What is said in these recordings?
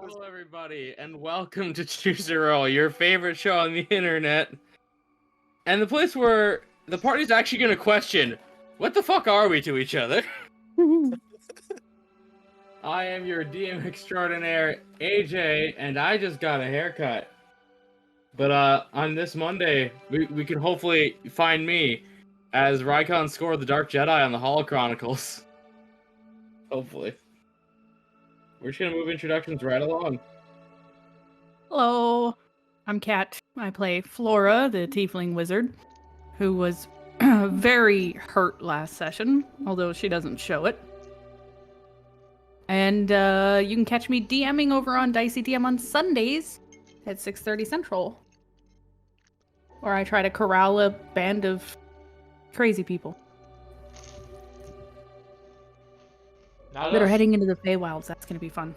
Hello, everybody, and welcome to ChooseYourRoll, your favorite show on the internet, and the place where the party's actually going to question, what the fuck are we to each other? I am your DM extraordinaire, AJ, and I just got a haircut. But on this Monday, we can hopefully find me as Rykon scored the Dark Jedi on the Holochronicles. Hopefully. We're just gonna move introductions right along. Hello, I'm Kat. I play Flora, the tiefling wizard, who was very hurt last session, although she doesn't show it. And you can catch me DMing over on Dicey DM on Sundays at 6:30 Central, where I try to corral a band of crazy people that are heading into the Feywilds. That's going to be fun.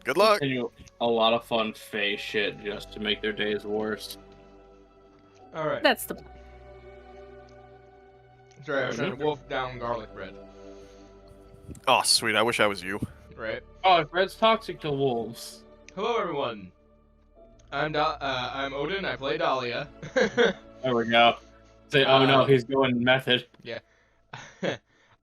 Good luck. A lot of fun Fey shit just to make their days worse. All right. That's the Sorry, I was trying to wolf down garlic bread. Oh, sweet. I wish I was you. Right. Oh, bread's toxic to wolves. Hello, everyone. I'm Odin. I play Dahlia. There we go. Say, oh no, he's going method. Yeah.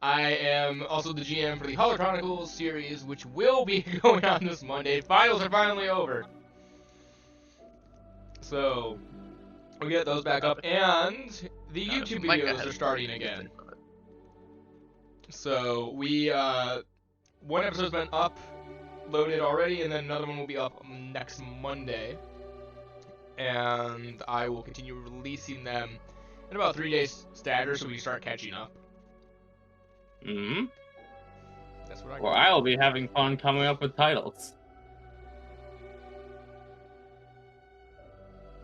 I am also the GM for the Holochronicles series, which will be going on this Monday. Finals are finally over. So, we'll get those back up, and the YouTube videos are starting again. So, one episode's been uploaded already, and then another one will be up next Monday. And I will continue releasing them in about 3 days stagger, so we can start catching up. Mm-hmm. That's what I Well, I'll be having fun coming up with titles.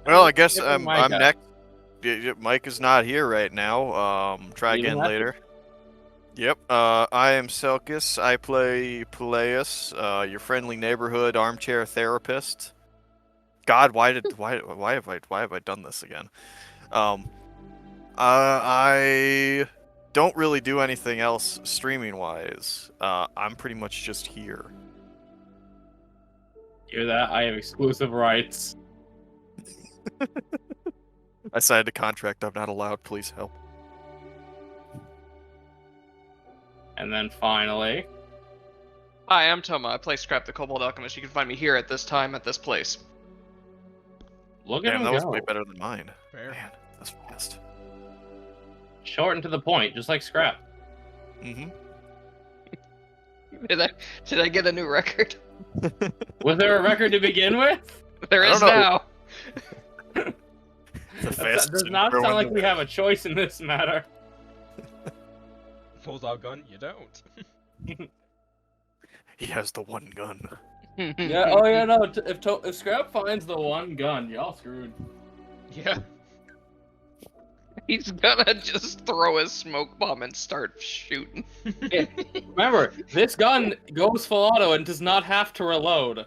Well, I guess I'm next. Mike is not here right now. Try again later. Yep. I am Selkis. I play Peleus, your friendly neighborhood armchair therapist. God, why have I done this again? I don't really do anything else streaming wise. I'm pretty much just here. Hear that? I have exclusive rights. I signed a contract. I'm not allowed. Please help. And then finally, hi, I'm Toma. I play Scrap the Kobold Alchemist. You can find me here at this time, at this place. look at Damn, him that go. was way better than mine. Fair. Man, that's fast. Short and to the point, just like Scrap. Mm-hmm. Did I get a new record? Was there a record to begin with? There I is don't know. now. The That fastest does in not sound everyone like to we win. have a choice in this matter. Pulls out gun, you don't. He has the one gun. Yeah. Oh yeah. No. If Scrap finds the one gun, y'all screwed. Yeah. He's gonna just throw his smoke bomb and start shooting. Remember, this gun goes full auto and does not have to reload.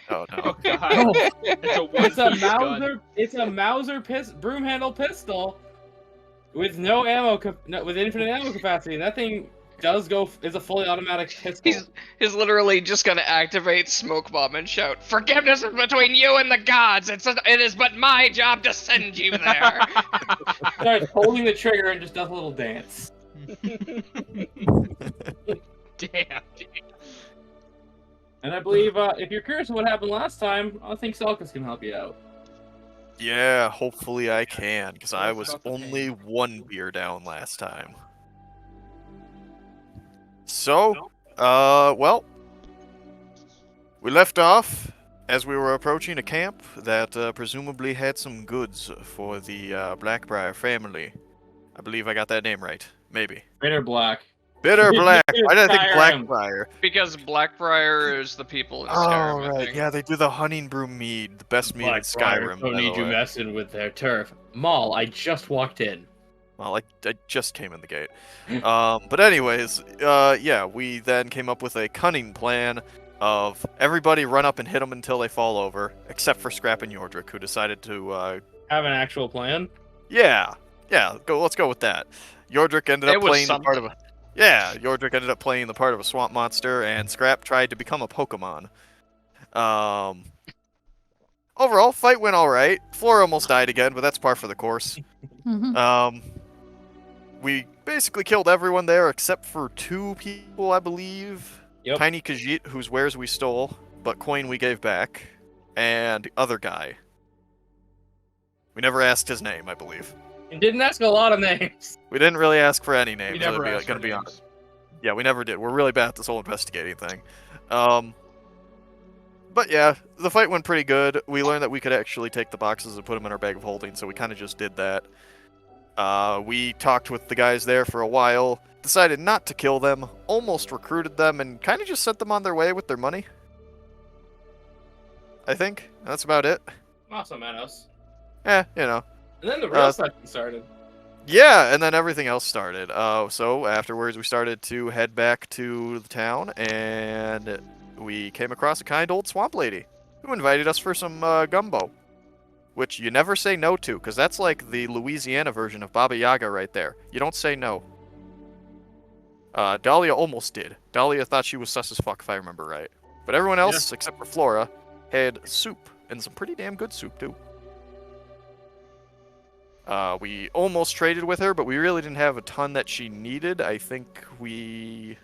Oh no. Oh god. It's a It's a one-piece gun. Mauser. It's a Mauser broom handle pistol with no ammo, with infinite ammo capacity. And that thing is a fully automatic pistol. He's literally just gonna activate smoke bomb and shout, "Forgiveness is between you and the gods. It is but my job to send you there." Starts holding the trigger and just does a little dance. Damn. And I believe, if you're curious what happened last time, I think Selkis can help you out. Yeah, hopefully I can, because I That's was about the only one beer down last time. So, well, we left off as we were approaching a camp that presumably had some goods for the Blackbriar family. I believe I got that name right. Maybe. Bitter Black. Bitter Black. Why did I think Skyrim. Blackbriar? Because Blackbriar is the people in Oh, Skyrim. I right. think. Yeah, they do the Honey Brew mead, the best mead in Skyrim. Don't by need the you way. messing with their turf. Maul, I just walked in. Well, I just came in the gate. But anyways, yeah, we then came up with a cunning plan of everybody run up and hit them until they fall over, except for Scrap and Yordrick, who decided to, Have an actual plan? yeah, let's go with that. Yordrick ended It up was playing the part of a, Yeah, Yordrick ended up playing the part of a swamp monster, and Scrap tried to become a Pokemon. Overall, fight went alright. Flora almost died again, but that's par for the course. We basically killed everyone there except for 2 people, I believe. Yep. Tiny Khajiit, whose wares we stole, but coin we gave back, and the other guy. We never asked his name, I believe. You didn't ask a lot of names. We didn't really ask for any names. We never asked for gonna be names. honest. Yeah, we never did. We're really bad at this whole investigating thing. But yeah, the fight went pretty good. We learned that we could actually take the boxes and put them in our bag of holding, so we kind of just did that. We talked with the guys there for a while, decided not to kill them, almost recruited them, and kind of just sent them on their way with their money. I think. That's about it. Awesome, Manos. You know. And then the real section started. Yeah, and then everything else started. So afterwards we started to head back to the town, and we came across a kind old swamp lady who invited us for some gumbo, which you never say no to, because that's like the Louisiana version of Baba Yaga right there. You don't say no. Dahlia almost did. Dahlia thought she was sus as fuck, if I remember right. But everyone else, except for Flora, had soup, and some pretty damn good soup, too. We almost traded with her, but we really didn't have a ton that she needed. I think we...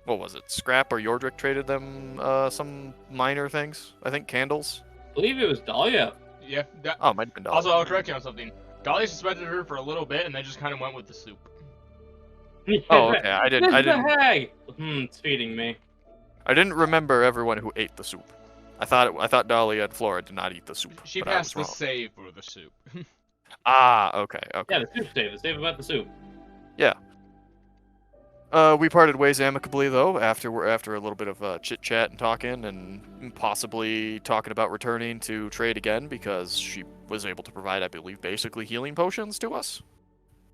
What was it? Scrap or Yordrick traded them some minor things. I think candles. I believe it was Dahlia. Yeah. Oh, might have been Dahlia. Also, I'll correct you on something. Dahlia suspended her for a little bit, and then just kind of went with the soup. Oh, okay. I didn't. Hey! It's feeding me. I didn't remember everyone who ate the soup. I thought Dahlia and Flora did not eat the soup. She but I passed the was wrong. save for the soup. Ah, okay. Yeah, the soup save. The save about the soup. Yeah. We parted ways amicably, though, after a little bit of chit-chat and talking, and possibly talking about returning to trade again, because she was able to provide, I believe, basically healing potions to us.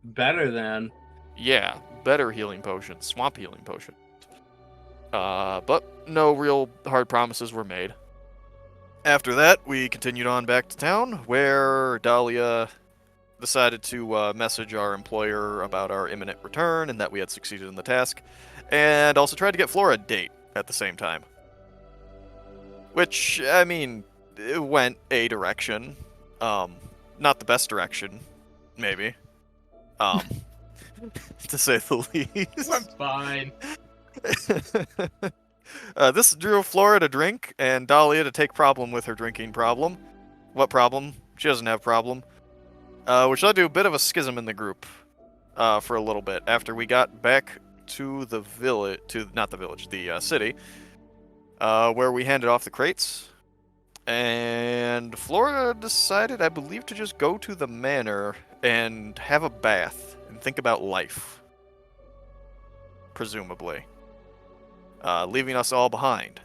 Better than. Yeah, better healing potions, swamp healing potions. But no real hard promises were made. After that, we continued on back to town, where Dahlia decided to message our employer about our imminent return and that we had succeeded in the task, and also tried to get Flora a date at the same time. Which, I mean, it went a direction. Not the best direction, maybe. To say the least. I'm fine. This drew Flora to drink, and Dahlia to take problem with her drinking problem. What problem? She doesn't have problem. Which led to a bit of a schism in the group for a little bit. After we got back to the village, the city, where we handed off the crates. And Flora decided, I believe, to just go to the manor and have a bath and think about life. Presumably. Leaving us all behind.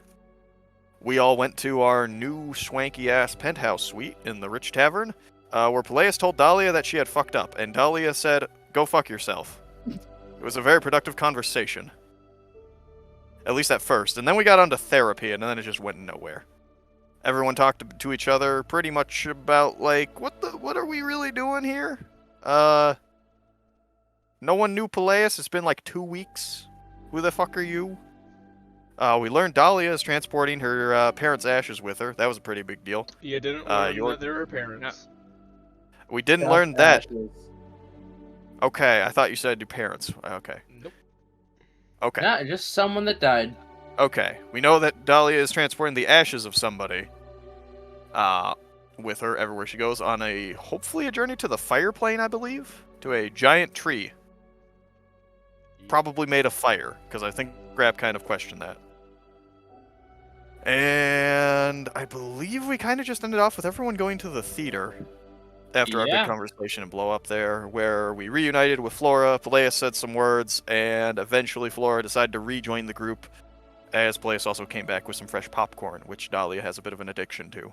We all went to our new swanky-ass penthouse suite in the Rich Tavern, where Peleus told Dahlia that she had fucked up, and Dahlia said, "Go fuck yourself." It was a very productive conversation. At least at first, and then we got onto therapy, and then it just went nowhere. Everyone talked to each other pretty much about, like, what are we really doing here? No one knew Peleus. It's been like 2 weeks. Who the fuck are you? We learned Dahlia is transporting her parents' ashes with her. That was a pretty big deal. You didn't learn that they were parents. We didn't learn that. Okay, I thought you said your parents. Okay. Nope. Okay. Nah, just someone that died. Okay. We know that Dahlia is transporting the ashes of somebody with her everywhere she goes on hopefully a journey to the fire plane, I believe, to a giant tree. Probably made of fire, because I think Grab kind of questioned that. And I believe we kind of just ended off with everyone going to the theater after our big conversation and blow up there, where we reunited with Flora. Peleus said some words, and eventually Flora decided to rejoin the group, as Peleus also came back with some fresh popcorn, which Dahlia has a bit of an addiction to.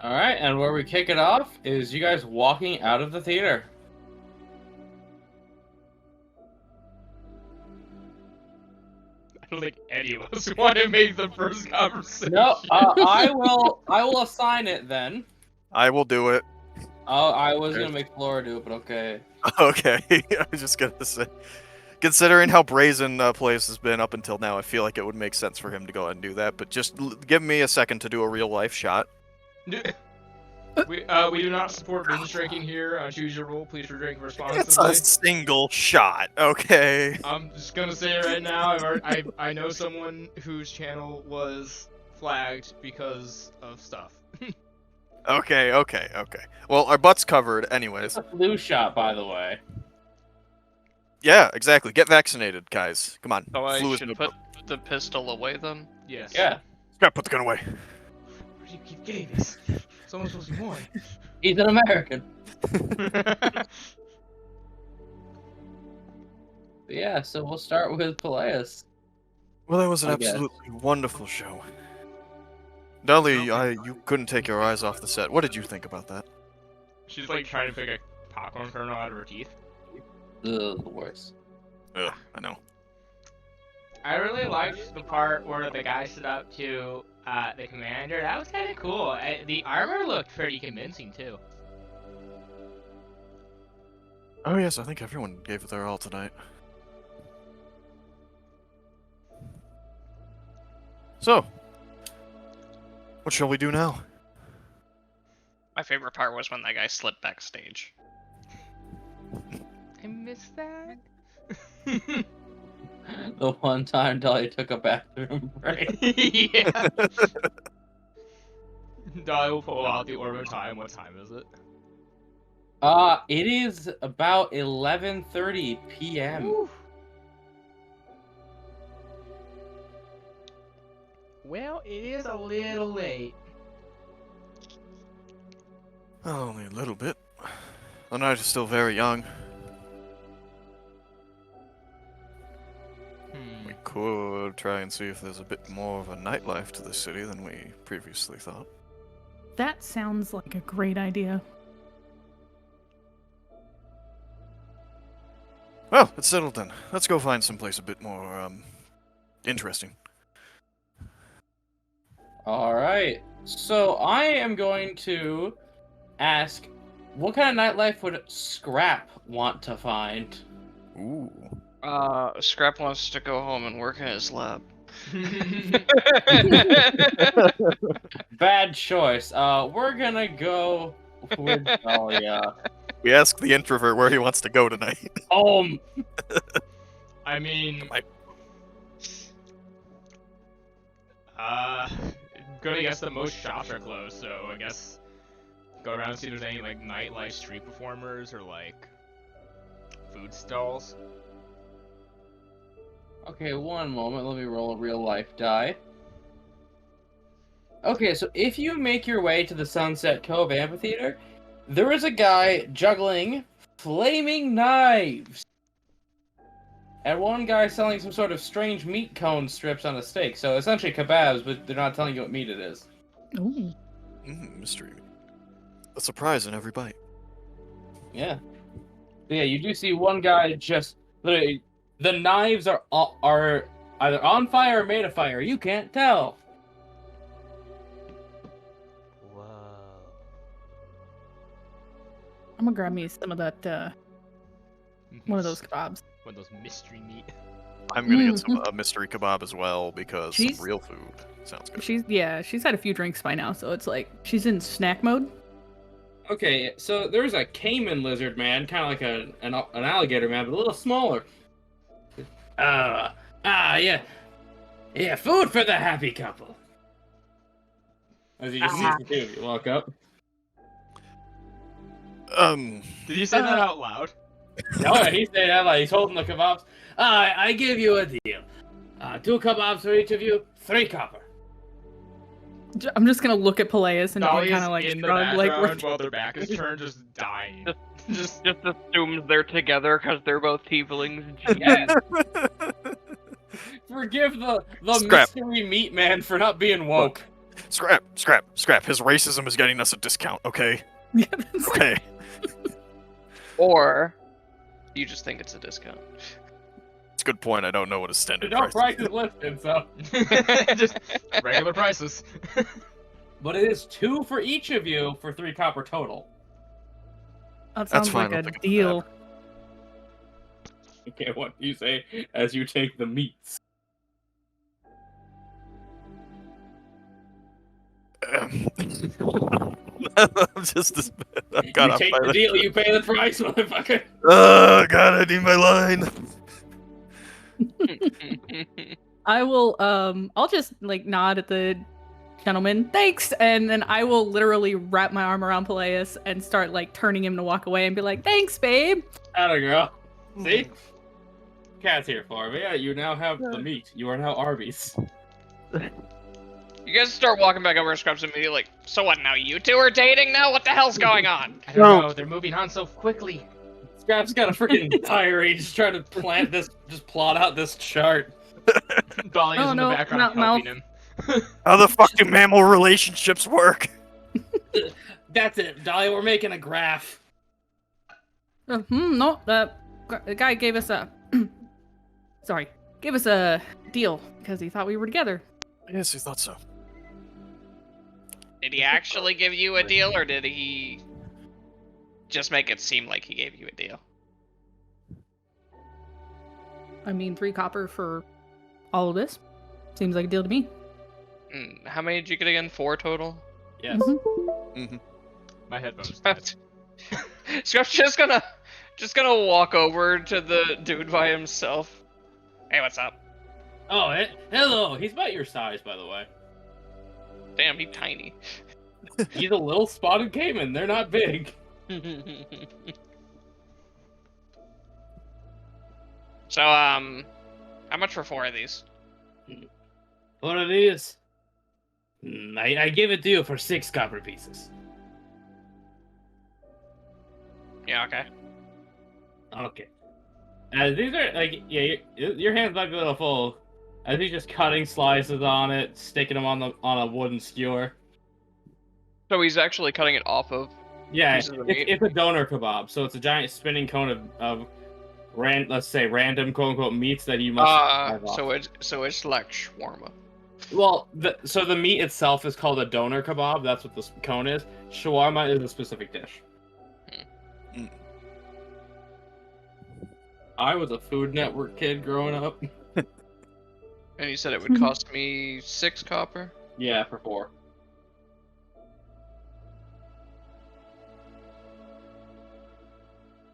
Alright, and where we kick it off is you guys walking out of the theater. I don't think any of us want to make the first conversation. No, I will assign it then. I will do it. Oh, I was gonna make Flora do it, but okay. Okay, I was just gonna say, considering how brazen Playas has been up until now, I feel like it would make sense for him to go ahead and do that. But just give me a second to do a real life shot. We do not support binge drinking here. Choose your role. Please drink responsibly. It's a single shot, okay? I'm just gonna say it right now. I know someone whose channel was flagged because of stuff. Okay. Well, our butt's covered, anyways. It's a flu shot, by the way. Yeah, exactly. Get vaccinated, guys. Come on. So I Flu is should no put problem. the pistol away then? Yes. Yeah. Scrap, put the gun away. Where do you keep getting this? Someone's supposed to be born. He's an American. Yeah, so we'll start with Peleus. Well, that was an I guess. absolutely wonderful show. Dolly, you couldn't take your eyes off the set. What did you think about that? She's like trying to pick a popcorn kernel out of her teeth. Ugh, the worst. Ugh, I know. I really liked the part where the guy stood up to the commander. That was kind of cool. The armor looked pretty convincing too. Oh yes, I think everyone gave it their all tonight. So, what shall we do now? My favorite part was when that guy slipped backstage. I missed that. The one time Dolly took a bathroom break. Yeah. Dolly will pull out the orb of time. What time is it? It is about 11:30 p.m. Woo. Well, it is a little late. Only a little bit. The night is still very young. We could try and see if there's a bit more of a nightlife to the city than we previously thought. That sounds like a great idea. Well, it's settled then. Let's go find someplace a bit more, interesting. Alright, so I am going to ask, what kind of nightlife would Scrap want to find? Ooh. Scrap wants to go home and work in his lab. Bad choice. We're gonna go with Dahlia. We asked the introvert where he wants to go tonight. I mean, gonna guess that most shops are closed, so I guess go around and see if there's any like nightlife street performers or like food stalls. Okay, one moment. Let me roll a real life die. Okay, so if you make your way to the Sunset Cove Amphitheater, there is a guy juggling flaming knives. And one guy selling some sort of strange meat cone strips on a steak. So essentially kebabs, but they're not telling you what meat it is. Ooh. Mystery. A surprise in every bite. Yeah. But yeah, you do see one guy just literally. The knives are either on fire or made of fire. You can't tell. Whoa. I'm gonna grab me some of that, one of those kebabs. One of those mystery meat. I'm gonna get some mystery kebab as well because some She's- real food sounds good. She's had a few drinks by now, so it's like she's in snack mode. Okay, so there's a caiman lizard man, kind of like an alligator man, but a little smaller. Yeah, food for the happy couple. As you just see the two of you walk up. Did you say that out loud? No, he's saying that like he's holding the kebabs. I give you a deal. 2 kebabs for each of you, 3 copper. I'm just gonna look at Peleus and Dolly kind is of like in the shrug, background while their back is turned, just dying. Just assumes they're together because they're both tieflings. Yes. Forgive the Scrap. mystery meat man for not being woke. Scrap. His racism is getting us a discount, okay? Yeah, that's- Okay. Or you just think it's a discount. It's a good point. I don't know what his standard No price price is listed, so. Just regular prices. But it is 2 for each of you for 3 copper total. That sounds fine, like I'll a think about deal. Okay, what do you say as you take the meats? I'm just this bad. I You gotta take fight the it. deal, you pay the price, motherfucker. Oh god, I need my line. I will I'll just like nod at the gentleman, thanks, and then I will literally wrap my arm around Peleus and start like turning him to walk away and be like, thanks, babe. Atta girl. See? Cat's here for me. Yeah, you now have the meat. You are now Arby's. You guys start walking back over and Scraps immediately like, so what now, you two are dating now? What the hell's going on? I don't know, they're moving on so quickly. Scrap's got a freaking tirade just trying to plot out this chart. Dolly is in the background helping him. How the fuck do mammal relationships work? That's it, Dolly, we're making a graph. No, the guy gave us a gave us a deal because he thought we were together. Yes, I thought so. Did he actually give you a deal, or did he just make it seem like he gave you a deal? I mean, 3 copper for all of this. Seems like a deal to me. How many did you get again? 4 total? Yes. My headphones dead. Scrap's just gonna walk over to the dude by himself. Hey, what's up? Oh, hello. He's about your size, by the way. Damn, he's tiny. He's a little spotted caiman. They're not big. So, how much for 4 of these? What are these? I give it to you for 6 copper pieces. Yeah, okay. Okay. These are, like, yeah, your hands might be a little full. As he's just cutting slices on it, sticking them on a wooden skewer. So he's actually cutting it off of. Yeah, pieces of meat? it's a doner kebab, so it's a giant spinning cone of let's say random quote unquote meats that you must. So it's like shawarma. Well, so the meat itself is called a doner kebab. That's what this cone is. Shawarma is a specific dish. I was a Food Network kid growing up. And you said it would cost me 6 copper? Yeah, for 4.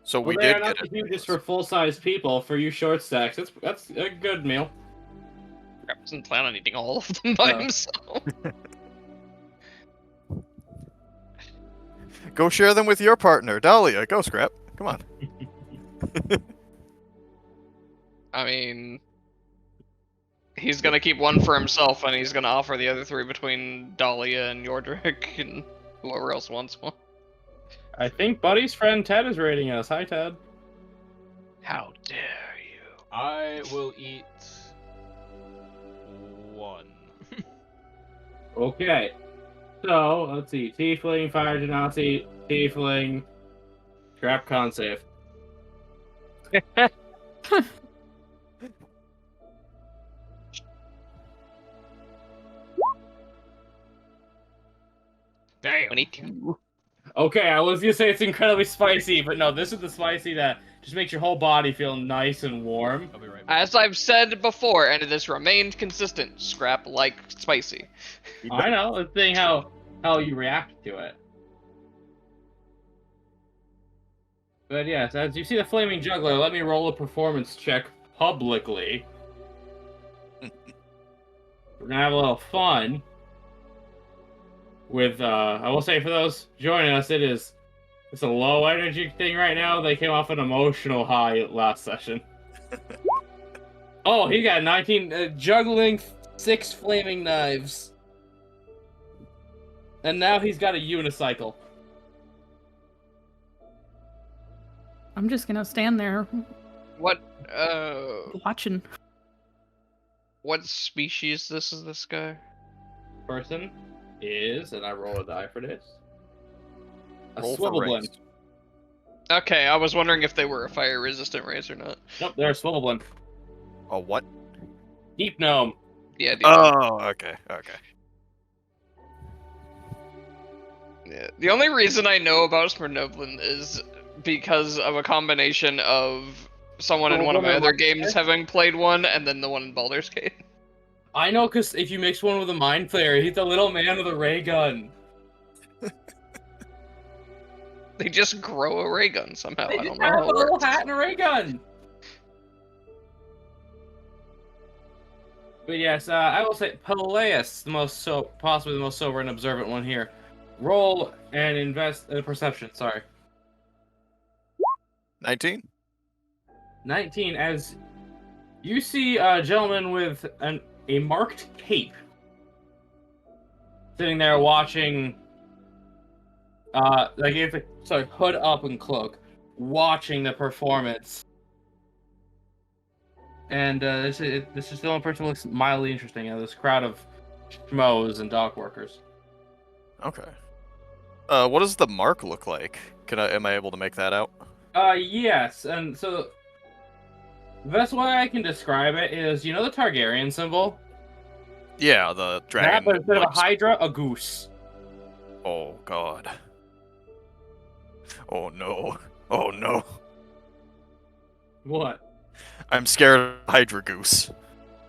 So we they're did not get it. do just for full-size people. For you short stacks, that's a good meal. Scrap doesn't plan on eating all of them by No. himself. Go share them with your partner, Dahlia. Go, Scrap. Come on. I mean, he's gonna keep 1 for himself, and he's gonna offer the other 3 between Dahlia and Yordrick and whoever else wants one. I think Buddy's friend Ted is rating us. Hi, Ted. How dare you? I will eat 1. Okay. So, let's see. Tiefling, Fire Genasi, Tiefling, Trap Con save. Damn. 22. Okay, I was gonna say it's incredibly spicy, but no, this is the spicy that just makes your whole body feel nice and warm. I'll be right back. As I've said before, and it has remained consistent, Scrap like spicy. I know, let's see how you react to it. But yes, as you see the Flaming Juggler, let me roll a performance check publicly. We're gonna have a little fun. With, I will say for those joining us, it's a low energy thing right now. They came off an emotional high last session. Oh, he got 19, juggling 6 flaming knives. And now he's got a unicycle. I'm just gonna stand there What, watching. what species is this guy? Person is, and I roll a die for this, a Roll for swivel race. blend. Okay, I was wondering if they were a fire-resistant race or not. Nope, they're a swivel blend. A what? Deep gnome. Yeah, dude. Oh, okay. Yeah. The only reason I know about Smirnovlin is because of a combination of someone in one of my other games having played one, and then the one in Baldur's Gate. I know, because if you mix one with a Mind Flayer, he's a little man with a ray gun. They just grow a ray gun somehow. They I just don't know have how a it little works. hat and a ray gun. But yes, I will say Peleus, possibly the most sober and observant one here. Roll and invest perception. Sorry, 19. 19. As you see a gentleman with a marked cape sitting there watching, hood up and cloak, watching the performance. And this is the only person who looks mildly interesting. This crowd of schmoes and dock workers. Okay. What does the mark look like? Am I able to make that out? Yes, and so the best way I can describe it is, you know the Targaryen symbol? Yeah, the dragon. That, but instead of a hydra, a goose. Oh god. Oh no. Oh no. What? I'm scared of Hydra Goose.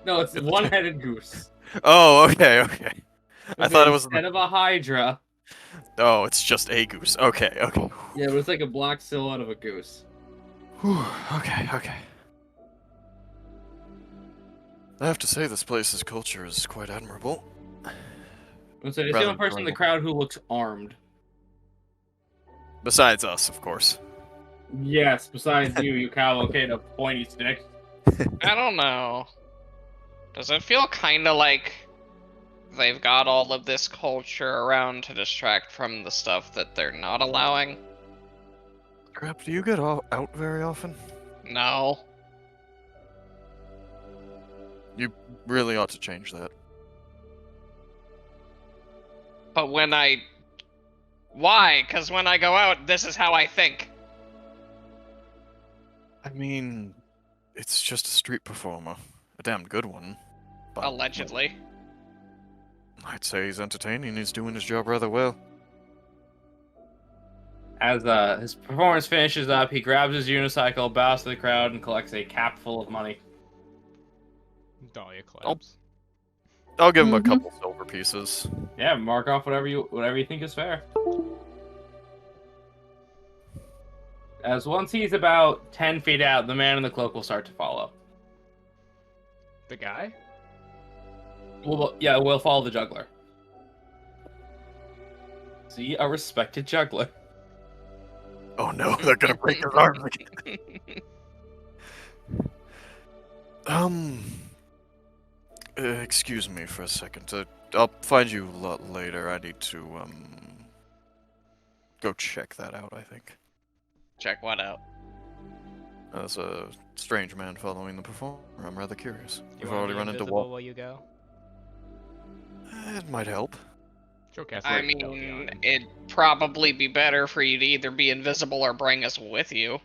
No, it's a one-headed goose. Oh, okay. I thought it was instead of a hydra. Oh, it's just a goose. Okay. Yeah, but it's like a black silhouette of a goose. Whew, okay. I have to say, this place's culture is quite admirable. It's the only person in the crowd who looks armed. Besides us, of course. Yes, besides you cavalcade a pointy stick. I don't know. Does it feel kind of like they've got all of this culture around to distract from the stuff that they're not allowing? Crap, do you get out very often? No. You really ought to change that. But when I... Why? Because when I go out, this is how I think. I mean, it's just a street performer. A damn good one. But Allegedly. I'd say he's entertaining. He's doing his job rather well. As his performance finishes up, he grabs his unicycle, bows to the crowd, and collects a cap full of money. Dahlia claps. I'll give him a couple silver pieces. Yeah, mark off whatever you think is fair. As once he's about 10 feet out, the man in the cloak will start to follow. The guy? We'll follow the juggler. See, a respected juggler. Oh no, they're gonna break his arm again. Excuse me for a second. I'll find you a lot later. I need to, go check that out, I think. Check what out? There's a strange man following the performer. I'm rather curious. You We've wanna already be run into invisible while you go? It might help. I mean, it'd probably be better for you to either be invisible or bring us with you.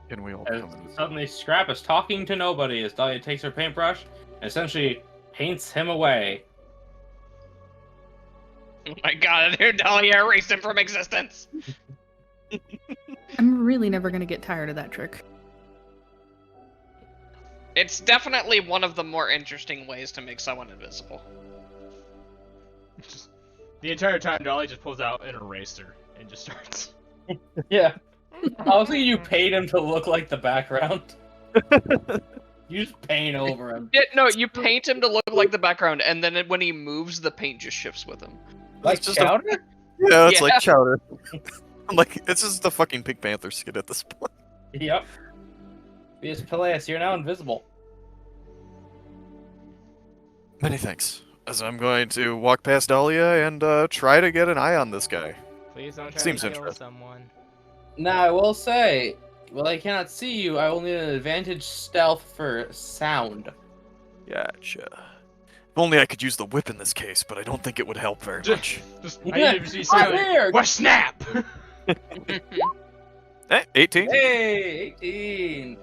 Can we all As come in? suddenly Scrap is talking to nobody as Dahlia takes her paintbrush and essentially paints him away. Oh my god, I hear Dahlia erased him from existence! I'm really never gonna get tired of that trick. It's definitely one of the more interesting ways to make someone invisible. The entire time, Dolly just pulls out an eraser and just starts. Yeah. I was thinking you paid him to look like the background. You just paint over him. Yeah, no, you paint him to look like the background, and then when he moves, the paint just shifts with him. Like just Chowder? Yeah, it's Yeah. like Chowder. I'm like, this is the fucking Pink Panther skit at this point. Yep. Because Peleus, you're now invisible. Many thanks. As I'm going to walk past Dahlia and try to get an eye on this guy. Please don't try Seems to kill interesting. someone. Now, I will say, while I cannot see you, I will need an advantage stealth for sound. Gotcha. If only I could use the whip in this case, but I don't think it would help very much. I need to see something. What snap? Hey, 18. Hey, 18.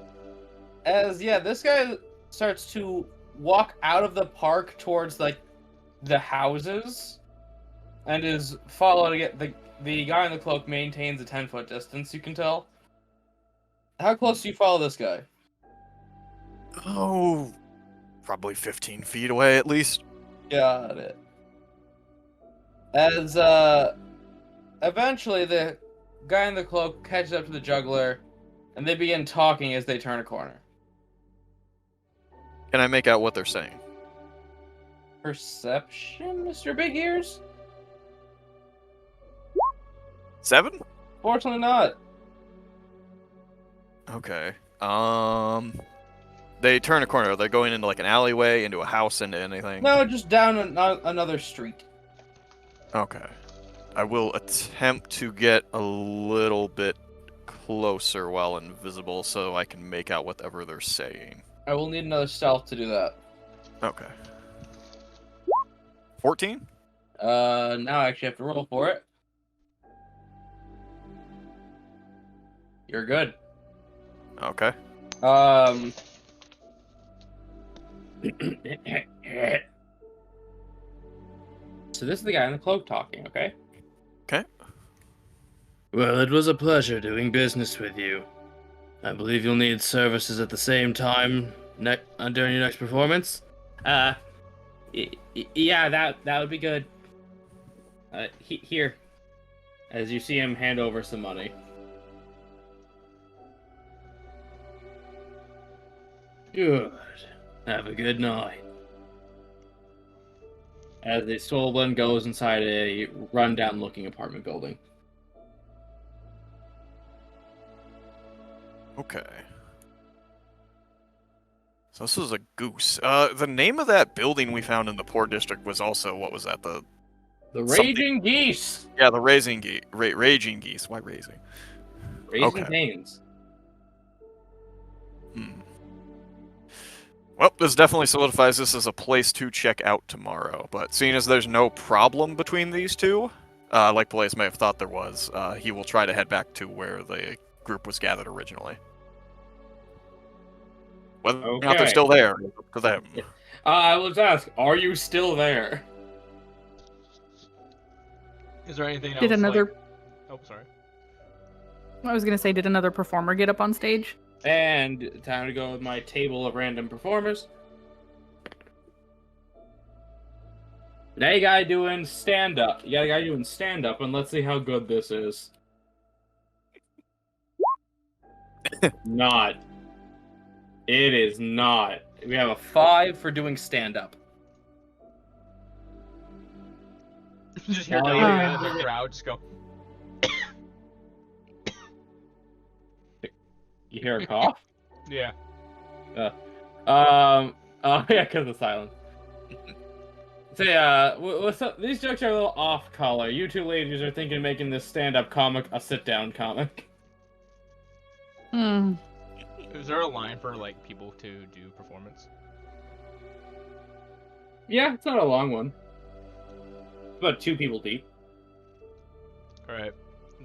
This guy starts to walk out of the park towards, like, the houses. and is following it. The guy in the cloak maintains a 10-foot distance, you can tell. How close do you follow this guy? Oh, probably 15 feet away at least. Got it. As, eventually the guy in the cloak catches up to the juggler, and they begin talking as they turn a corner. Can I make out what they're saying? Perception, Mr. Big Ears? 7? Fortunately not. Okay. They turn a corner. They're going into like an alleyway, into a house, into anything? No, just down another street. Okay. I will attempt to get a little bit closer while invisible so I can make out whatever they're saying. I will need another stealth to do that. Okay. 14? Now I actually have to roll for it. You're good. Okay. So this is the guy in the cloak talking, okay? Okay. Well, it was a pleasure doing business with you. I believe you'll need services at the same time during your next performance. Yeah, that would be good. Here. As you see him hand over some money. Good. Have a good night. As the Stolen goes inside a rundown-looking apartment building. Okay. So this is a goose. The name of that building we found in the Poor District was also, what was that? The Raging Geese! Yeah, the Raging Geese. Why raising? Raising Canes. Well, this definitely solidifies this as a place to check out tomorrow, but seeing as there's no problem between these two, like Blaze may have thought there was, he will try to head back to where the group was gathered originally. Whether or not they're still there, to them. Let's ask, are you still there? Is there anything else? Did another... Oh, sorry. I was gonna say, did another performer get up on stage? And time to go with my table of random performers. Now you got a guy doing stand-up. You got a guy doing stand-up, and let's see how good this is. Not. It is not. We have a 5 for doing stand-up. Just hear the crowd just go. You hear a cough? Yeah. Oh yeah, because of silence. Say, what's up? These jokes are a little off color. You two ladies are thinking of making this stand-up comic a sit-down comic. Is there a line for like people to do performance? Yeah, it's not a long one. It's about 2 people deep. Alright.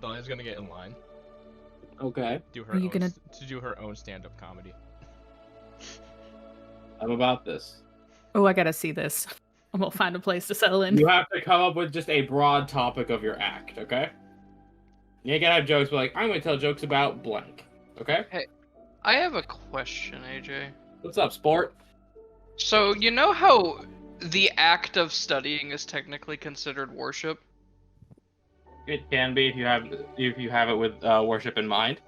Donna's gonna get in line. Okay. To do her own stand-up comedy. I'm about this. Oh, I gotta see this. We'll find a place to settle in. You have to come up with just a broad topic of your act, okay? You can have jokes, but like, I'm gonna tell jokes about blank, okay? Hey, I have a question, AJ. What's up, sport? So, you know how the act of studying is technically considered worship? It can be if you have it with worship in mind.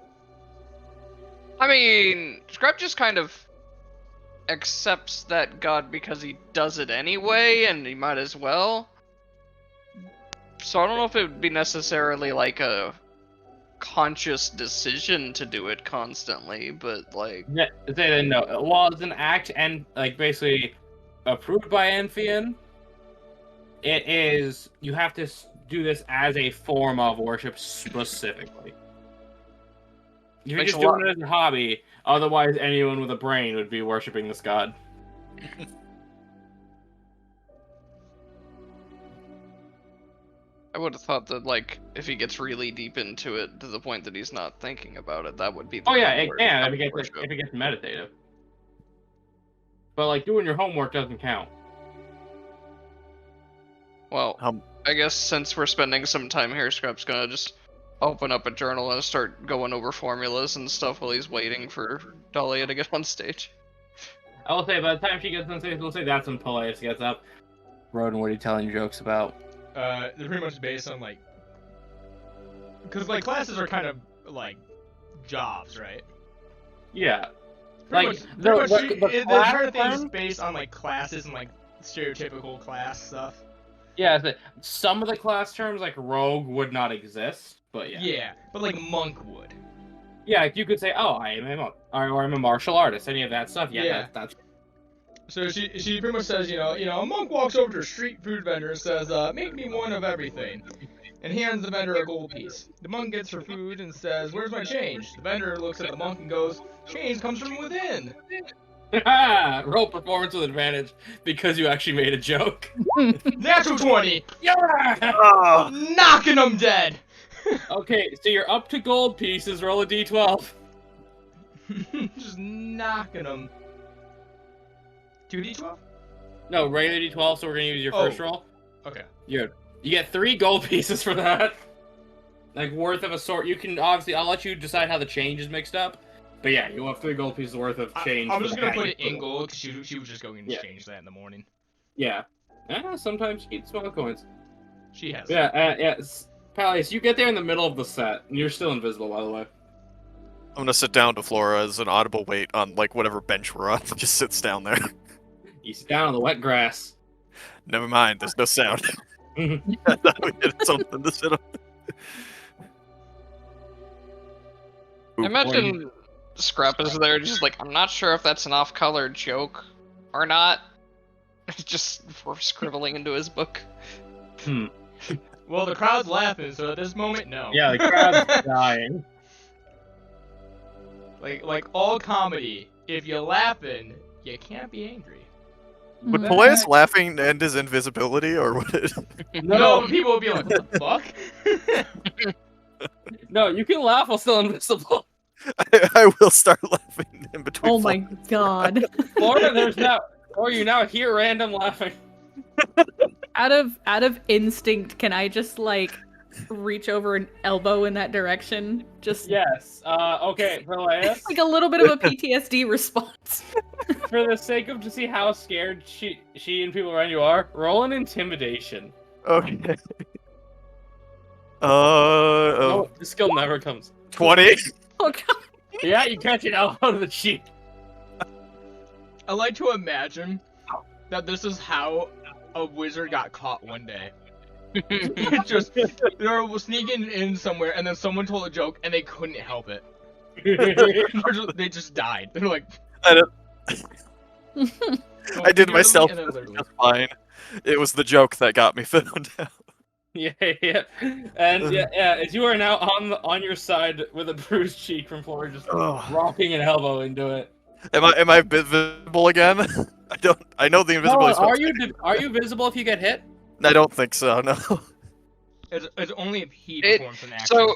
I mean, Scrap just kind of accepts that God because he does it anyway, and he might as well. So I don't know if it would be necessarily like a conscious decision to do it constantly, but like... Yeah, say no. While it's an act and like basically approved by Anvil, it is, you have to do this as a form of worship specifically. If you're just doing it as a hobby, otherwise anyone with a brain would be worshiping this god. I would have thought that, like, if he gets really deep into it to the point that he's not thinking about it, that would be the Oh yeah, it can if it gets meditative. But like doing your homework doesn't count. Well, I guess since we're spending some time here, Scrap's gonna just open up a journal and start going over formulas and stuff while he's waiting for Dahlia to get on stage. I will say, by the time she gets on stage, we'll say that's when Peleus gets up. Roden, what are you telling jokes about? They're pretty much based on, like... Because, like, classes are kind of, like, jobs, right? Yeah. Pretty Like, much, the class entire thing is term? based on, like, classes and, like, stereotypical class stuff. Yeah, some of the class terms, like rogue, would not exist, but yeah. Yeah, but, like, monk would. Yeah, like you could say, oh, I am a monk, or I'm a martial artist, any of that stuff. Yeah, Yeah. That's... So she pretty much says, a monk walks over to a street food vendor and says, make me one of everything. And hands the vendor a gold piece. The monk gets her food and says, where's my change? The vendor looks at the monk and goes, change comes from within. Roll performance with advantage because you actually made a joke. Natural 20! Yeah! Knocking them dead! Okay, so you're up to gold pieces, roll a d12. Just knocking them. 2d12? No, regular d12, so we're gonna use your first roll. Okay. You get 3 gold pieces for that. Like, worth of a sort. You can, obviously, I'll let you decide how the change is mixed up. But yeah, you'll have 3 gold pieces worth of change. I'm just gonna put it in gold, because she was just going to change that in the morning. Yeah. Sometimes you get small coins. She has. Yeah, Peleus, you get there in the middle of the set, and you're still invisible, by the way. I'm gonna sit down to Flora as an audible weight on, like, whatever bench we're on. Just sits down there. You sit down on the wet grass. Never mind, there's no sound. I thought we had something to sit on. I imagine Scrap is there just like, I'm not sure if that's an off-color joke or not. Just for scribbling into his book. Well, the crowd's laughing, so at this moment, no. Yeah, the crowd's dying. Like all comedy, if you're laughing, you can't be angry. Would Peleus laughing end his invisibility, or would it? No, people would be like, what the fuck? No, you can laugh while still invisible. I will start laughing in between. Oh my god. Florida, you now hear random laughing. Out of instinct, can I just like reach over and elbow in that direction? Just Yes. Okay, Peleus. like a little bit of a PTSD response. For the sake of to see how scared she and people around you are, roll an intimidation. Okay. No, the skill never comes. 20. Oh god. Yeah, you catch an elbow to the cheek. I like to imagine that this is how a wizard got caught one day. Just they were sneaking in somewhere, and then someone told a joke, and they couldn't help it. They just died. They're like, I did myself just fine. It was the joke that got me found out. Yeah, and as you are now on your side with a bruised cheek from Flora, just rocking an elbow into it. Am I visible again? I know the invisibility. No, are you visible if you get hit? I don't think so. No. It's only if he performs an action. So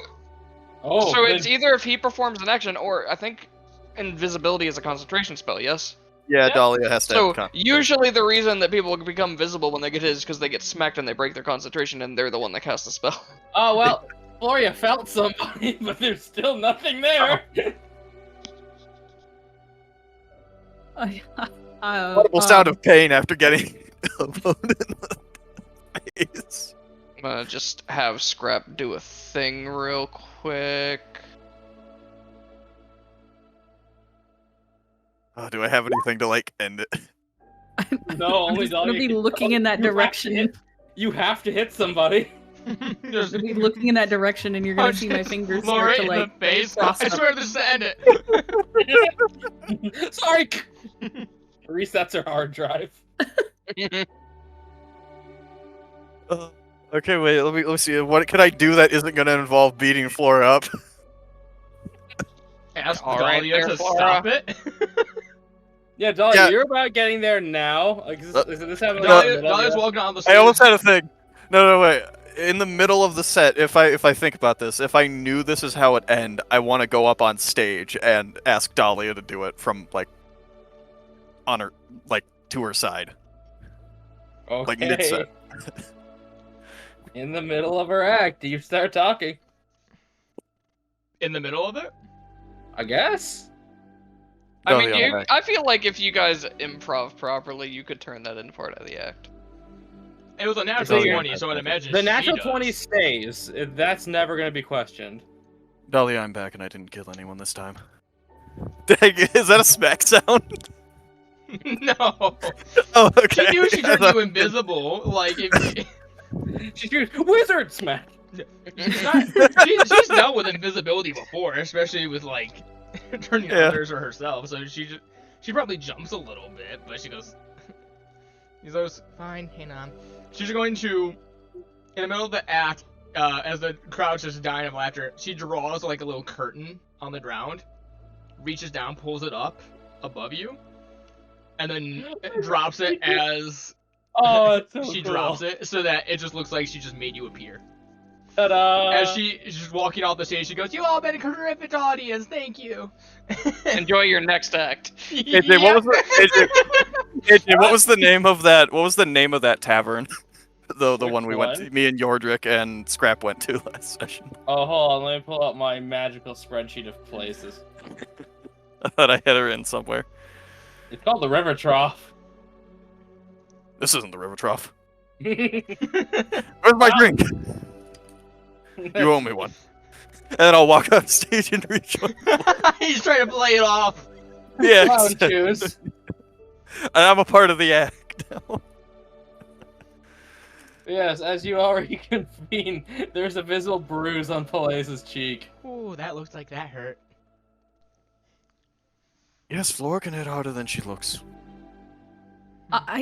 it's either if he performs an action, or I think invisibility is a concentration spell. Yes. Yeah, Dahlia has to. So usually the reason that people become visible when they get hit is because they get smacked and they break their concentration, and they're the one that casts the spell. Oh well, Floria felt somebody, but there's still nothing there. Horrible sound of pain after getting elbowed in the face. I'm gonna just have Scrap do a thing real quick. Do I have anything to like end it? No, only Dahlia. Be looking in that direction. You have to hit somebody. Just be looking in that direction, and you're gonna see my fingers start to like. In the face. I swear this is to end it. Sorry. Resets her hard drive. Okay, wait. Let me see. What can I do that isn't gonna involve beating Flora up? Ask Dahlia to stop it. Yeah, Dahlia, you're about getting there now. Like, is this happening? Dahlia's walking on the stage. I almost had a thing. No, wait. In the middle of the set, if I think about this, if I knew this is how it end, I want to go up on stage and ask Dahlia to do it from like on her to her side. Okay. Like mid set. In the middle of her act, you start talking. In the middle of it? I guess. I mean, I feel like if you guys improv properly, you could turn that into part of the act. It was a natural 20, so I'd imagine the natural she 20 does. stays. That's never going to be questioned. Dahlia, I'm back and I didn't kill anyone this time. Is that a smack sound? No. Oh, okay. She knew she turned you invisible. Like, if She screams, "Wizard smack!" she's dealt with invisibility before, especially with like turning others or herself. So she probably jumps a little bit, but she goes, fine, hang on. She's going to, in the middle of the act, as the crowd's just dying of laughter, she draws like a little curtain on the ground, reaches down, pulls it up above you, and then drops it as she drops it, so that it just looks like she just made you appear. Ta-da! As she's just walking off the stage, she goes, "You all been a terrific audience, thank you." Enjoy your next act. AJ, what was the name of that? What was the name of that tavern? The one we went to, me and Yordrick and Scrap went to last session. Oh, hold on, let me pull up my magical spreadsheet of places. I thought I had her in somewhere. It's called the River Trough. This isn't the River Trough. Where's my drink? You owe me one. And then I'll walk on stage and rejoin. He's trying to play it off. Yeah. Clown Choose. And I'm a part of the act now. Yes, as you already convened, there's a visible bruise on Peleus' cheek. Ooh, that looks like that hurt. Yes, Flora can hit harder than she looks.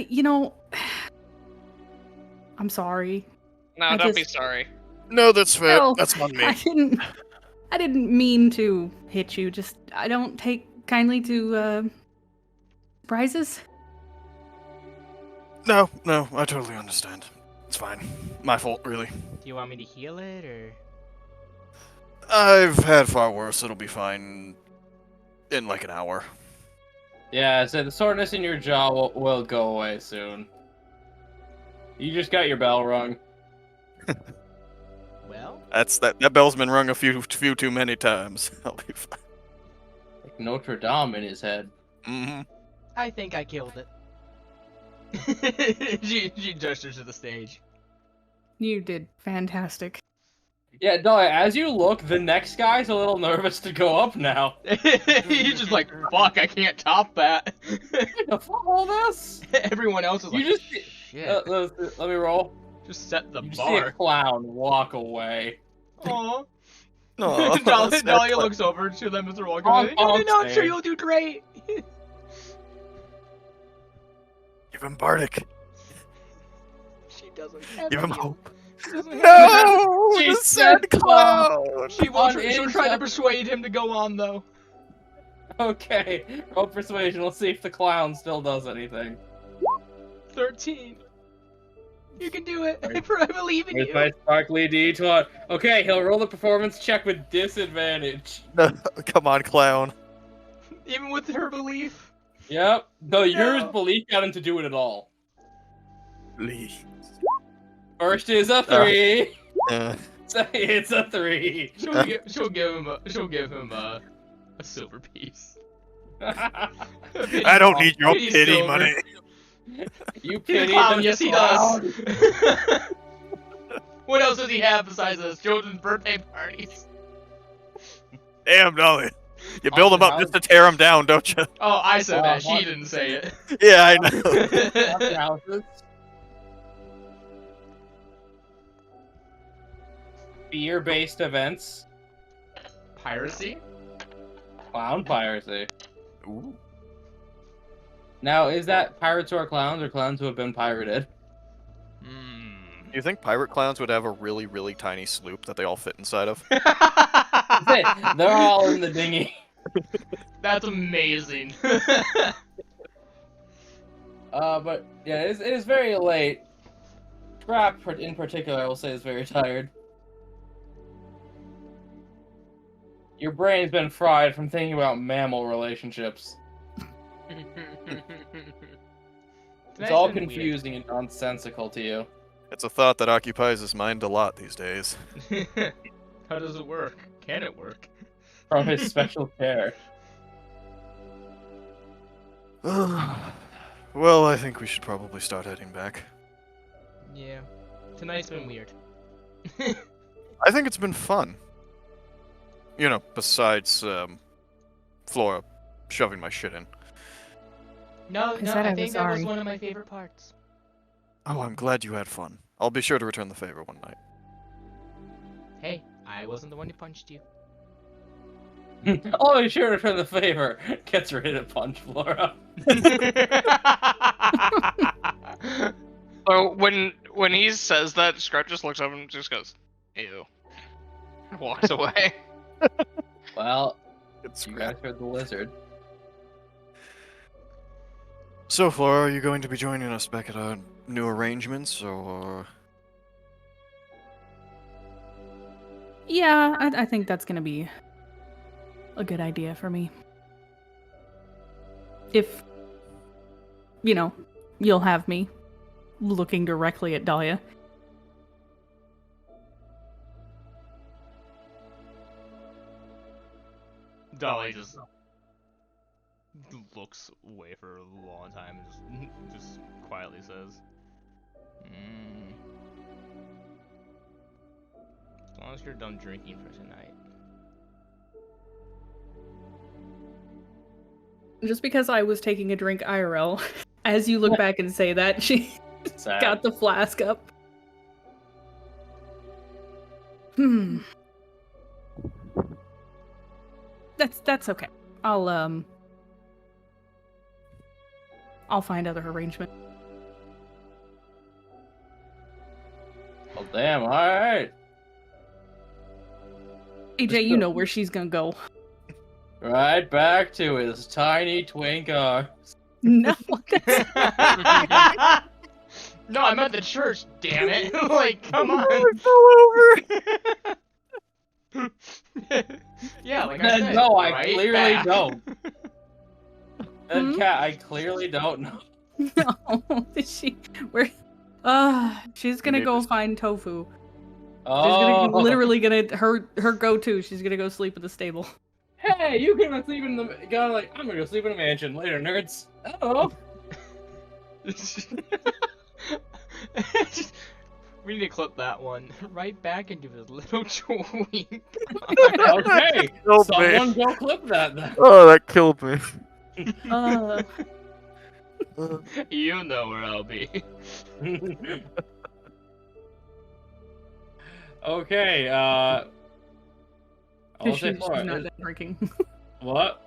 You know, I'm sorry. No, don't be sorry. No, that's fair. No, That's on me. I didn't mean to hit you. Just I don't take kindly to surprises. No, I totally understand. It's fine. My fault, really. Do you want me to heal it, or? I've had far worse. It'll be fine in like an hour. Yeah, so the soreness in your jaw will go away soon. You just got your bell rung. Well? That bell's been rung a few too many times. I'll be fine. Like Notre Dame in his head. Mm-hmm. I think I killed it. she gestures to the stage. You did fantastic. Yeah, Dahlia, as you look, the next guy's a little nervous to go up now. He's just like, fuck, I can't top that. The fuck all this? Everyone else is like, You just shit. let me roll. Just set the You just see a bar. clown walk away. Aww. No, Dahlia looks over to them as they're walking away. No, I'm sure you'll do great. Give him Bardic. She doesn't have Give him you. hope. She doesn't have No! She The said sad clown! She'll try to persuade him to go on, though. Okay, roll persuasion. Let's see if the clown still does anything. 13. You can do it. I believe in Here's you. my sparkly D20. Okay, he'll roll the performance check with disadvantage. No, come on, clown. Even with her belief. Yep. No, yours No. belief got him to do it at all. Please. First is a 3. Uh, It's a 3. She'll give him a silver piece. I don't need your pity silver. money. You pity Clown, the yes, he clown. does. What else does he have besides his children's birthday parties? Damn, Dolly. You build them up just to tear them down, don't you? Oh, I said that. She didn't say it. Yeah, I know. Haunted houses. Fear-based events. Piracy? Clown piracy. Ooh. Now, is that pirates who are clowns or clowns who have been pirated? Do you think pirate clowns would have a really, really tiny sloop that they all fit inside of? They're all in the dinghy. That's amazing. But yeah, it is very late. Scrap, in particular, I will say, is very tired. Your brain's been fried from thinking about mammal relationships. It's all confusing and nonsensical to you. It's a thought that occupies his mind a lot these days. How does it work? Can it work? From his special care. Well, I think we should probably start heading back. Yeah. Tonight's been weird. I think it's been fun. You know, besides, Flora shoving my shit in. No, I no, said I I was think that was sorry. one of my favorite parts. Oh, I'm glad you had fun. I'll be sure to return the favor one night. Hey, I wasn't the one who punched you. Oh, sure, for the favor. Gets ready to punch Flora. So when he says that, Scrap just looks up and just goes, "Ew," and walks away. Well, It's you guys heard the lizard. So, Flora, are you going to be joining us back at our new arrangements, or...? Yeah, I think that's gonna be a good idea for me. If, you know, you'll have me looking directly at Dahlia. Dolly just looks away for a long time and just quietly says, as long as you're done drinking for tonight. Just because I was taking a drink IRL, as you look back and say that, she Sad. got the flask up. That's okay. I'll find other arrangement. Well, damn, alright. AJ, you know where she's gonna go. Right back to his tiny twink arms. No, No, I'm at the church, damn it. Like, come on. Yeah, like I said. No, I right clearly back. don't. Hmm? Cat, I clearly don't know. no. She's gonna Maybe go it's- find Tofu. She's Oh, gonna literally her go-to. She's gonna go sleep in the stable. Hey, you can sleep in the. Go like, I'm gonna go sleep in a mansion later, nerds. Oh. We need to clip that one right back into his little twink. Okay, Killed someone me. go clip that then. Oh, that killed me. You know where I'll be. Okay, I'll say She's Flora. not done drinking. What?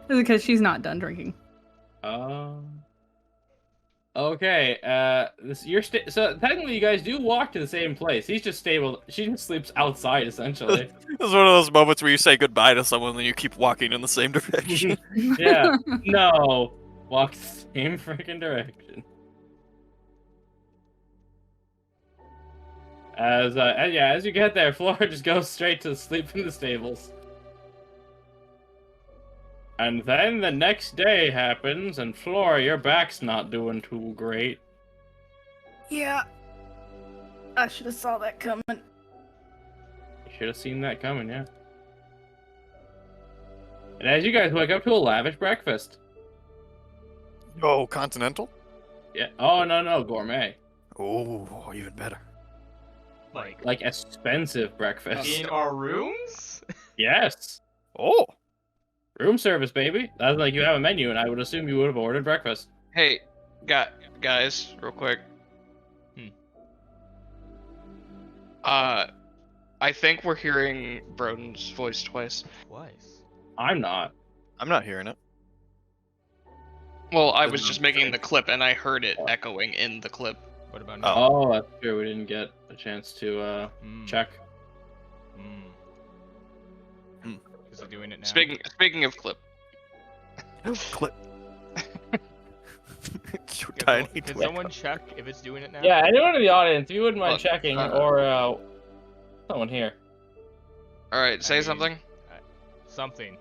Because she's not done drinking. Okay. So technically, you guys do walk to the same place. He's just stable. She just sleeps outside, essentially. This is one of those moments where you say goodbye to someone and you keep walking in the same direction. Yeah. No. Walk the same freaking direction. As you get there, Flora just goes straight to sleep in the stables. And then the next day happens, and Flora, your back's not doing too great. Yeah. I should have saw that coming. You should have seen that coming, yeah. And as you guys wake up to a lavish breakfast. Oh, continental? Yeah. Oh, no, gourmet. Oh, even better. Like expensive breakfast. In our rooms? Yes. Oh. Room service, baby. That's like you have a menu, and I would assume you would have ordered breakfast. Hey, guys, real quick. I think we're hearing Broden's voice twice. Twice. I'm not. I'm not hearing it. Well, I was just making the clip, and I heard it echoing in the clip. What about Oh. now? Oh, that's true. We didn't get a chance to check. Is it doing it now? Speaking of clip. Clip. Your Yeah, tiny Can twin. someone check if it's doing it now? Yeah, anyone in the audience, if you wouldn't mind Look, checking, or someone here. All right, say mean- something. Something.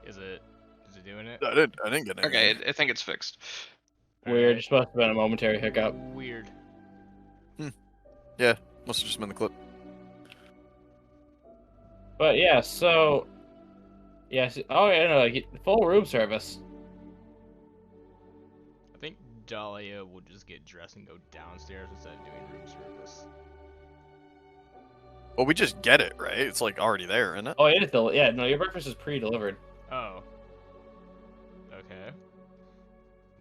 Is it doing it? I didn't get anything. Okay, I think it's fixed. Weird. Just must have been a momentary hiccup. Weird. Yeah, must have just been the clip. But yeah, so yes. Oh yeah, no, like full room service. I think Dahlia will just get dressed and go downstairs instead of doing room service. Well, we just get it, right? It's like already there, isn't it? Oh, it is yeah. No, your breakfast is pre-delivered. Oh. Okay.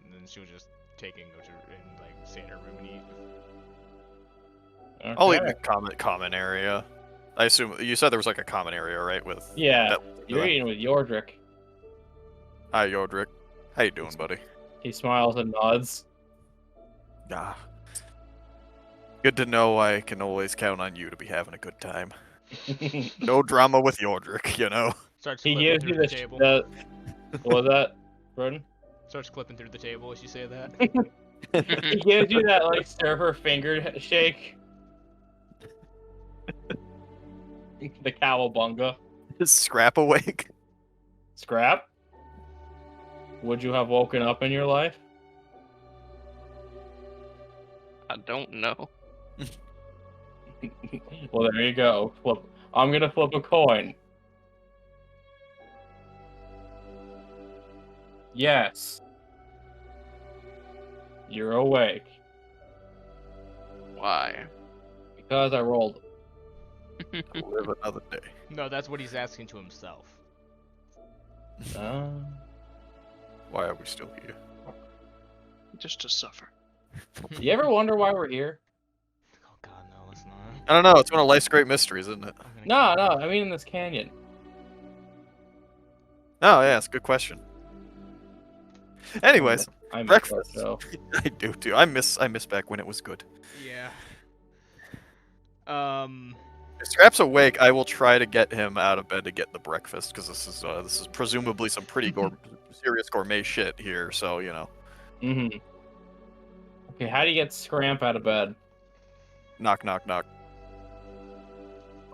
And then she'll just take and go to and like stay in her room and eat. Okay. I'll eat in the common area. I assume you said there was like a common area, right? With Yeah, you're eating with Yordrick. Hi, Yordrick. How you doing, buddy? He smiles and nods. Ah. Good to know I can always count on you to be having a good time. No drama with Yordrick, you know? Starts He clipping gives through you the table. What was that, Broden? Starts clipping through the table as you say that. He gives you that like surfer finger shake. The cowabunga. Is Scrap awake? Scrap? Would you have woken up in your life? I don't know. Well, there you go. Flip. I'm gonna flip a coin. Yes. You're awake. Why? Because I rolled. Live another day. No, that's what he's asking to himself. Why are we still here? Just to suffer. You ever wonder why we're here? Oh god, no, let's not. I don't know. It's one of life's great mysteries, isn't it? No, I mean in this canyon. Oh, yeah, it's a good question. Anyways, I miss breakfast. that show. I do too. I miss back when it was good. Yeah. If Scrap's awake, I will try to get him out of bed to get the breakfast because this is presumably some pretty serious gourmet shit here. So you know. Mm-hmm. Okay, how do you get Scramp out of bed? Knock, knock, knock.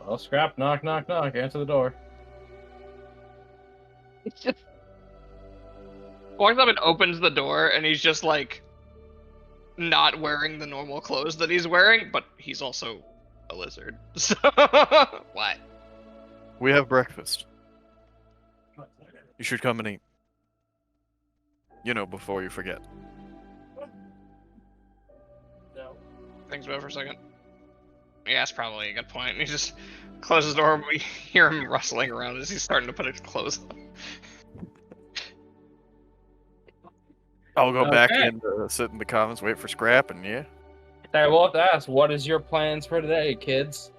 Well, Scrap, knock, knock, knock. Answer the door. It's just walks up and opens the door, and he's just like not wearing the normal clothes that he's wearing, but he's also a lizard. So what? We have breakfast. You should come and eat. You know, before you forget. No. Thinks about it for a second. Yeah, that's probably a good point. He just closes the door, and we hear him rustling around as he's starting to put his clothes on. I'll go back Okay. and sit in the commons, wait for Scrap, and yeah. I will have to ask, what is your plans for today, kids?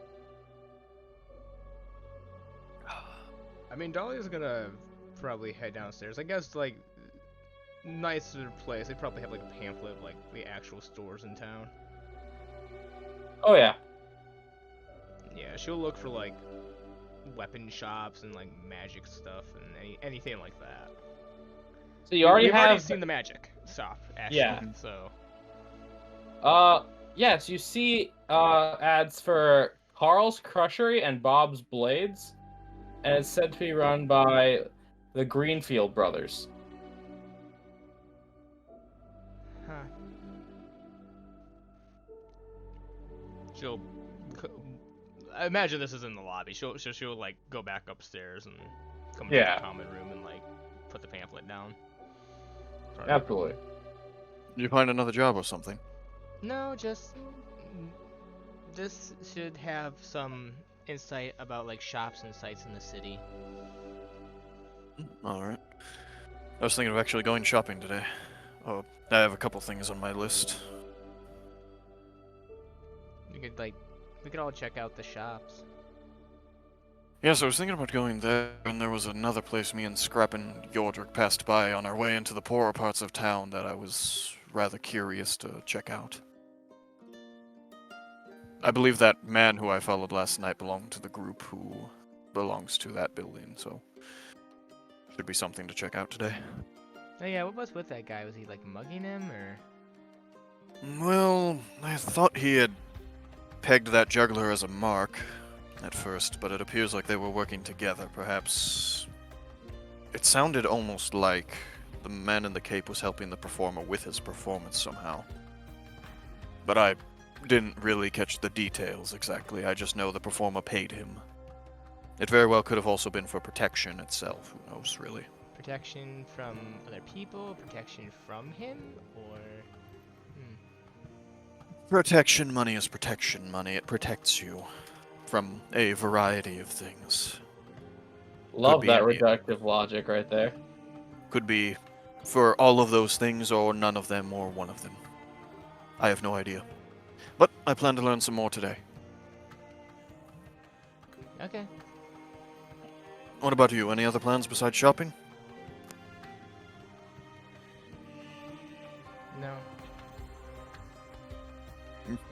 I mean, Dahlia's gonna probably head downstairs. I guess, like, nicer place. They probably have, like, a pamphlet of, like, the actual stores in town. Oh yeah. Yeah, she'll look for, like, weapon shops and, like, magic stuff and anything like that. So you already We've have. already seen the magic shop, actually, Yeah. so... Yes, you see ads for Carl's Crushery and Bob's Blades, and it's said to be run by the Greenfield brothers. Huh. I imagine this is in the lobby. She'll like go back upstairs and come to Yeah. the common room and like put the pamphlet down. Sorry. Absolutely. You find another job or something? No, just this should have some insight about like shops and sites in the city. Alright. I was thinking of actually going shopping today. Oh, I have a couple things on my list. We could all check out the shops. Yes, I was thinking about going there, and there was another place me and Scrap and Yordrick passed by on our way into the poorer parts of town that I was rather curious to check out. I believe that man who I followed last night belonged to the group who belongs to that building, so should be something to check out today. Oh yeah, what was with that guy? Was he like mugging him or? Well, I thought he had pegged that juggler as a mark at first, but it appears like they were working together. Perhaps It sounded almost like the man in the cape was helping the performer with his performance somehow. But I didn't really catch the details exactly. I just know the performer paid him. It very well could have also been for protection itself. Who knows, really? Protection from other people? Protection from him? Or... Protection money is protection money. It protects you from a variety of things. Love that reductive logic right there. Could be for all of those things, or none of them, or one of them. I have no idea. But I plan to learn some more today. Okay. What about you? Any other plans besides shopping? No.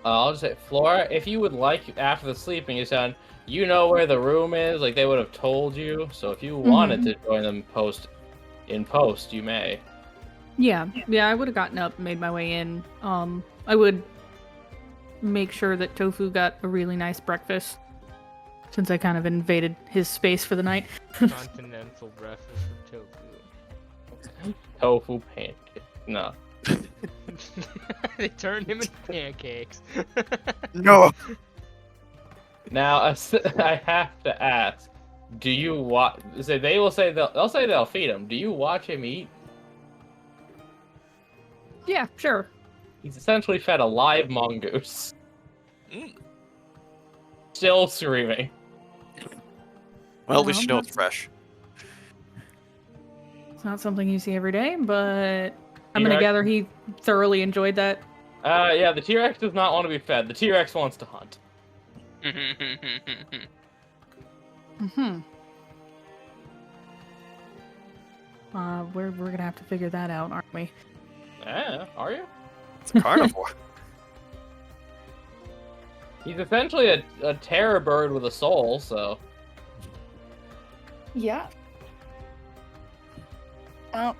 I'll just say, Flora, if you would like, after the sleeping is done, you know where the room is. Like, they would have told you. So if you wanted to join them in post, you may. Yeah, I would have gotten up, made my way in. I would make sure that Tofu got a really nice breakfast, since I kind of invaded his space for the night. Continental breakfast for Tofu. Tofu pancake. No. They turned him into pancakes. No! Now, I have to ask, do you watch... They'll say they'll feed him. Do you watch him eat? Yeah, sure. He's essentially fed a live mongoose. Still screaming. Well, at least you know it's fresh. It's not something you see every day, but I'm gonna gather he thoroughly enjoyed that. Yeah, the T-Rex does not want to be fed. The T-Rex wants to hunt. We're gonna have to figure that out, aren't we? Yeah, are you? It's a carnivore. He's essentially a terror bird with a soul, so... Yeah. Oh,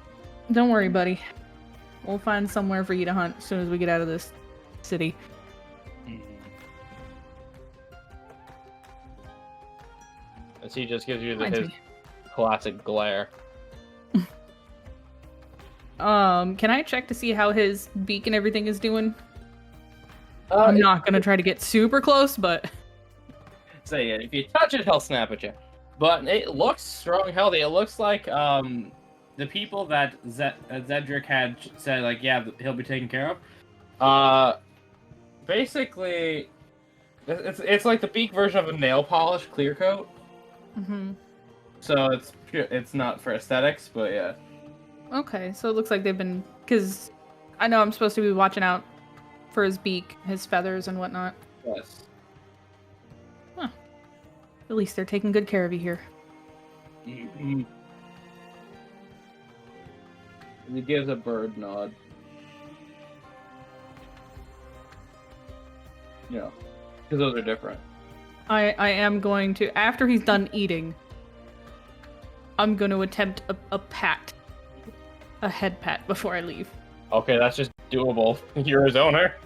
don't worry, buddy. We'll find somewhere for you to hunt as soon as we get out of this city. As he just gives you his classic glare. Can I check to see how his beak and everything is doing? I'm not gonna try to get super close, but... Say it. If you touch it, he'll snap at you. But it looks strong, healthy. It looks like, the people that Zedric had said, like, yeah, he'll be taken care of. Basically, it's like the beak version of a nail polish clear coat. So it's not for aesthetics, but yeah. Okay, so it looks like they've been... Because I know I'm supposed to be watching out for his beak, his feathers, and whatnot. Yes. Huh. At least they're taking good care of you here. Mm-hmm. He gives a bird nod. Yeah, because those are different. I am going to, after he's done eating, I'm going to attempt a pat. A head pat before I leave. Okay, that's just doable. You're his owner.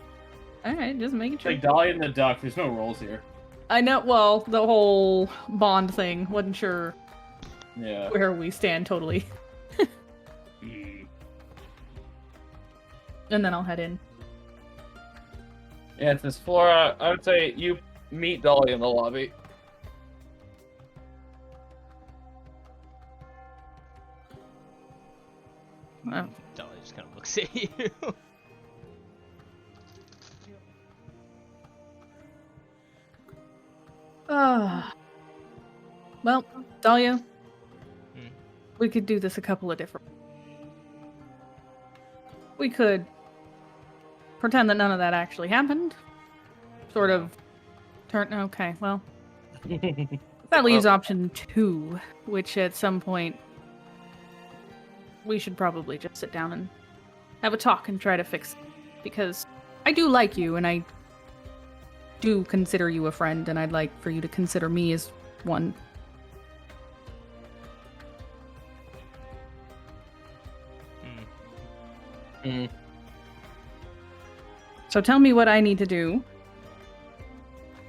Alright, just making sure. Like Dolly and the Duck, there's no rules here. I know, well, the whole bond thing, wasn't sure where we stand totally. And then I'll head in. Yeah, it's this Flora. I would say you meet Dolly in the lobby. Oh. Dolly just kind of looks at you. Well, Dahlia, we could do this a couple of different... We could pretend that none of that actually happened. Sort of turn... Okay, well... That leaves option 2, which at some point... we should probably just sit down and have a talk and try to fix it. Because I do like you, and I do consider you a friend, and I'd like for you to consider me as one. So tell me what I need to do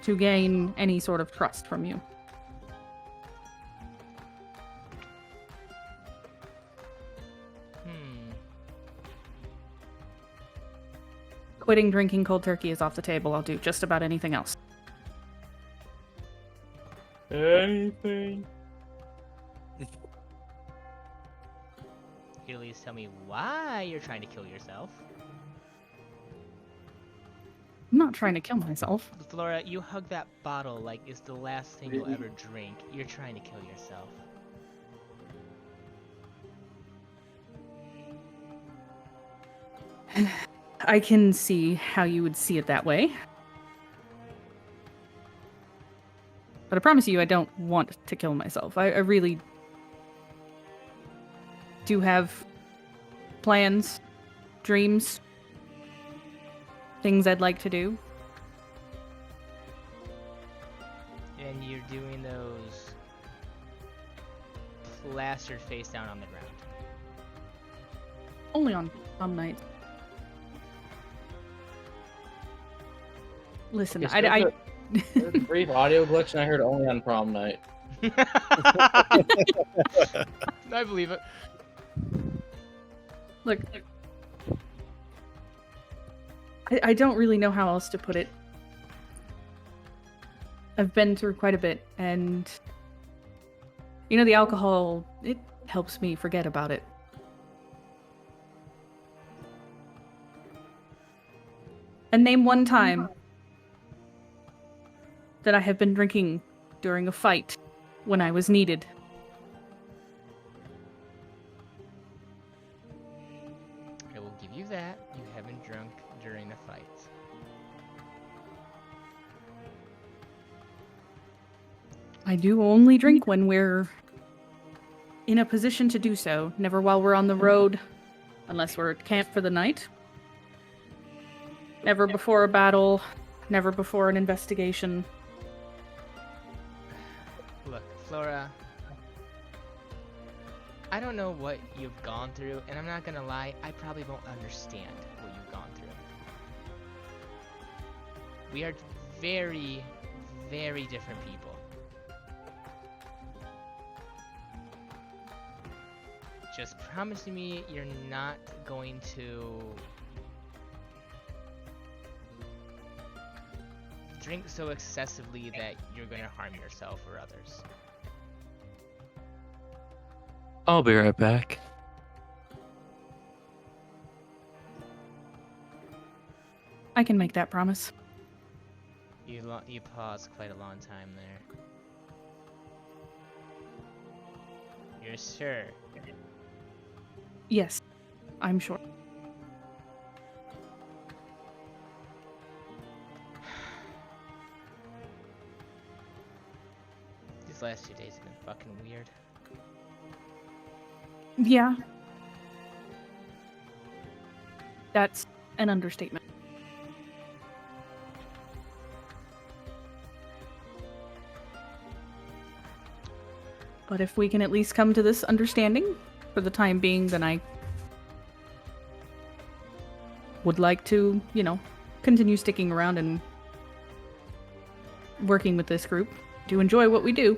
to gain any sort of trust from you. quitting drinking cold turkey is off the table. I'll do just about anything else. Anything. Can you at least tell me why you're trying to kill yourself? I'm not trying to kill myself. Flora, you hug that bottle like it's the last thing you'll ever drink. You're trying to kill yourself. I can see how you would see it that way. But I promise you, I don't want to kill myself. I really do have plans, dreams, things I'd like to do. And you're doing those plastered face down on the ground. Only on some nights. Listen, Yes, I There was a brief audio glitch, and I heard only on prom night. I believe it. look. I don't really know how else to put it. I've been through quite a bit, and you know, the alcohol, it helps me forget about it. And name one time that I have been drinking during a fight when I was needed. I will give you that. You haven't drunk during a fight. I do only drink when we're in a position to do so, never while we're on the road, unless we're at camp for the night. Never before a battle, never before an investigation. Look, Flora, I don't know what you've gone through, and I'm not gonna lie, I probably won't understand what you've gone through. We are very, very different people. Just promise me you're not going to drink so excessively that you're gonna harm yourself or others. I'll be right back. I can make that promise. You paused quite a long time there. You're sure? Yes, I'm sure. These last 2 days have been fucking weird. Yeah. That's an understatement. But if we can at least come to this understanding for the time being, then I would like to, you know, continue sticking around and working with this group to enjoy what we do.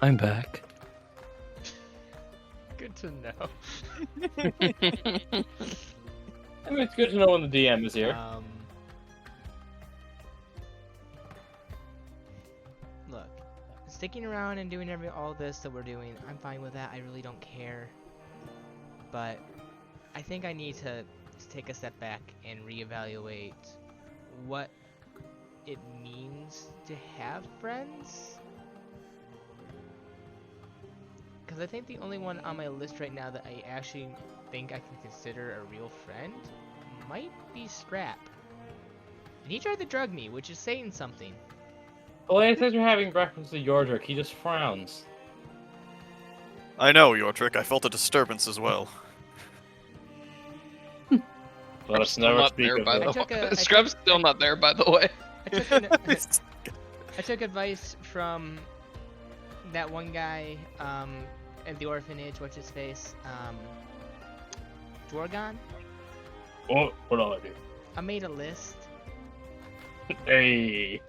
I'm back. Good to know. I mean, it's good to know when the DM is here. Look, sticking around and doing all this that we're doing, I'm fine with that. I really don't care. But I think I need to take a step back and reevaluate what it means to have friends. Because I think the only one on my list right now that I actually think I can consider a real friend might be Scrap. And he tried to drug me, which is saying something. Elaine says you're having breakfast with Yordrick. He just frowns. I know, Yordrick. I felt a disturbance as well. Let us never not speak there, of by it. the way. Scrub's still not there, by the way. I took advice from that one guy at the orphanage, what's his face? Dwargon? What do I do? I made a list. Hey.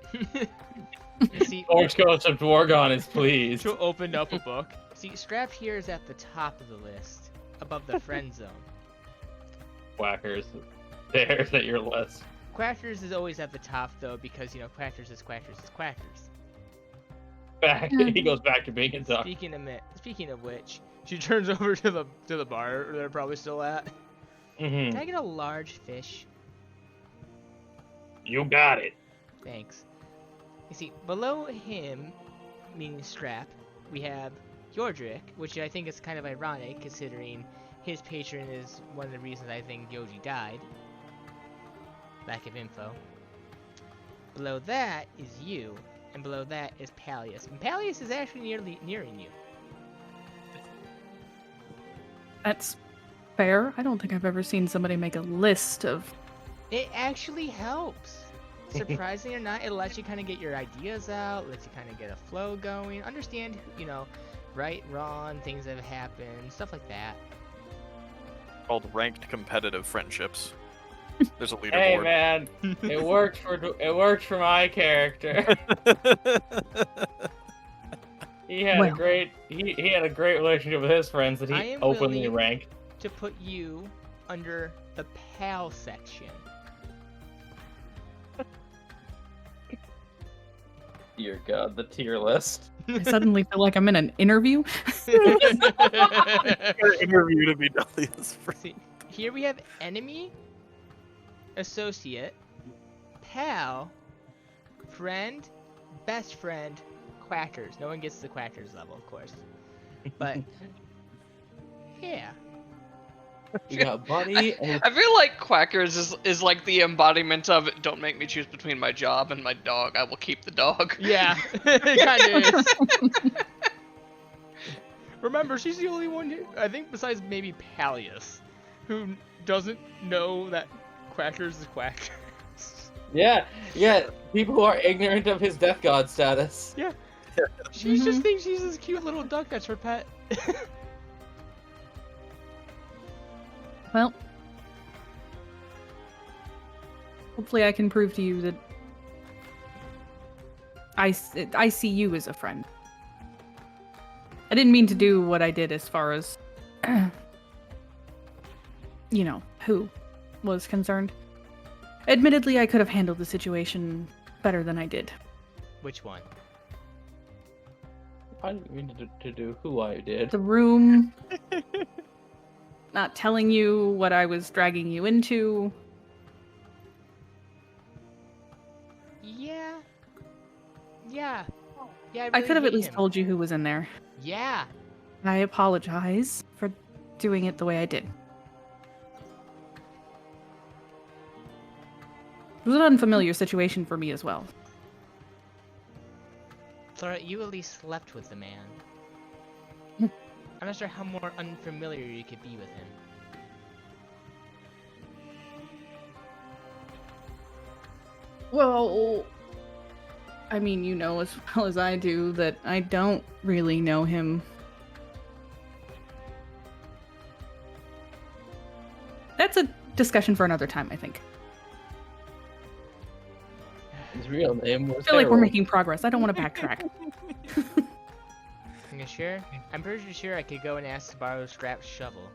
See, Orange Coast of Dwargon is pleased. to open up a book. See, Scrap here is at the top of the list, above the friend zone. Quackers there that you're less. Quackers is always at the top though, because Quackers is Quackers is Quackers. He goes back to being a duck. Speaking of which, she turns over to the bar they're probably still at. Can I get a large fish? You got it. Thanks. You see, below him, meaning Scrap, we have Yordrick, which I think is kind of ironic considering his patron is one of the reasons I think Yoji died. Lack of info. Below that is you, and below that is Pallius. And Pallius is actually nearing you. That's fair. I don't think I've ever seen somebody make a list of... It actually helps. Surprisingly or not, it lets you kind of get your ideas out, lets you kind of get a flow going, understand, right, wrong, things that have happened, stuff like that. Called ranked competitive friendships. There's a leaderboard. Hey man, it worked for my character. He had a great relationship with his friends that he openly ranked. To put you under the PAL section. Dear God, the tier list. I suddenly feel like I'm in an interview. Your interview to be Dahlia's friend. See, here we have enemy, associate, pal, friend, best friend, Quackers. No one gets to the Quackers level, of course. But yeah. You got Buddy. I feel like Quackers is like the embodiment of don't make me choose between my job and my dog. I will keep the dog. Yeah, it kind of is. Remember, she's the only one who, I think, besides maybe Pallius, who doesn't know that Quackers is Quackers. Yeah. People who are ignorant of his death god status. Yeah. She just thinks she's this cute little duck that's her pet. Well, hopefully I can prove to you that I see you as a friend. I didn't mean to do what I did as far as, who was concerned. Admittedly, I could have handled the situation better than I did. Which one? I didn't mean to do who I did. The room. Not telling you what I was dragging you into. Yeah. I I could have hate at least him. told you who was in there. Yeah. I apologize for doing it the way I did. It was an unfamiliar situation for me as well. Thora, you at least slept with the man. I'm not sure how more unfamiliar you could be with him. Well, I mean, you know as well as I do that I don't really know him. That's a discussion for another time, I think. His real name was I feel like we're Harold. making progress. I don't want to backtrack. You sure? I'm pretty sure I could go and ask to borrow Scrap's shovel.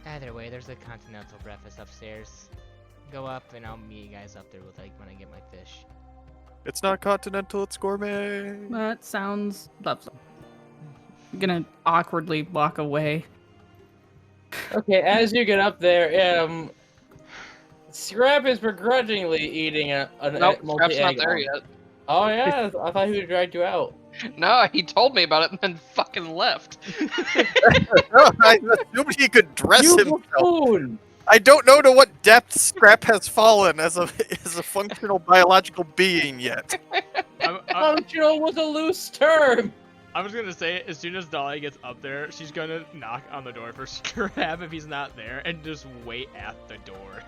Either way, there's a continental breakfast upstairs. Go up and I'll meet you guys up there with when I get my fish. It's not continental, it's gourmet. That sounds lovely. I'm gonna awkwardly walk away. Okay, as you get up there, Scrap is begrudgingly eating a Nope, Scrap's not multi-egg there omelet. yet. Oh yeah, I thought he would dragged you out. No, he told me about it and then fucking left. I assumed he could dress You himself. buffoon! I don't know to what depth Scrap has fallen as a functional biological being yet. Functional was a loose term. I was gonna say, as soon as Dahlia gets up there, she's gonna knock on the door for Scrap if he's not there, and just wait at the door,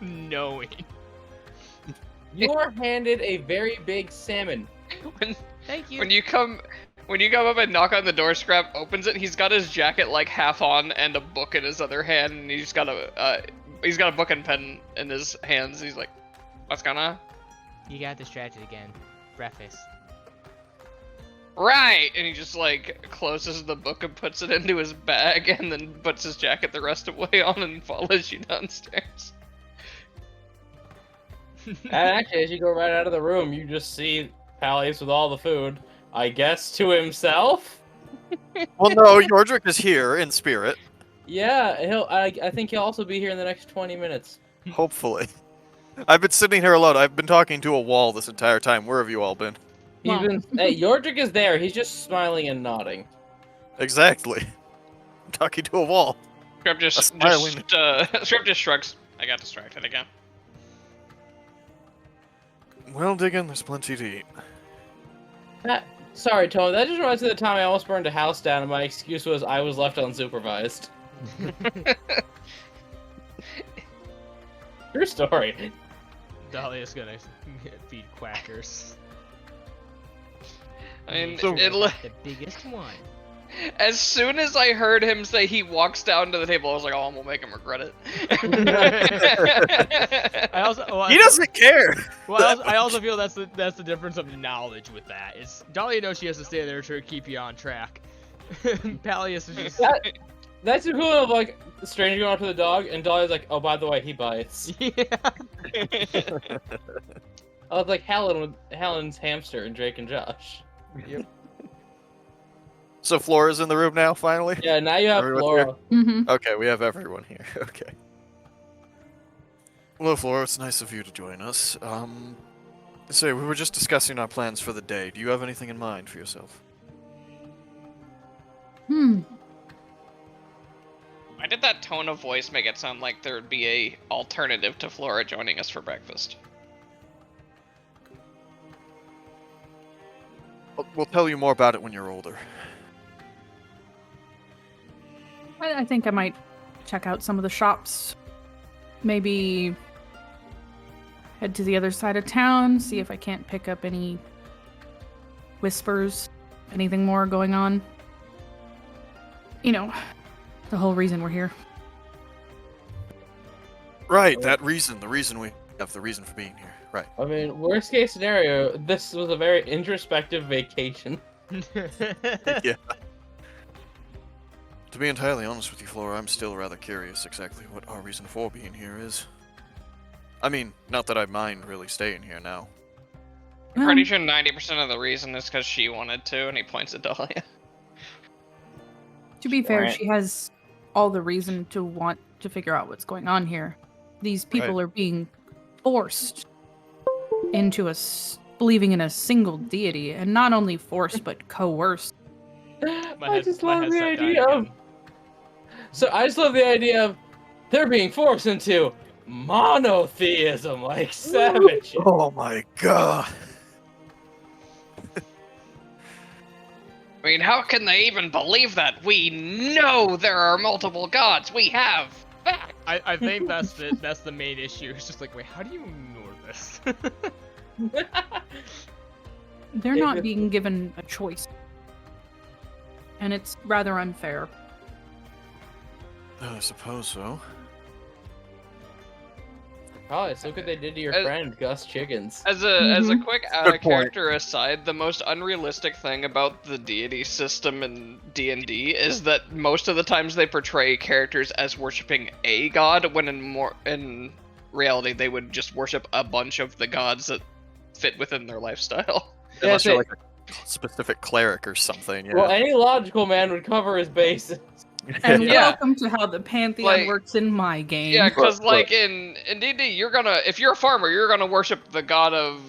knowing. You are handed a very big salmon. Thank you. When you come up and knock on the door, Scrap opens it. He's got his jacket like half on and a book in his other hand, and he's got a book and pen in his hands. He's like, "What's going on?" You got distracted again. Breakfast. Right, and he just like closes the book and puts it into his bag, and then puts his jacket the rest of the way on and follows you downstairs. And actually, as you go right out of the room, you just see Pallius with all the food. I guess to himself. Well, no, Yordrick is here in spirit. Yeah, I think he'll also be here in the next 20 minutes. Hopefully. I've been sitting here alone. I've been talking to a wall this entire time. Where have you all been? Hey, Yordrick is there. He's just smiling and nodding. Exactly. I'm talking to a wall. Script just shrugs. I got distracted again. Well, Diggin, there's plenty to eat. Sorry, Tony. That just reminds me of the time I almost burned a house down, and my excuse was I was left unsupervised. True story. Dahlia's gonna feed quackers. I mean, The biggest one. As soon as I heard him say he walks down to the table, I was like, "Oh, I'm gonna make him regret it." He doesn't care. Well, I also feel that's the difference of knowledge with that. Is Dahlia knows she has to stay there to keep you on track. Pallius is just. That's the cool of like the stranger going up to the dog, and Dahlia's like, "Oh, by the way, he bites." Yeah. I was like Helen's hamster and Drake and Josh. Yep. So Flora's in the room now, finally? Yeah, now you have Everyone Flora. Mm-hmm. Okay, we have everyone here. Okay. Hello, Flora. It's nice of you to join us. So we were just discussing our plans for the day. Do you have anything in mind for yourself? Hmm. Why did that tone of voice make it sound like there would be a alternative to Flora joining us for breakfast? We'll tell you more about it when you're older. I think I might check out some of the shops. Maybe head to the other side of town, see if I can't pick up any whispers, anything more going on. You know, the whole reason we're here. Right, the reason we have the reason for being here. Right. I mean, worst case scenario, this was a very introspective vacation. Yeah. To be entirely honest with you, Flora, I'm still rather curious exactly what our reason for being here is. I mean, not that I mind really staying here now. I'm pretty sure 90% of the reason is because she wanted to, and he points at Dahlia. To be fair, Right. she has all the reason to want to figure out what's going on here. These people are being forced into believing in a single deity, and not only forced but coerced. I just love the idea of. So I just love the idea of they're being forced into monotheism, like savage. Oh my god. I mean, how can they even believe that? We know there are multiple gods. We have facts. I think that's the main issue. It's just like, wait, how do you ignore this? They're not being given a choice. And it's rather unfair. I suppose so. Oh, look what they did to your friend, Gus Chickens. As a quick Good point. character aside, the most unrealistic thing about the deity system in D&D is that most of the times they portray characters as worshipping a god, when in reality they would just worship a bunch of the gods that fit within their lifestyle. Unless you're like a specific cleric or something, yeah. Well, any logical man would cover his bases. And Yeah. welcome to how the Pantheon Like- works in my game. Yeah, because like in D&D, if you're a farmer, you're gonna worship the god of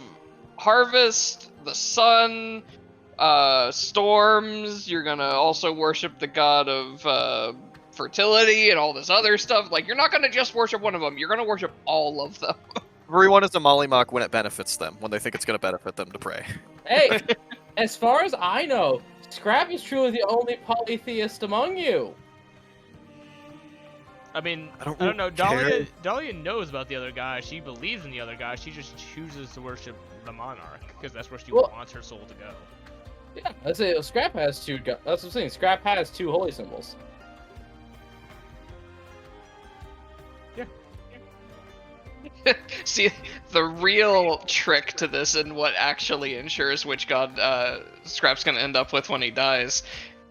harvest, the sun, storms. You're gonna also worship the god of fertility and all this other stuff. Like, you're not gonna just worship one of them. You're gonna worship all of them. Everyone is a mollymawk when it benefits them, when they think it's going to benefit them to pray. Hey, as far as I know, Scrap is truly the only polytheist among you. I mean, I don't know. care. Dahlia knows about the other guy. She believes in the other guy. She just chooses to worship the monarch because that's where she wants her soul to go. Yeah, let's say Scrap has two. That's what I'm saying. Scrap has two holy symbols. See, the real trick to this and what actually ensures which god Scrap's gonna end up with when he dies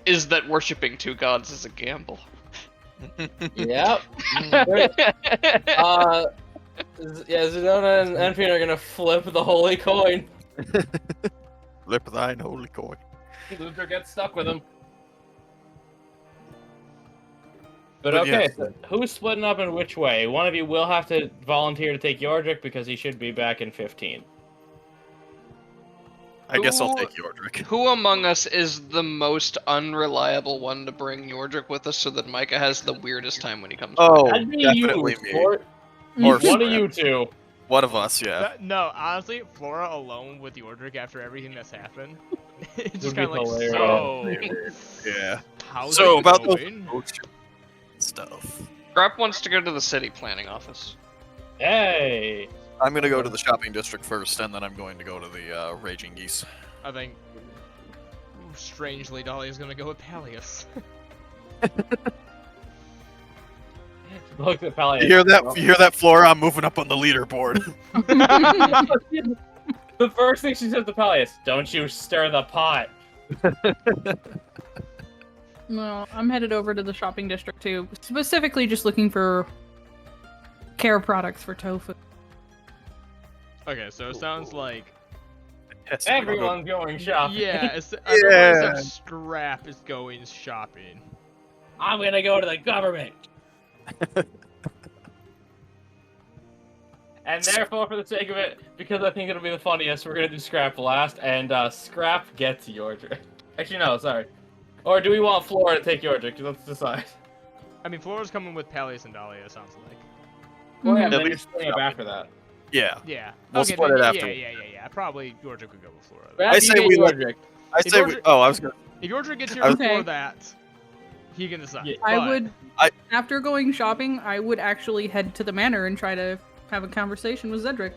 is that worshipping two gods is a gamble. Yep. Zidona and Enfian are gonna flip the holy coin. Flip thine holy coin. Luther gets stuck with him. But But okay, yes. so who's splitting up in which way? One of you will have to volunteer to take Yordrick because he should be back in 15. I guess I'll Who- take Yordrick. Who among us is the most unreliable one to bring Yordrick with us so that Micah has the weirdest time when he comes back? Oh, That'd be definitely you, me. Sport. Or One of Scrap. you two. One of us, yeah. No, honestly, Flora alone with Yordrick after everything that's happened, it's just Would kind of be like, hilarious. so, Yeah. how's So it about going? those stuff. Scrap wants to go to the city planning office. Hey! I'm gonna go to the shopping district first, and then I'm going to go to the Raging Geese. I think, strangely, Dahlia's gonna go with Peleus. Look at Pally. You hear that? You hear that, Flora? I'm moving up on the leaderboard. The first thing she says to Pally is, "Don't you stir the pot." No, I'm headed over to the shopping district too. Specifically just looking for care products for tofu. Okay, so it sounds like, Yes, Everyone's going shopping. yeah, Yeah. everyone except Scrap is going shopping. I'm gonna go to the government. And therefore, for the sake of it, because I think it'll be the funniest, we're gonna do Scrap last, and Scrap gets Yordrick. Actually, no, sorry. Or do we want Flora to take Yordrick? Let's decide. I mean, Flora's coming with Peleus and Dahlia, it sounds like. Well, yeah, Mhm. then At you're least splitting up after that. Yeah. Yeah. We'll okay, split then, it after. Yeah. Probably Yordrick could go with Flora. then. Brad, I you say get we let- Yordrick. I say we. Yordrick- Oh, I was gonna. If Yordrick gets here I was- before Okay. that, he can decide. Yeah. I But- would, I- after going shopping, I would actually head to the manor and try to have a conversation with Zedric.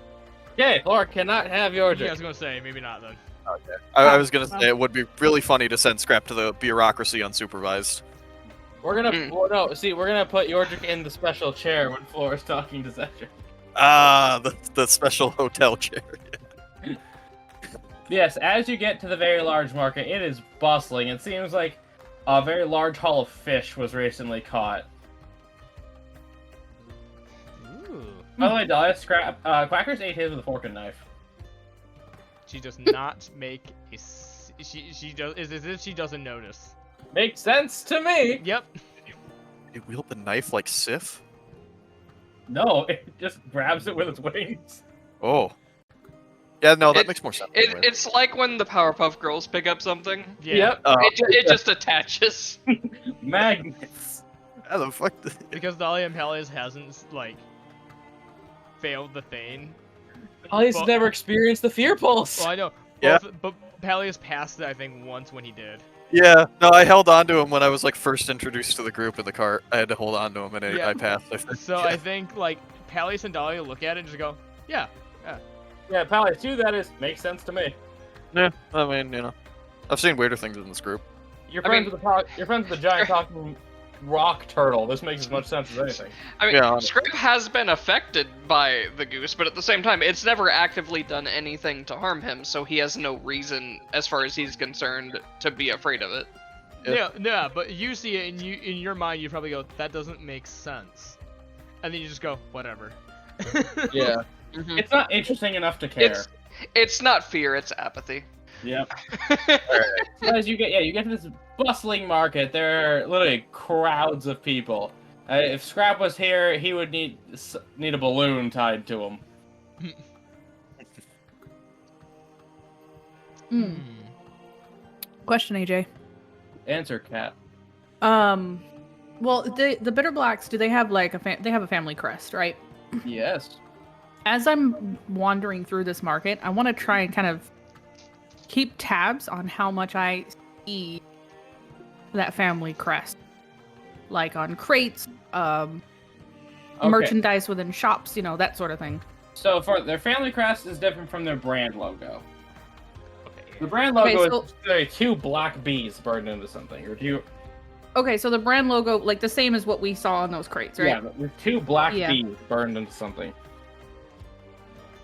Okay, Flora cannot have Yordrick. Yeah, I was gonna say, maybe not then. I was gonna say it would be really funny to send Scrap to the bureaucracy unsupervised. We're gonna, Mm. well, no, see, we're gonna put Yordrick in the special chair when Flora's talking to Zedric. Ah, the special hotel chair. Yes, as you get to the very large market, it is bustling. It seems like a very large haul of fish was recently caught. Ooh. By the way, Dahlia, Quackers ate his with a fork and knife. She does not make a. She does. It's as if she doesn't notice. Makes sense to me. Yep. You wield the knife like Sif? No, it just grabs it with its wings. Oh. Yeah, no, that It- makes more sense. anyway. It's like when the Powerpuff Girls pick up something. Yeah. Yep, It just attaches. magnets. How the fuck? Because Dahlia and Peleus hasn't like failed the Thane. Dahlia's Well- never experienced the fear pulse. Well, I know. Yeah. But Peleus passed it, I think, once when he did. Yeah, no, I held on to him when I was like first introduced to the group in the cart. I had to hold on to him, and Yeah. I passed. I think. So I think like Peleus and Dahlia look at it and just go, yeah. Yeah, Pally, too, that is, makes sense to me. Yeah, I mean, you know, I've seen weirder things in this group. You're I friends mean- with you're friends with the giant talking rock turtle. This makes as much sense as anything. I mean, Yeah. Scrap has been affected by the goose, but at the same time, it's never actively done anything to harm him, so he has no reason, as far as he's concerned, to be afraid of it. Yeah. Yeah, but you see it and you in your mind you probably go, that doesn't make sense. And then you just go, whatever. Yeah. Mhm. It's not interesting enough to care. It's not fear, it's apathy. Yep. So as you get to this bustling market, there are literally crowds of people. If Scrap was here, he would need a balloon tied to him. Hmm. Question, AJ. Answer, Cat. Well, the Bitter Blacks, do they have like they have a family crest, right? Yes. As I'm wandering through this market, I want to try and kind of keep tabs on how much I see that family crest, like on crates, Okay. merchandise within shops, that sort of thing. So for their family crest is different from their brand logo. Okay. The brand Okay, logo so- is literally two black bees burned into something, or two. Okay, so the brand logo, like the same as what we saw on those crates, right? Yeah, but with two black Yeah. bees burned into something.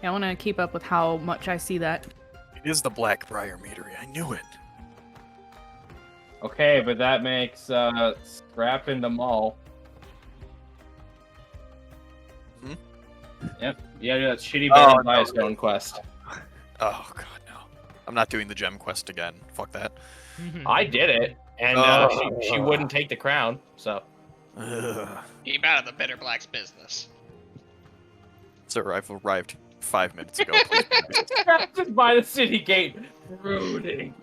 Yeah, I want to keep up with how much I see that. It is the Blackbriar meadery. I knew it. Okay, but that makes Scrap into Mall. Hmm? Yep. Yeah, that shitty bed and buy a stone quest. Oh god, no! I'm not doing the gem quest again. Fuck that. I did it, and she wouldn't take the crown. So. Keep out of the Bitter Black's business. Sir, I've arrived 5 minutes ago. Please. Just by the city gate, brooding.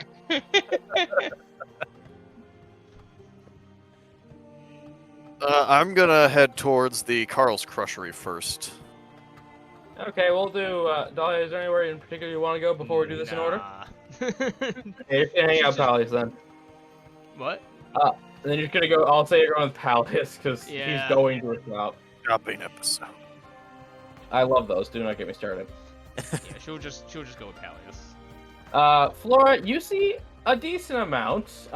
I'm gonna head towards the Carl's Crushery first. Okay, we'll do. Dahlia, is there anywhere in particular you want to go before we do this in order? Hey, you're gonna hang out Palace then. What? And then you're gonna go. I'll say you're going with Palace because he's going to a shop. Shopping episode. I love those. Do not get me started. Yeah, she'll just go with Palace. Flora, you see a decent amount.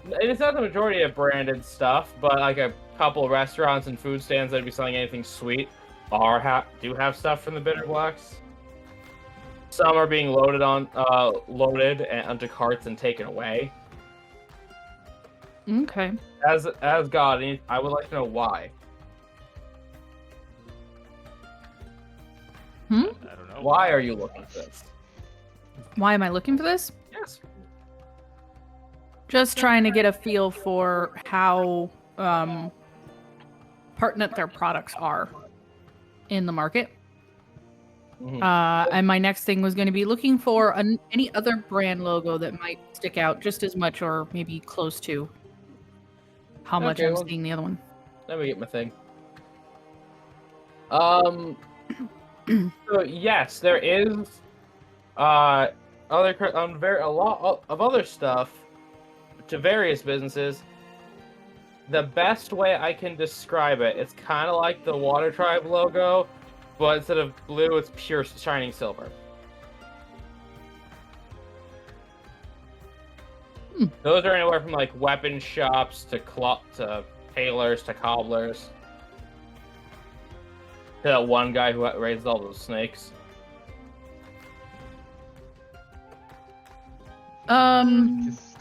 It's not the majority of branded stuff, but like a couple restaurants and food stands that'd be selling anything sweet do have stuff from the Bitter Blacks. Some are being loaded onto carts and taken away. Okay. As God, I would like to know why. Hmm? I don't know. Why are you looking for this? Why am I looking for this? Yes. Just trying to get a feel for how pertinent their products are in the market. Mhm. And my next thing was going to be looking for any other brand logo that might stick out just as much or maybe close to how much Okay, I'm well- seeing the other one. Let me get my thing. So yes, there is a lot of other stuff to various businesses. The best way I can describe it, it's kind of like the Water Tribe logo, but instead of blue, it's pure shining silver. Those are anywhere from like weapon shops to tailors to cobblers. To that one guy who raises all those snakes. Just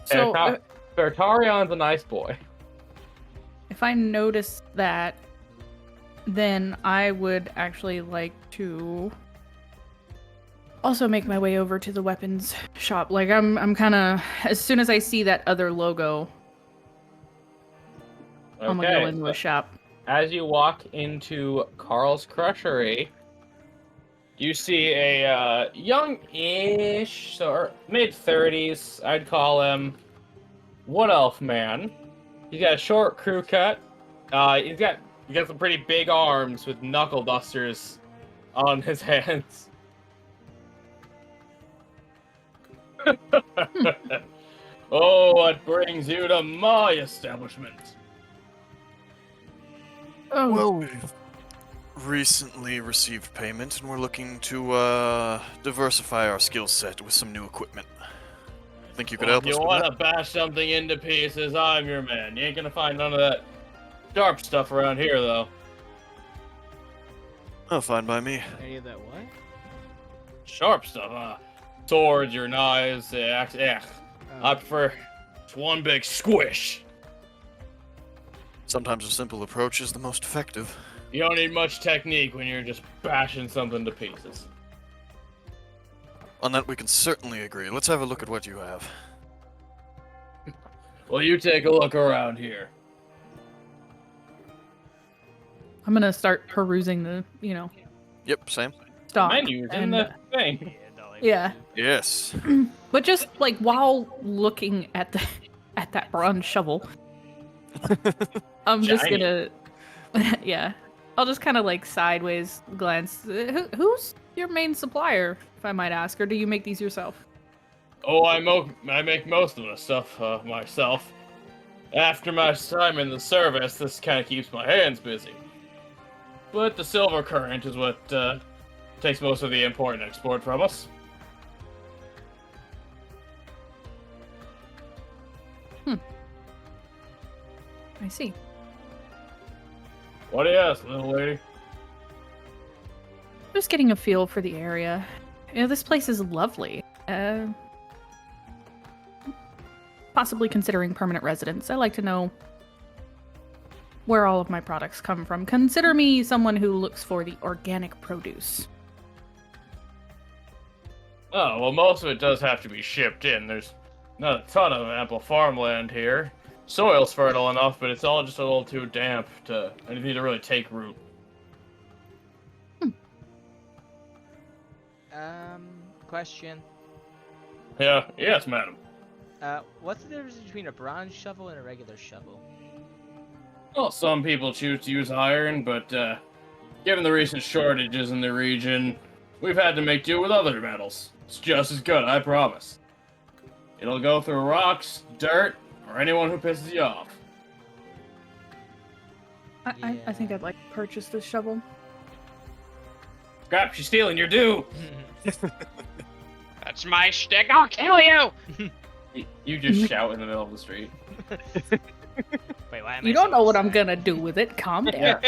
stop. So Bertarion's a nice boy. if I notice that, then I would actually like to also make my way over to the weapons shop. Like I'm kind of, as soon as I see that other logo, I'm gonna go into a shop. As you walk into Carl's Crushery, you see a young-ish, so mid-30s, I'd call him, wood elf man. He's got a short crew cut. He's got some pretty big arms with knuckle dusters on his hands. Oh, what brings you to my establishment? Oh, Well, we've recently received payment, and we're looking to diversify our skill set with some new equipment. Think you could help us You with want that? to bash something into pieces? I'm your man. You ain't gonna find none of that sharp stuff around here, though. Oh, fine by me. Any of that what? Sharp stuff, huh? Swords, your knives, the axe. I prefer just one big squish. Sometimes a simple approach is the most effective. You don't need much technique when you're just bashing something to pieces. On that, we can certainly agree. Let's have a look at what you have. Well, you take a look around here. I'm gonna start perusing the, Yep, same. stock. Menu's in and, the thing. yeah. Yes. But just like while looking at that bronze shovel, I'm just Shiny. gonna, yeah, I'll just kind of like sideways glance. Who's your main supplier, if I might ask, or do you make these yourself? Oh, I make most of the stuff myself. After my time in the service, this kind of keeps my hands busy. But the silver current is what takes most of the import and export from us. I see. What do you ask, little lady? Just getting a feel for the area. This place is lovely. Possibly considering permanent residence. I like to know where all of my products come from. Consider me someone who looks for the organic produce. Oh, well, most of it does have to be shipped in. There's not a ton of ample farmland here. Soil's fertile enough, but it's all just a little too damp to anything to really take root. Question. Yeah, yes, madam. What's the difference between a bronze shovel and a regular shovel? Well, some people choose to use iron, but given the recent shortages in the region, we've had to make do with other metals. It's just as good, I promise. It'll go through rocks, dirt, or anyone who pisses you off. I think I'd like to purchase this shovel. Scrap, she's stealing your due! That's my shtick. I'll kill you. You just shout in the middle of the street. Wait, why am You I don't so know what I'm upset? gonna do with it. Calm down.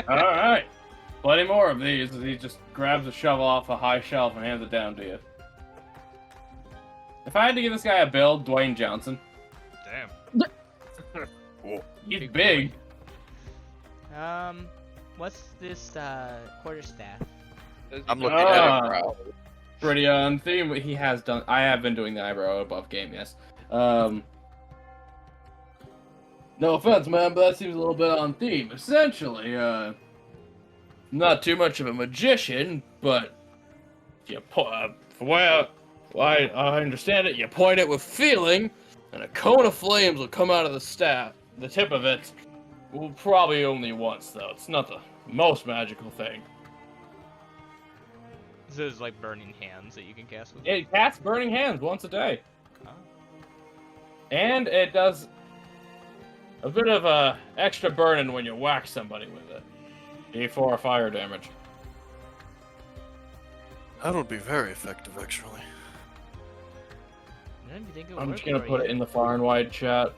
Alright. Plenty more of these. He just grabs a shovel off a high shelf and hands it down to you. If I had to give this guy a build, Dwayne Johnson. Damn. He's big. What's this quarterstaff? I'm looking at it, bro. Pretty on theme. He has done. I have been doing the eyebrow above game. Yes. No offense, man, but that seems a little bit on theme. Essentially, not too much of a magician, but you I understand it. You point it with feeling, and a cone of flames will come out of the staff. The tip of it will probably only once, though. It's not the most magical thing. So there's like burning hands that you can cast with. It casts burning hands once a day. Oh. And it does a bit of extra burning when you whack somebody with it. D4 fire damage. That would be very effective, actually. I don't even think it would I'm work just gonna for put you. it in the far and wide chat.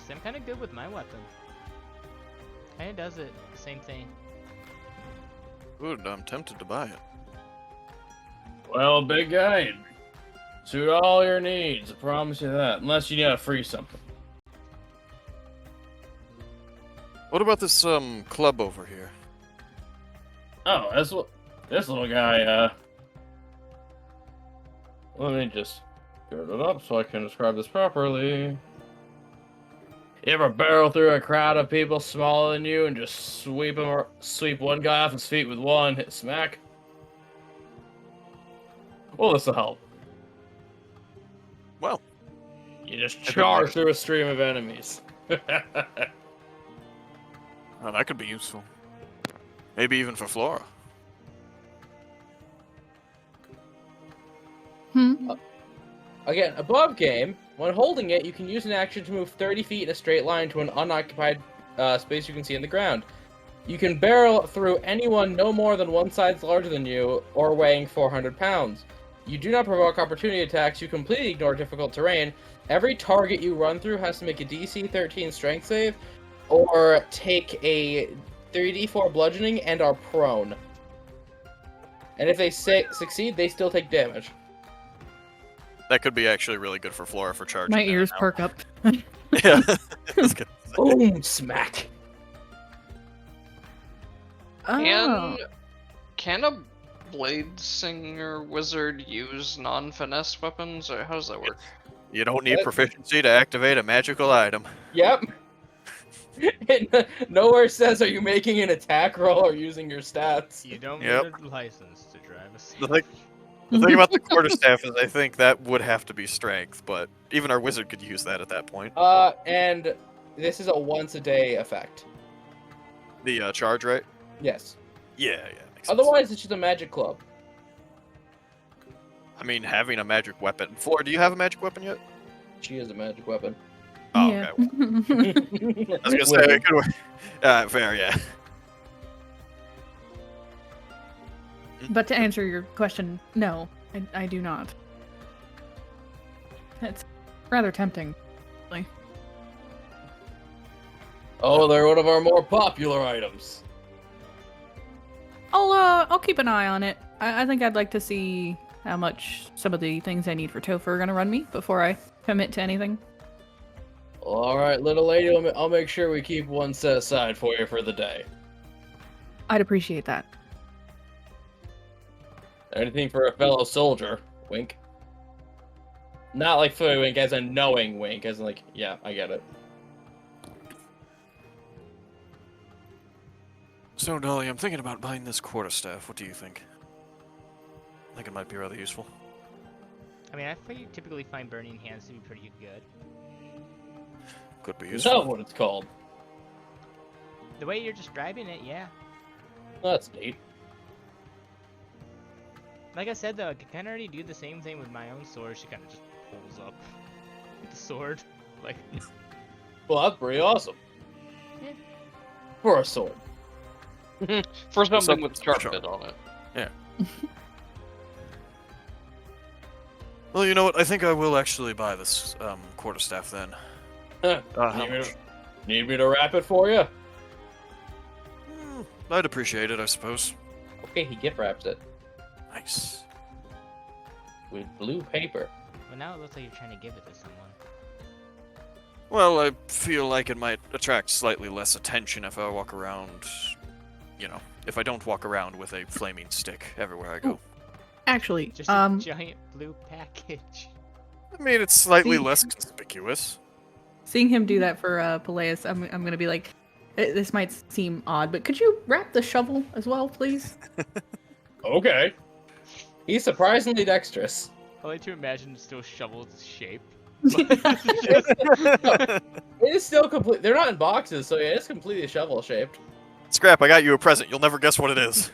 I'm kind of good with my weapon. Kind of does it. Same thing. Good, I'm tempted to buy it. Well, big guy, suit all your needs. I promise you that. Unless you need to free something. What about this club over here? Oh, this little guy. Let me just get it up so I can describe this properly. You ever barrel through a crowd of people smaller than you and just sweep one guy off his feet with one hit smack? Well, this'll help. Well, You just charge through a stream of enemies. well, that could be useful. Maybe even for Flora. Again, above game, when holding it, you can use an action to move 30 feet in a straight line to an unoccupied space you can see in the ground. You can barrel through anyone no more than one size larger than you or weighing 400 pounds. You do not provoke opportunity attacks. You completely ignore difficult terrain. Every target you run through has to make a DC 13 strength save or take a 3d4 bludgeoning and are prone. And if they succeed, they still take damage. That could be actually really good for Flora for charging. My in ears and out. perk up. Yeah. That's good. Boom! Smack! Oh. Can a blade singer wizard use non-finesse weapons, or how does that work? You don't need proficiency to activate a magical item. Yep. It nowhere says are you making an attack roll or using your stats. You don't Yep. need a license to drive a The thing about the quarterstaff is I think that would have to be strength, but even our wizard could use that at that point. And this is a once a day effect. The charge, right? Yes. Yeah, makes sense. Otherwise, it's just a magic club. I mean, having a magic weapon. Flora, do you have a magic weapon yet? She is a magic weapon. Oh, Yeah. okay. I was gonna say it could work. Fair, yeah. But to answer your question, no, I do not. It's rather tempting. Oh, they're one of our more popular items. I'll keep an eye on it. I think I'd like to see how much some of the things I need for Topher are gonna run me before I commit to anything. All right, little lady, I'll make sure we keep one set aside for you for the day. I'd appreciate that. Anything for a fellow soldier. Wink. Not like fully wink, as a knowing wink, as in like, yeah, I get it. So, Dolly, I'm thinking about buying this quarterstaff. What do you think? I think it might be rather useful. I mean, I typically find burning hands to be pretty good. Could be Is useful. that what it's called? The way you're describing it, yeah. That's neat. Like I said, though, I can kind of already do the same thing with my own sword. She kind of just pulls up the sword. Like, Well, that's pretty awesome. Yeah. For a sword. For something with sharpness on it. Yeah. Well, you know what? I think I will actually buy this quarterstaff then. How much? Need me to wrap it for you? I'd appreciate it, I suppose. Okay, he gift wraps it. Nice. With blue paper. well, now it looks like you're trying to give it to someone. Well, I feel like it might attract slightly less attention if I walk around, you know, if I don't walk around with a flaming stick everywhere I go. Actually, Just a giant blue package. I mean, it's slightly See- less conspicuous. seeing him do that for Peleus, I'm gonna be like, this might seem odd, but could you wrap the shovel as well, please? Okay. He's surprisingly dexterous. I like to imagine it's still shovel's shape. It is still complete. They're not in boxes, so yeah, it's completely shovel shaped. Scrap, I got you a present. You'll never guess what it is.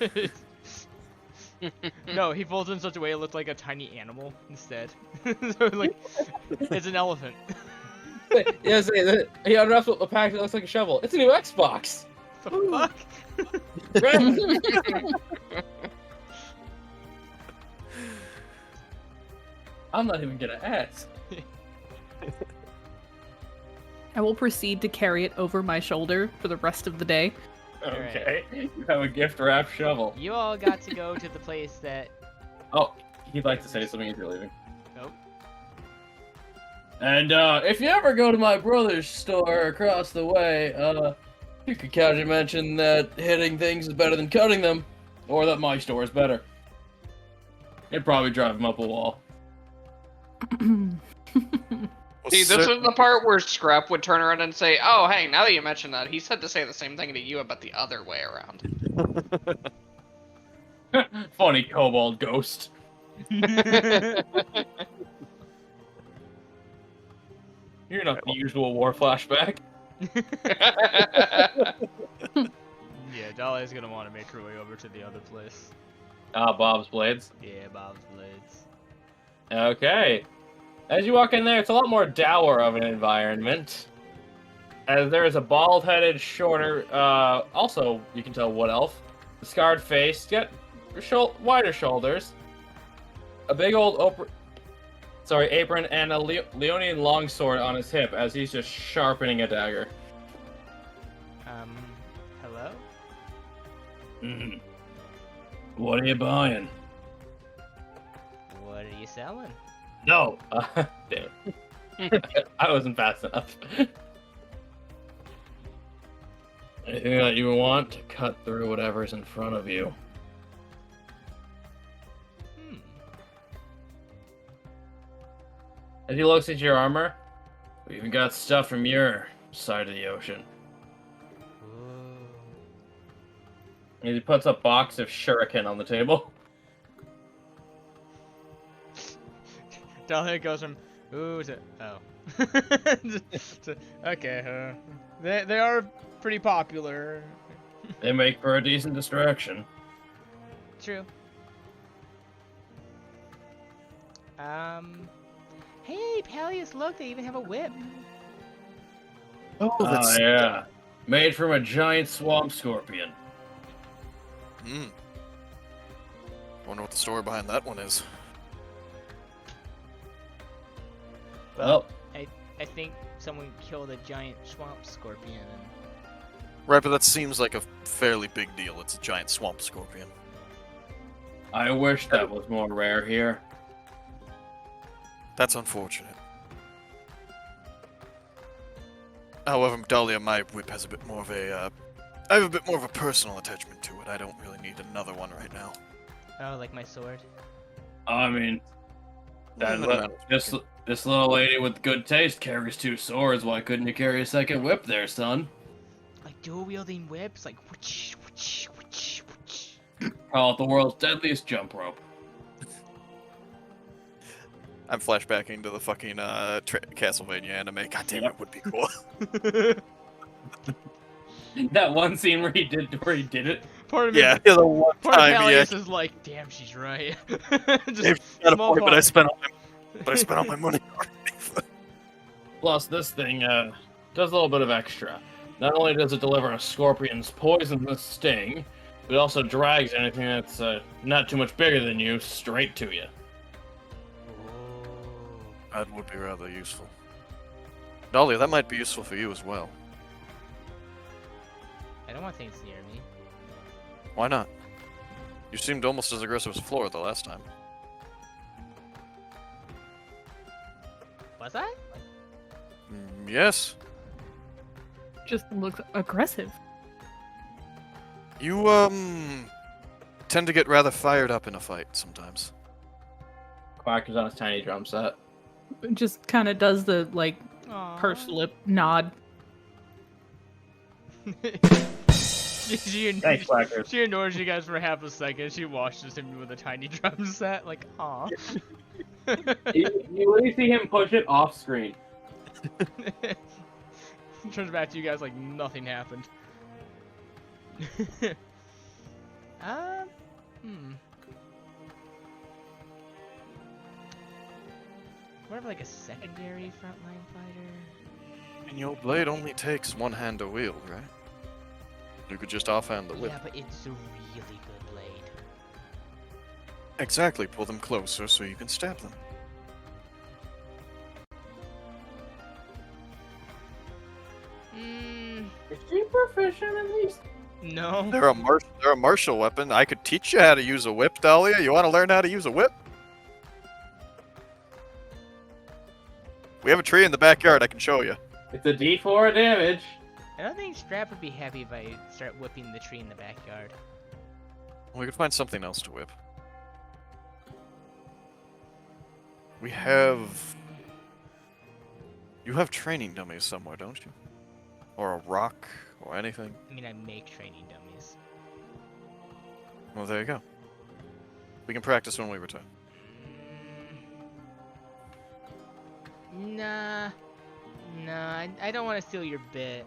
No, he folds it in such a way it looked like a tiny animal instead. So, like, it's an elephant. Yeah, he unwraps the pack that looks like a shovel. It's a new Xbox. The fuck? I'm not even gonna ask. I will proceed to carry it over my shoulder for the rest of the day. Okay. You have a gift wrap shovel. You all got to go to the place that... Oh, he'd like to say something if you're leaving. Nope. And if you ever go to my brother's store across the way, you could casually mention that hitting things is better than cutting them, or that my store is better. It'd probably drive him up a wall. See, this is the part where Scrap would turn around and say, "Oh, hey, now that you mention that, he said to say the same thing to you, but the other way around." Funny kobold ghost. Yeah, You're not the usual war flashback. Dahlia's gonna want to make her way over to the other place. Ah, Bob's Blades. Yeah, Bob's Blades. Okay. As you walk in there, it's a lot more dour of an environment. As there is a bald-headed, shorter, also, you can tell wood elf. Scarred face, got wider shoulders. A big old apron, and a Leonian longsword on his hip as he's just sharpening a dagger. Hello? Mm. What are you buying? What are you selling? No. Damn it. I wasn't fast enough. Anything that you want to cut through whatever's in front of you. As he looks at your armor, we even got stuff from your side of the ocean. Ooh. And he puts a box of shuriken on the table. Dahlia goes from ooh to oh. Okay, they are pretty popular. They make for a decent distraction. True. Hey, Peleus, look, they even have a whip. Oh, Oh, yeah. Made from a giant swamp scorpion. Wonder what the story behind that one is. Well, I think someone killed a giant swamp scorpion and Right, but that seems like a fairly big deal. It's a giant swamp scorpion. I wish that was more rare here. That's unfortunate. However, Dahlia, my whip has a bit more of a, I have a bit more of a personal attachment to it. I don't really need another one right now. Oh, like my sword? I mean, this little lady with good taste carries 2 swords. Why couldn't you carry a second whip there, son? Like dual-wielding whips? Like whoosh, whoosh, whoosh, whoosh. Call it the world's deadliest jump rope. I'm flashbacking to the fucking Castlevania anime. God damn, it would be cool. That one scene where he did it. Part of me, Yeah, the one part of time, yeah. Pallius is like, damn, she's right. Just They've got a small point, but I part. spent all my money. Plus, this thing does a little bit of extra. Not only does it deliver a scorpion's poisonous sting, but it also drags anything that's not too much bigger than you straight to you. That would be rather useful. Dahlia, that might be useful for you as well. I don't want things near me. Why not? You seemed almost as aggressive as Flora the last time. Was I? Yes. Just looks aggressive. You, tend to get rather fired up in a fight sometimes. Quacker's on his tiny drum set. Just kind of does the, like, Aww. pursed lip nod. she ignores you guys for half a second. She watches him with a tiny drum set, like, aw. You really see him push it off screen. Turns back to you guys like nothing happened. What about like a secondary frontline fighter? And your blade only takes one hand to wield, right? You could just offhand the whip. Yeah, but it's a really good blade. Exactly, pull them closer so you can stab them. Is she proficient at least? No. They're a martial weapon. I could teach you how to use a whip, Dahlia. You want to learn how to use a whip? We have a tree in the backyard. I can show you. It's a D4 damage. I don't think Strap would be happy if I start whipping the tree in the backyard. We could find something else to whip. We have... You have training dummies somewhere, don't you? Or a rock, or anything? I mean, I make training dummies. Well, there you go. We can practice when we return. Nah. Nah, I don't want to steal your bit.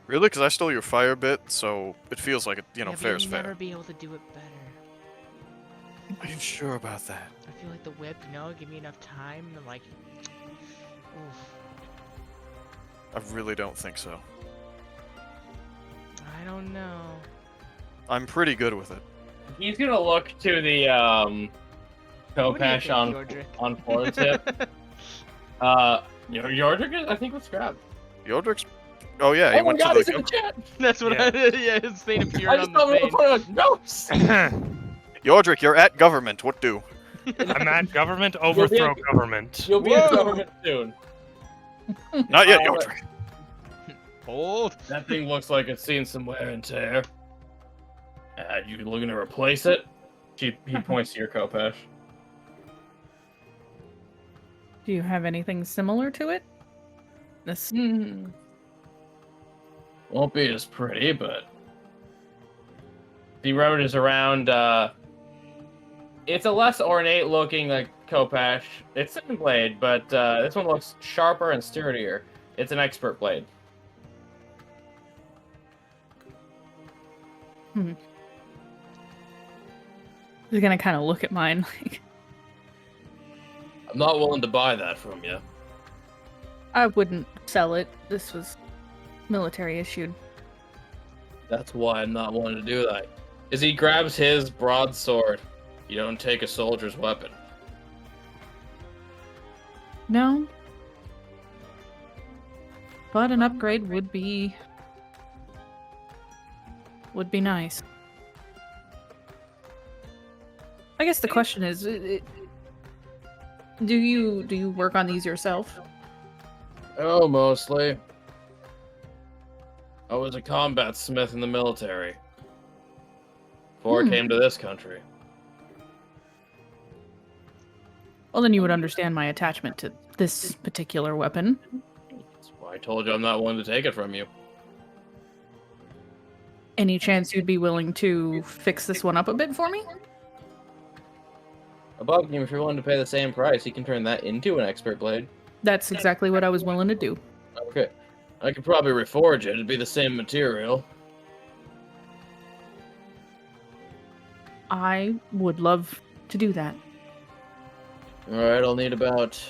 Really? Because I stole your fire bit, so it feels like, Yeah, but fair's you'll fair. never be able to do it better. Are you sure about that? I feel like the whip, give me enough time to like... Oof. I really don't think so. I don't know. I'm pretty good with it. He's gonna look to the Kopesh on floor tip. Yordrick, I think, was grabbed. Yordrick's... Oh yeah, he went God, to he's in the chat! That's what his thing appeared I just on thought we the were putting notes! Yordrick, you're at government. What do? I'm at government. Overthrow government. You'll be in government soon. Not yet, Yordrick. Hold. That thing looks like it's seen some wear and tear. You looking to replace it? He points to your Kopesh. Do you have anything similar to it? This. Won't be as pretty, but the road is around. It's a less ornate looking like Kopesh. It's second blade, but this one looks sharper and sturdier. It's an expert blade. He's gonna kind of look at mine like. I'm not willing to buy that from you. I wouldn't sell it. This was military issued. That's why I'm not willing to do that. As he grabs his broadsword, you don't take a soldier's weapon. No. But an upgrade would be would be nice. I guess the question is, do you work on these yourself? Oh, mostly. I was a combat smith in the military. Before I came to this country. Well, then you would understand my attachment to this particular weapon. That's why I told you I'm not willing to take it from you. Any chance you'd be willing to fix this one up a bit for me? Above him, if you're willing to pay the same price, he can turn that into an expert blade. That's exactly what I was willing to do. Okay. I could probably reforge it. It'd be the same material. I would love to do that. Alright, I'll need about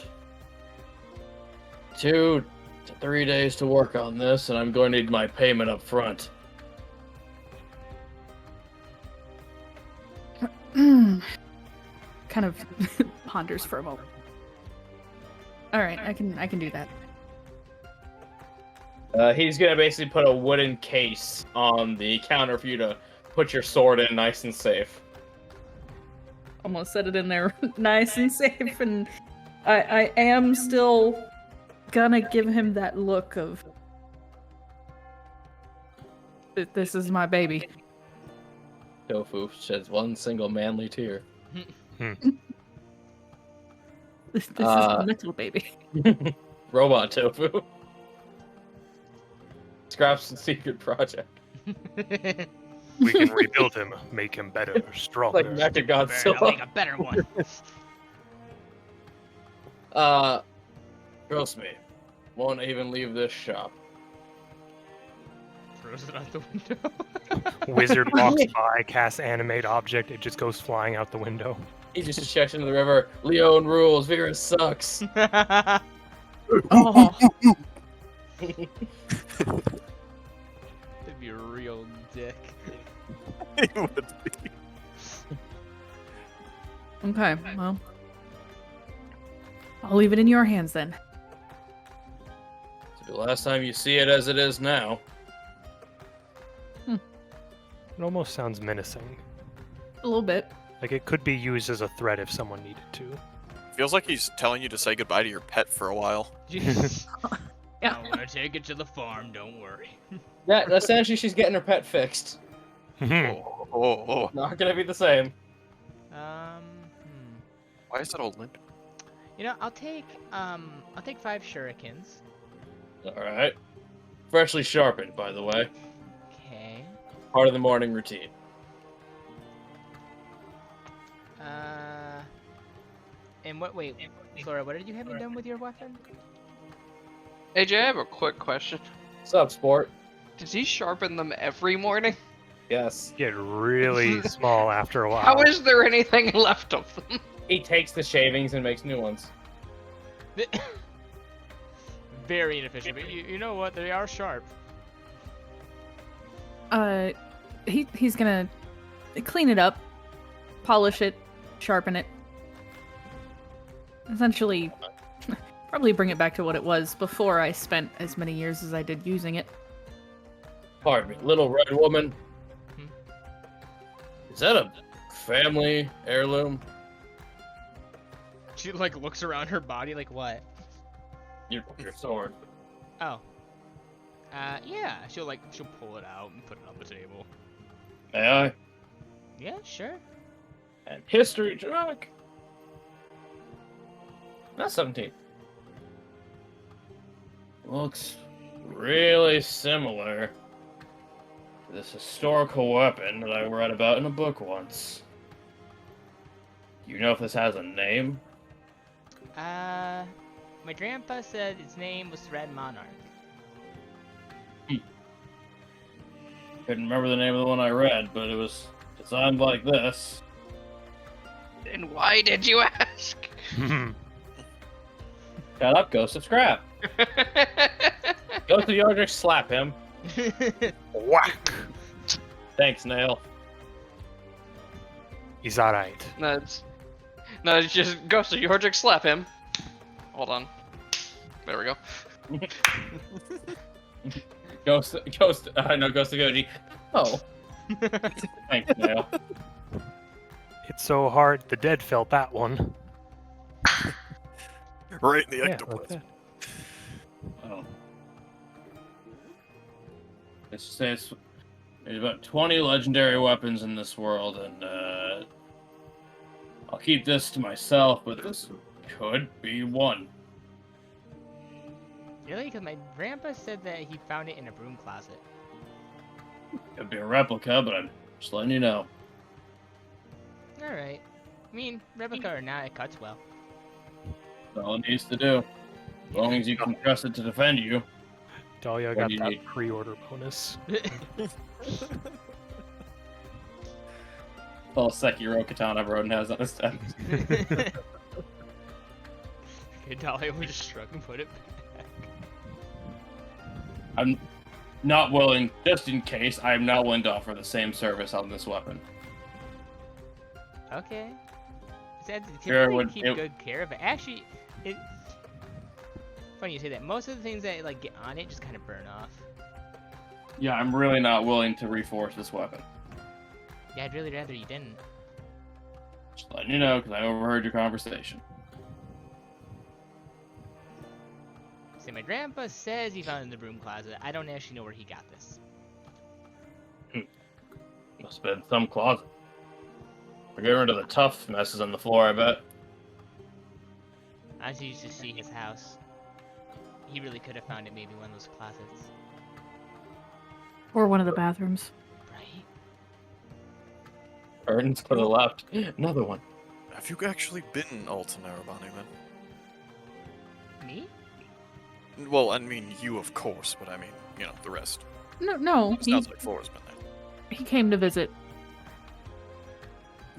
2 to 3 days to work on this, and I'm going to need my payment up front. Kind of ponders for a moment. Alright, I can do that. He's gonna basically put a wooden case on the counter for you to put your sword in nice and safe. Almost set it in there nice and safe, and I am still gonna give him that look of this is my baby. Tofu sheds one single manly tear. This is a metal baby. Robot Tofu. Scraps' secret project. We can rebuild him, make him better, stronger. Like Mechagodzilla. Make a better one. Trust me, won't even leave this shop. Throws it out the window. Wizard walks by, casts animate object, it just goes flying out the window. He just checks into the river. Leon rules. Vera sucks. Oh. That'd be a real dick. He would be. Okay, well, I'll leave it in your hands then. It's the last time you see it as it is now. It almost sounds menacing. A little bit. Like it could be used as a threat if someone needed to. Feels like he's telling you to say goodbye to your pet for a while. Yeah. I'm gonna take it to the farm, don't worry. Yeah, essentially she's getting her pet fixed. Oh. Not gonna be the same. Why is that all limp? You know, I'll take 5 shurikens. Alright. Freshly sharpened, by the way. Okay. Part of the morning routine. And wait, Flora, what did you have me done with your weapon? AJ, I have a quick question. What's up, sport? Does he sharpen them every morning? Yes. Get really small after a while. How is there anything left of them? He takes the shavings and makes new ones. Very inefficient, but you know what? They are sharp. He's gonna clean it up, polish it, sharpen it. Essentially, probably bring it back to what it was before I spent as many years as I did using it. Pardon me, little red woman. Is that a family heirloom? She like looks around her body like what? Your sword. Oh. Yeah. She'll pull it out and put it on the table. May I? Yeah, sure. And history check. Not 17. Looks really similar to this historical weapon that I read about in a book once. Do you know if this has a name? My grandpa said its name was Red Monarch. Couldn't remember the name of the one I read, but it was designed like this. And why did you ask? Shut up, Ghost of Scrap. Ghost of Yordrick, slap him. Whack! Thanks, Nail. He's alright. No, it's just Ghost of Yordrick, slap him. Hold on. There we go. Ghost of Goji. Oh. Thanks, Dale. It's so hard, the dead felt that one. Right in the Yeah, ectoplasm. Oh. Let's say there's about 20 legendary weapons in this world, and I'll keep this to myself, but this could be one. Really? Because my grandpa said that he found it in a broom closet. Could be a replica, but I'm just letting you know. Alright. I mean, replica or not, it cuts well. That's all it needs to do. As long as you can trust it to defend you. Dahlia What got do you that need? pre-order bonus. All Sekiro katana Broden has on his desk. Okay, Dahlia will just shrug and put it back. I'm not willing, just in case, I am not willing to offer the same service on this weapon. Okay. Said to Sure, typically would- keep it- good care of it. Actually, it. Funny you say that. Most of the things that like get on it just kind of burn off. Yeah, I'm really not willing to reforge this weapon. Yeah, I'd really rather you didn't. Just letting you know, because I overheard your conversation. See, my grandpa says he found it in the broom closet. I don't actually know where he got this. Must have been some closet. We're getting rid of the tough messes on the floor, I bet. I used to see his house. He really could have found it maybe in one of those closets. Or one of the bathrooms. Right? Burns to the left. Another one. Have you actually been in Alton Arabani then? Me? Well, I mean you, of course, but I mean, you know, the rest. No, It sounds like Flora's been there. he came to visit.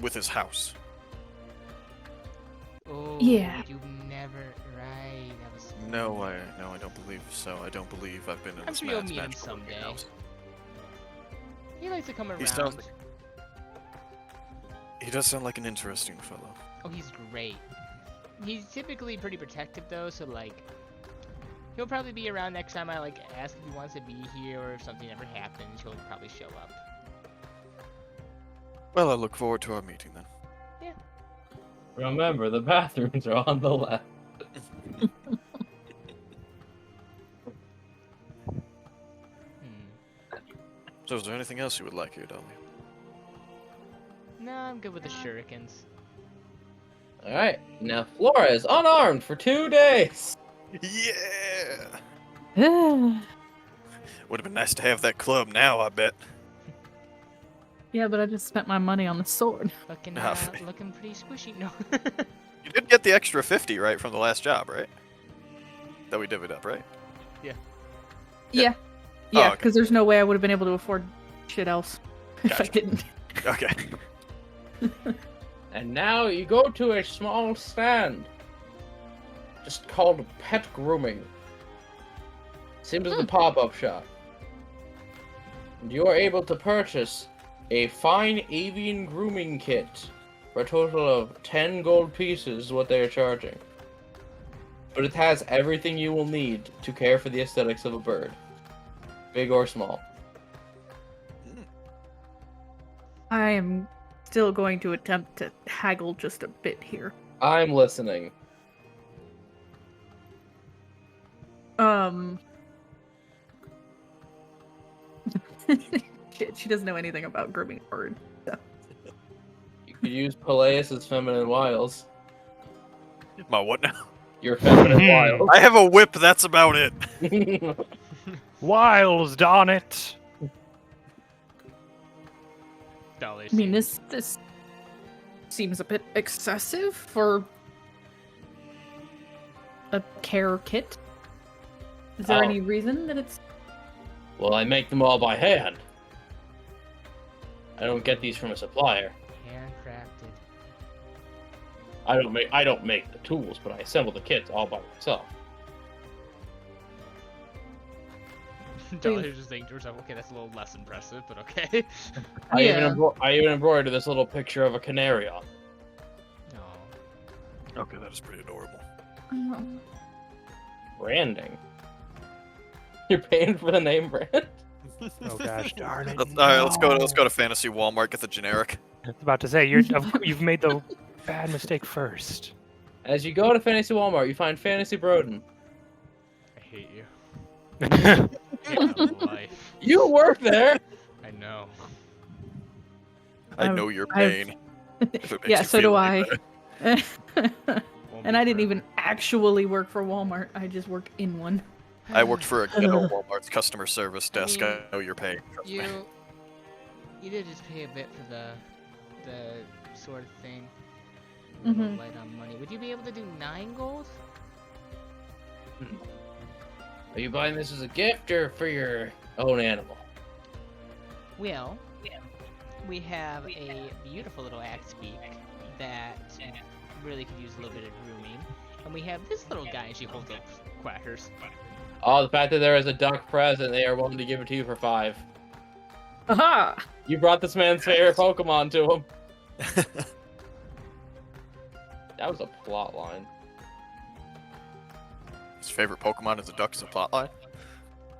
With his house. Oh, Yeah. You never. Right. That was. No, I don't believe so. I don't believe I've been in I'm this sure you'll man's meet him magical looking someday. house. He likes to come around. He sounds like- He does sound like an interesting fellow. Oh, he's great. He's typically pretty protective though, so like, he'll probably be around next time I like ask if he wants to be here, or if something ever happens, he'll probably show up. Well, I look forward to our meeting then. Remember, the bathrooms are on the left. So is there anything else you would like here, Dahlia? No, I'm good with the shurikens. Alright, now Flora is unarmed for 2 days. Yeah! Yeah, Would have been nice to have that club now, I bet. but I just spent my money on the sword. Looking, Nah, for- looking pretty squishy. No. You did get the extra 50, right, from the last job, right? That we divvied up, right? Yeah. Yeah, Oh, okay. because there's no way I would have been able to afford shit else if I Gotcha. didn't. Okay. And now you go to a small stand. Just called Pet Grooming. Seems as a pop-up shop. And you are able to purchase a fine avian grooming kit for a total of 10 gold pieces is what they are charging. But it has everything you will need to care for the aesthetics of a bird. Big or small. I am still going to attempt to haggle just a bit here. I'm listening. She doesn't know anything about grooming a bird. So. You could use Peleus' feminine wiles. My what now? Your feminine wiles. I have a whip, that's about it. Wiles, darn it! Dolly I mean, this seems a bit excessive for a care kit. Is there Oh. any reason that it's... Well, I make them all by hand. I don't get these from a supplier. handcrafted. I don't make the tools, but I assemble the kits all by myself. Dolly's just thinking to herself, okay, that's a little less impressive, but okay. I Yeah. even embroidered this little picture of a canary on. No. Okay, that is pretty adorable. Branding. You're paying for the name brand? Oh gosh, darn it! All right, let's go to Fantasy Walmart. Get the generic. I was about to say you've made the bad mistake first. As you go to Fantasy Walmart, you find Fantasy Broden. I hate you. I hate my life. You work there. I know. I know your pain. Yeah, so do I. Won't And be I didn't forever. even actually work for Walmart. I just work in one. I worked for a ghetto Walmart's customer service desk. I know your pain. Trust me. You did just pay a bit for the sort of thing. Mhm. Light on money. Would you be able to do 9 gold? Are you buying this as a gift or for your own animal? Well, we have a beautiful little axe beak that really could use a little bit of grooming. And we have this little guy, she holds up Quackers. Oh, the fact that there is a duck present, they are willing to give it to you for 5. Aha! You brought this man's favorite Pokemon to him. That was a plot line. His favorite Pokemon is a duck. Is a plotline.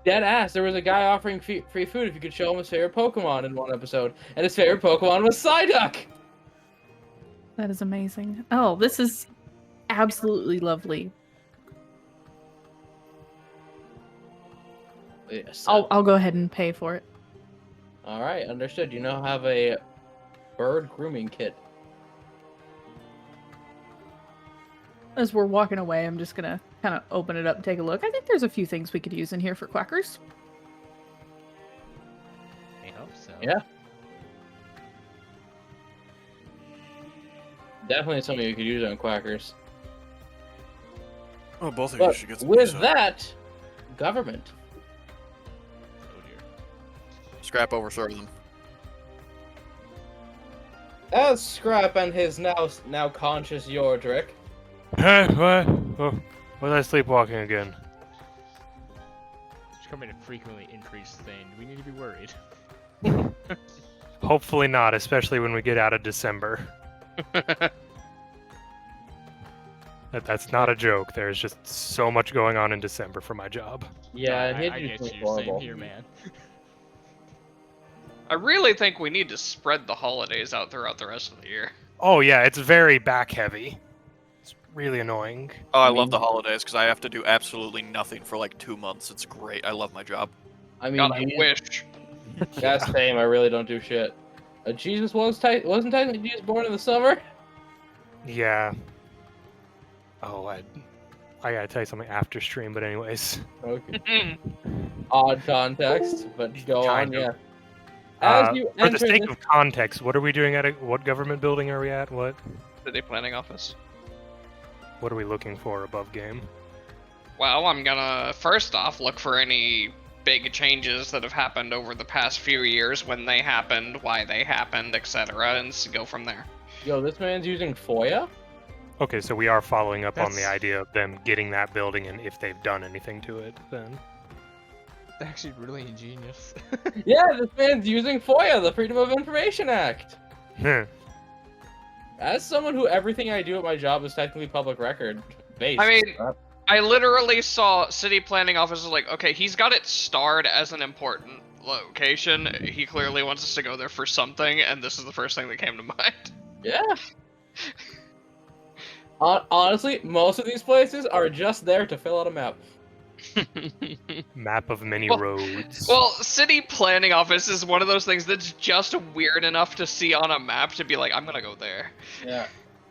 Dead ass. There was a guy offering free food if you could show him his favorite Pokemon in one episode, and his favorite Pokemon was Psyduck. That is amazing. Oh, this is absolutely lovely. Yes. I'll go ahead and pay for it. All right, understood. You now have a bird grooming kit. As we're walking away, I'm just gonna kind of open it up and take a look. I think there's a few things we could use in here for Quackers. I hope so. Yeah. Definitely something you could use on Quackers. Oh, both of you But should get some. with use that, government. Oh dear. Scrap over serve them. As Scrap and his now conscious Yordrick. Hey, what? Oh, was I sleepwalking again? It's coming to frequently increased thing. Do we need to be worried? Hopefully not, especially when we get out of December. That's not a joke. There's just so much going on in December for my job. Yeah, I it get is you. horrible. Same here, man. I really think we need to spread the holidays out throughout the rest of the year. Oh yeah, it's very back heavy. It's really annoying. Oh, I mean- love the holidays because I have to do absolutely nothing for like 2 months. It's great. I love my job. I mean, God, I Jesus- wish. yeah, same. I really don't do shit. Jesus wasn't technically Jesus born in the summer. Yeah. Oh, I gotta tell you something after stream, but anyways. Okay. Odd context, but go on. Kind of. Yeah. As you For the enter sake this- of context, what are we doing what government building are we at? What City planning office. are we looking for above game? Well, I'm gonna first off look for any big changes that have happened over the past few years, when they happened, why they happened, etc., and go from there. Yo, this man's using FOIA. Okay, so we are following up on the That's- idea of them getting that building and if they've done anything to it, then. Actually, really ingenious. Yeah, this man's using FOIA, the Freedom of Information Act. As someone who everything I do at my job is technically public record based. I mean, I literally saw city planning officers like, okay, he's got it starred as an important location. He clearly wants us to go there for something, and this is the first thing that came to mind. yeah. Honestly, most of these places are just there to fill out a map. Map of many Well- roads. Well, city planning office is one of those things that's just weird enough to see on a map to be like, I'm gonna go there. Yeah.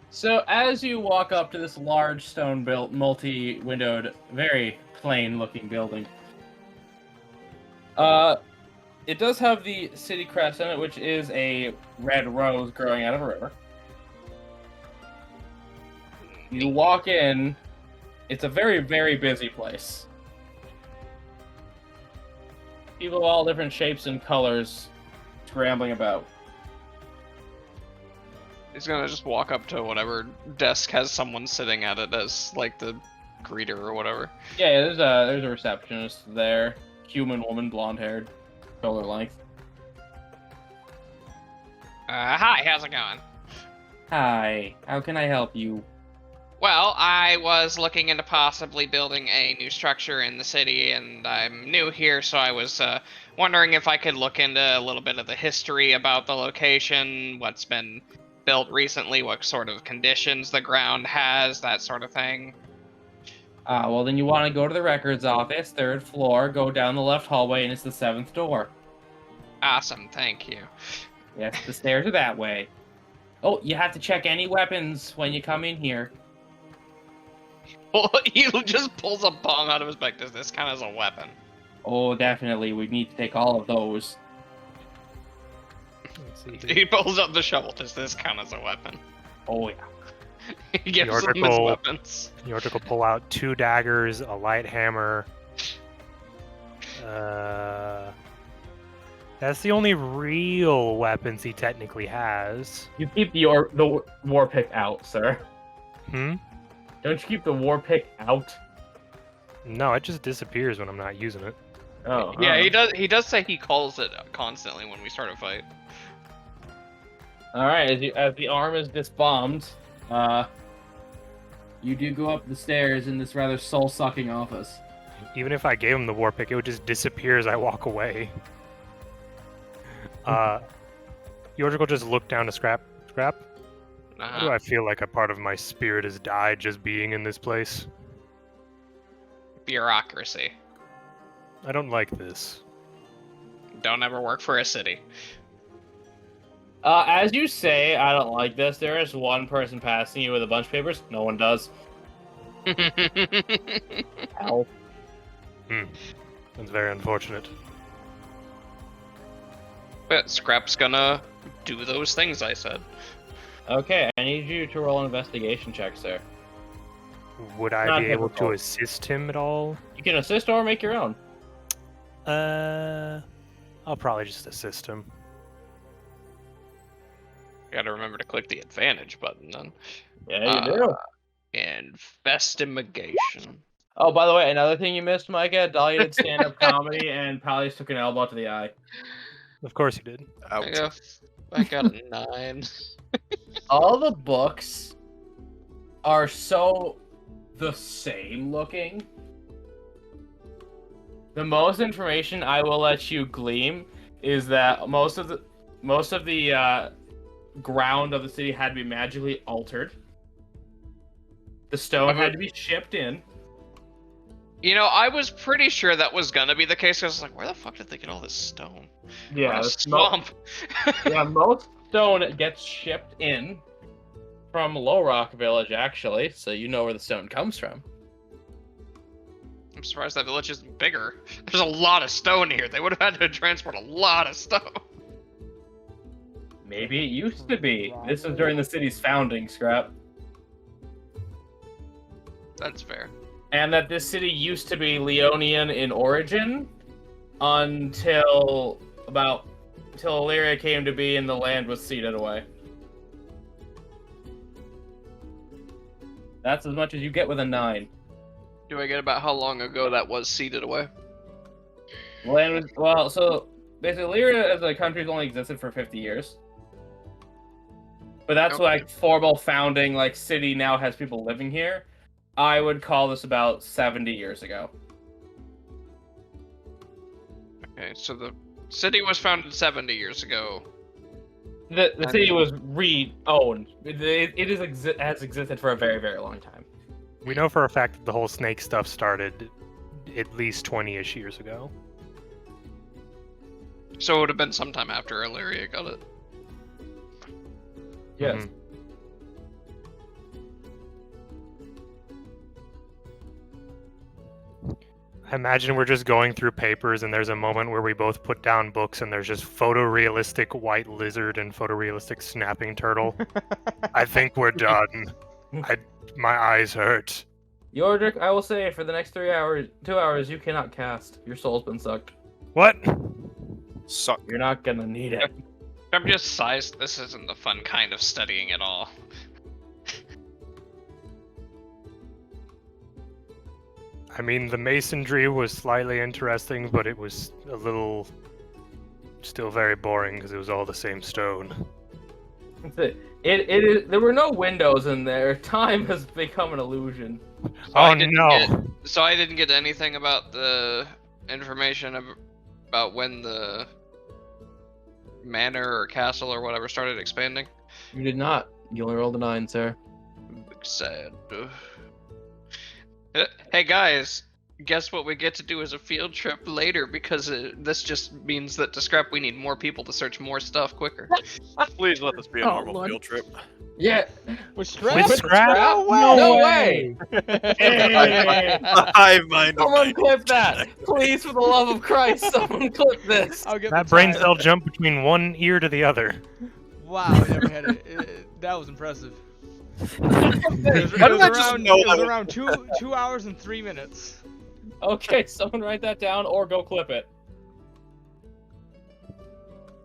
So as you walk up to this large stone-built, multi-windowed, very plain-looking building, it does have the city crest in it, which is a red rose growing out of a river. You walk in, it's a very, very busy place. People of all different shapes and colors scrambling about. He's gonna just walk up to whatever desk has someone sitting at it as like the greeter or whatever. Yeah, there's a receptionist there. Human woman, blonde haired, shoulder length. Hi, how's it going? Hi, how can I help you? Well, I was looking into possibly building a new structure in the city, and I'm new here, so I was wondering if I could look into a little bit of the history about the location, what's been built recently, what sort of conditions the ground has, that sort of thing. Well, then you want to go to the records office, 3rd floor, go down the left hallway, and it's the 7th door. Awesome, thank you. Yes, the stairs are that way. Oh, you have to check any weapons when you come in here. Well, he just pulls a bomb out of his back. Does this count as a weapon? Oh, definitely. We need to take all of those. Let's see. He pulls up the shovel. Does this count as a weapon? Oh, yeah. He gives them his weapons. Yordic will pull out 2 daggers, a light hammer. That's the only real weapons he technically has. You keep the war pick out, sir. Hmm? Don't you keep the war pick out? No, it just disappears when I'm not using it. Oh. Yeah, he does. He does say he calls it constantly when we start a fight. All right. As the arm is disbombed, you do go up the stairs in this rather soul-sucking office. Even if I gave him the war pick, it would just disappear as I walk away. Yordic will just look down to Scrap. Scrap? Why do I feel like a part of my spirit has died just being in this place? Bureaucracy. I don't like this. Don't ever work for a city. As you say, I don't like this. There is one person passing you with a bunch of papers. No one does. Hell. That's very unfortunate. But Scrap's gonna do those things I said. Okay, I need you to roll an investigation check, sir. Would I Not be able difficult. to assist him at all? You can assist or make your own. I'll probably just assist him. Gotta remember to click the advantage button then. Yeah, you do. Investigation. Oh, by the way, another thing you missed, Micah. Dahlia did stand-up comedy, and Pallius took an elbow to the eye. Of course you did. I got a 9. All the books are so the same looking. The most information I will let you glean is that most of the ground of the city had to be magically altered. The stone had to be shipped in. You know, I was pretty sure that was gonna be the case. I was like, where the fuck did they get all this stone? Yeah, What a swamp. Yeah, most stone gets shipped in from Low Rock Village, actually, so you know where the stone comes from. I'm surprised that village isn't bigger. There's a lot of stone here. They would have had to transport a lot of stone. Maybe it used to be. This was during the city's founding, Scrap. That's fair. And that this city used to be Leonian in origin until Illyria came to be and the land was ceded away. That's as much as you get with a 9. Do I get about how long ago that was ceded away? Land was, so basically Illyria as a country has only existed for 50 years. But that's like formal founding, like city now has people living here. I would call this about 70 years ago. Okay, so the city was founded 70 years ago. The city was re-owned. It has existed for a very, very long time. We know for a fact that the whole snake stuff started at least 20-ish years ago. So it would have been sometime after Illyria got it. Yes. Mhm. I imagine we're just going through papers and there's a moment where we both put down books and there's just photorealistic white lizard and photorealistic snapping turtle. I think we're done. My eyes hurt. Yordrick, I will say, for the next 2 hours, you cannot cast. Your soul's been sucked. What? Suck. You're not gonna need it. I'm just sized. This isn't the fun kind of studying at all. I mean, the masonry was slightly interesting, but it was a little still very boring because it was all the same stone. That's it. It is. There were no windows in there. Time has become an illusion. Oh no! So I didn't get anything about the information about when the manor or castle or whatever started expanding? You did not. You only rolled a 9, sir. Sad. Hey guys, guess what we get to do as a field trip later, because this just means that to scrap we need more people to search more stuff quicker. Please let this be a normal Lord. field trip. Yeah. With scrap? With scrap? No way. Hey. Hive mind. Someone clip that. Please, for the love of Christ, someone clip this. I'll get That the brain time. cell jump between one ear to the other. Wow, I never had it. That was impressive. It How did I just know was that was- around 2 hours and 3 minutes. Okay, someone write that down or go clip it.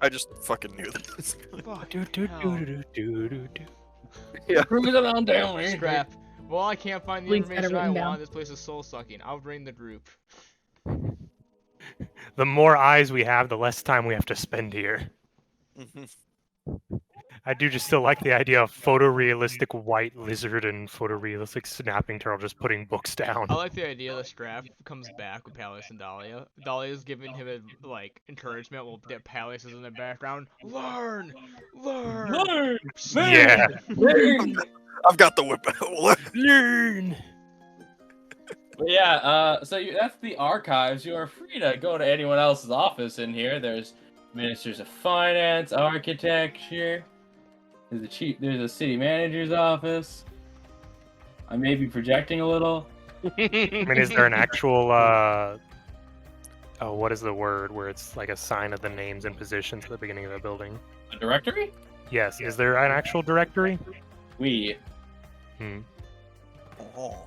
I just fucking knew this. Fuck. Yeah. Cruising on down. Scrap. Well, I can't find the Link's got it information I written down. want. This place is soul sucking. I'll bring the group. The more eyes we have, the less time we have to spend here. I do just still like the idea of photorealistic white lizard and photorealistic snapping turtle just putting books down. I like the idea that Scrap comes back with Palace and Dahlia. Dahlia's giving him encouragement while Palace is in the background. Learn! Learn! Yeah. I've got the whip. Learn. But yeah, that's the archives. You are free to go to anyone else's office in here. There's ministers of finance, architecture. There's a city manager's office. I may be projecting a little. I mean, is there an actual, what is the word where it's like a sign of the names and positions at the beginning of the building? A directory? Yes, is there an actual directory? We. Oh.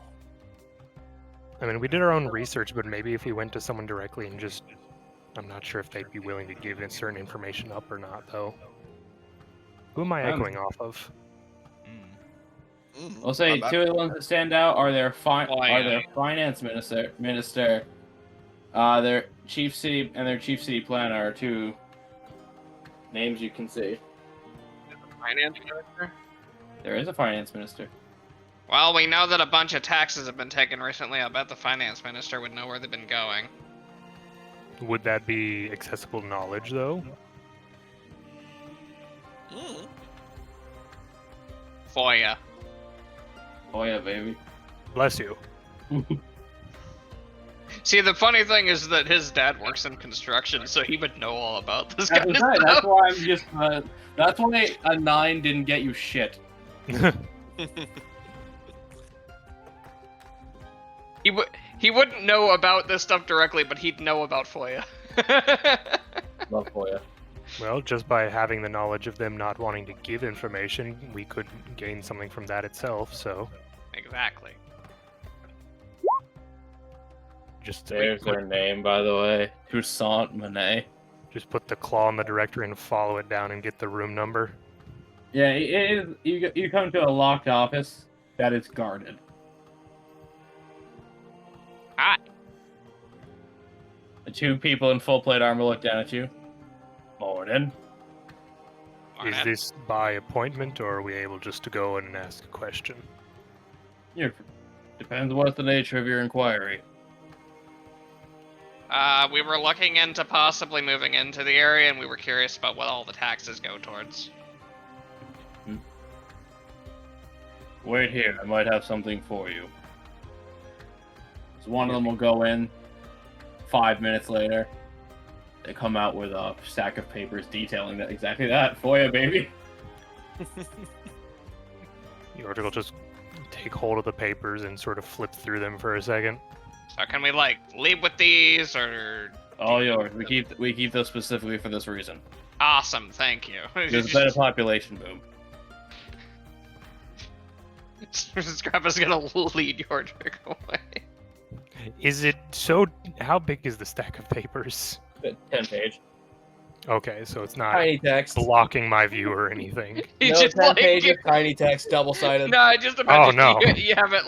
I mean, we did our own research, but maybe if we went to someone directly and just... I'm not sure if they'd be willing to give certain information up or not, though. Who am I echoing off of? I'll say two of the ones that stand out are their finance minister, their chief city planner are two names you can see. Finance minister? There is a finance minister. Well, we know that a bunch of taxes have been taken recently. I bet the finance minister would know where they've been going. Would that be accessible knowledge, though? FOIA. Oh yeah, baby. Bless you. See, the funny thing is that his dad works in construction, so he would know all about this kind of That's stuff. why I'm just. That's why a 9 didn't get you shit. He wouldn't know about this stuff directly, but he'd know about FOIA. Love FOIA. Well, just by having the knowledge of them not wanting to give information, we could gain something from that itself, so... Exactly. Just There's their name, by the way. Toussaint Monet. Just put the claw in the directory and follow it down and get the room number. Yeah, it is. You come to a locked office that is guarded. Hi. The two people in full plate armor look down at you. Morning. Is this by appointment, or are we able just to go in and ask a question? Depends what's the nature of your inquiry. We were looking into possibly moving into the area, and we were curious about what all the taxes go towards. Wait here, I might have something for you. So one of them will go in. 5 minutes later, they come out with a stack of papers detailing that exactly that. FOIA, baby. York will just take hold of the papers and sort of flip through them for a second. So can we leave with these, or? All yours. We keep those specifically for this reason. Awesome, thank you. There's been a population boom. Scrap is gonna lead Yordrick away. Is it so... How big is the stack of papers? 10 page. Okay, so it's not Tiny text. blocking my view or anything. He's No, just 10 pages, tiny text, double-sided. No, I just imagine no. you have it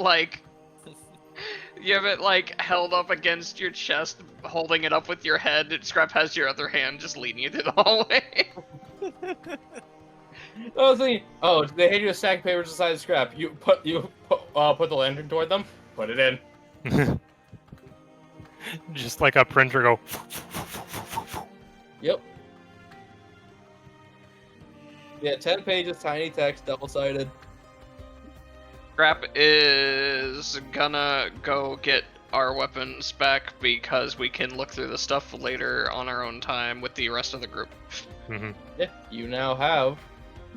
held up against your chest, holding it up with your head, and Scrap has your other hand just leading you through the hallway. They hand you a stack of papers inside the scrap. You put the lantern toward them. Put it in. Just like a printer go... Yep. Yeah, 10 pages, tiny text, double-sided. Scrap is gonna go get our weapons back because we can look through the stuff later on our own time with the rest of the group. Mm-hmm. Yeah, you now have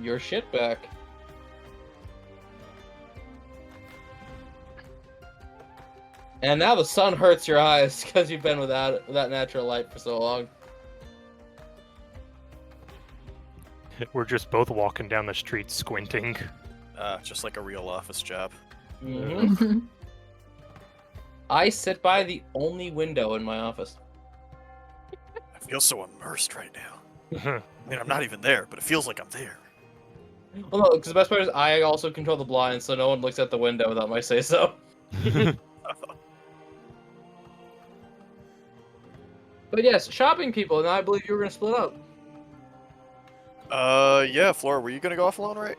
your shit back. And now the sun hurts your eyes because you've been without natural light for so long. We're just both walking down the street squinting. Just like a real office job. Mm-hmm. I sit by the only window in my office. I feel so immersed right now. I mean, I'm not even there, but it feels like I'm there. Well, no, because the best part is I also control the blinds, so no one looks at the window without my say-so. But yes, shopping people, and I believe you were going to split up. Yeah, Flora, were you gonna go off alone, right?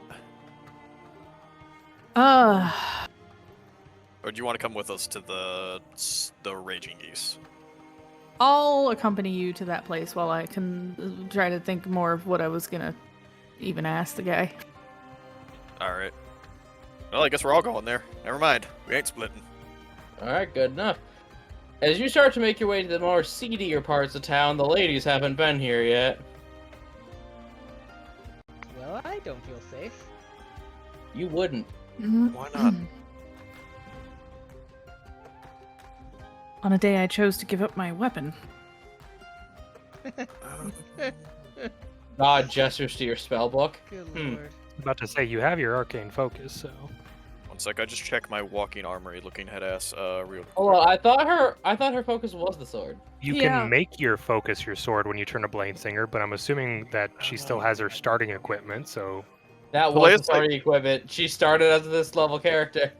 Or do you want to come with us to the Raging Geese? I'll accompany you to that place while I can try to think more of what I was gonna even ask the guy. Alright. Well, I guess we're all going there. Never mind. We ain't splitting. Alright, good enough. As you start to make your way to the more seedier parts of town, the ladies haven't been here yet. Well, I don't feel safe. You wouldn't. Why not? On a day I chose to give up my weapon. God gestures to your spell book. Good lord. About to say, you have your arcane focus, so... One sec, I just check my walking armory looking head ass real quick. Oh, well, I thought her focus was the sword. You Yeah. can make your focus your sword when you turn a blade singer, but I'm assuming that she still has her starting equipment, so... That Well, was it's the starting equipment. She started as this level character.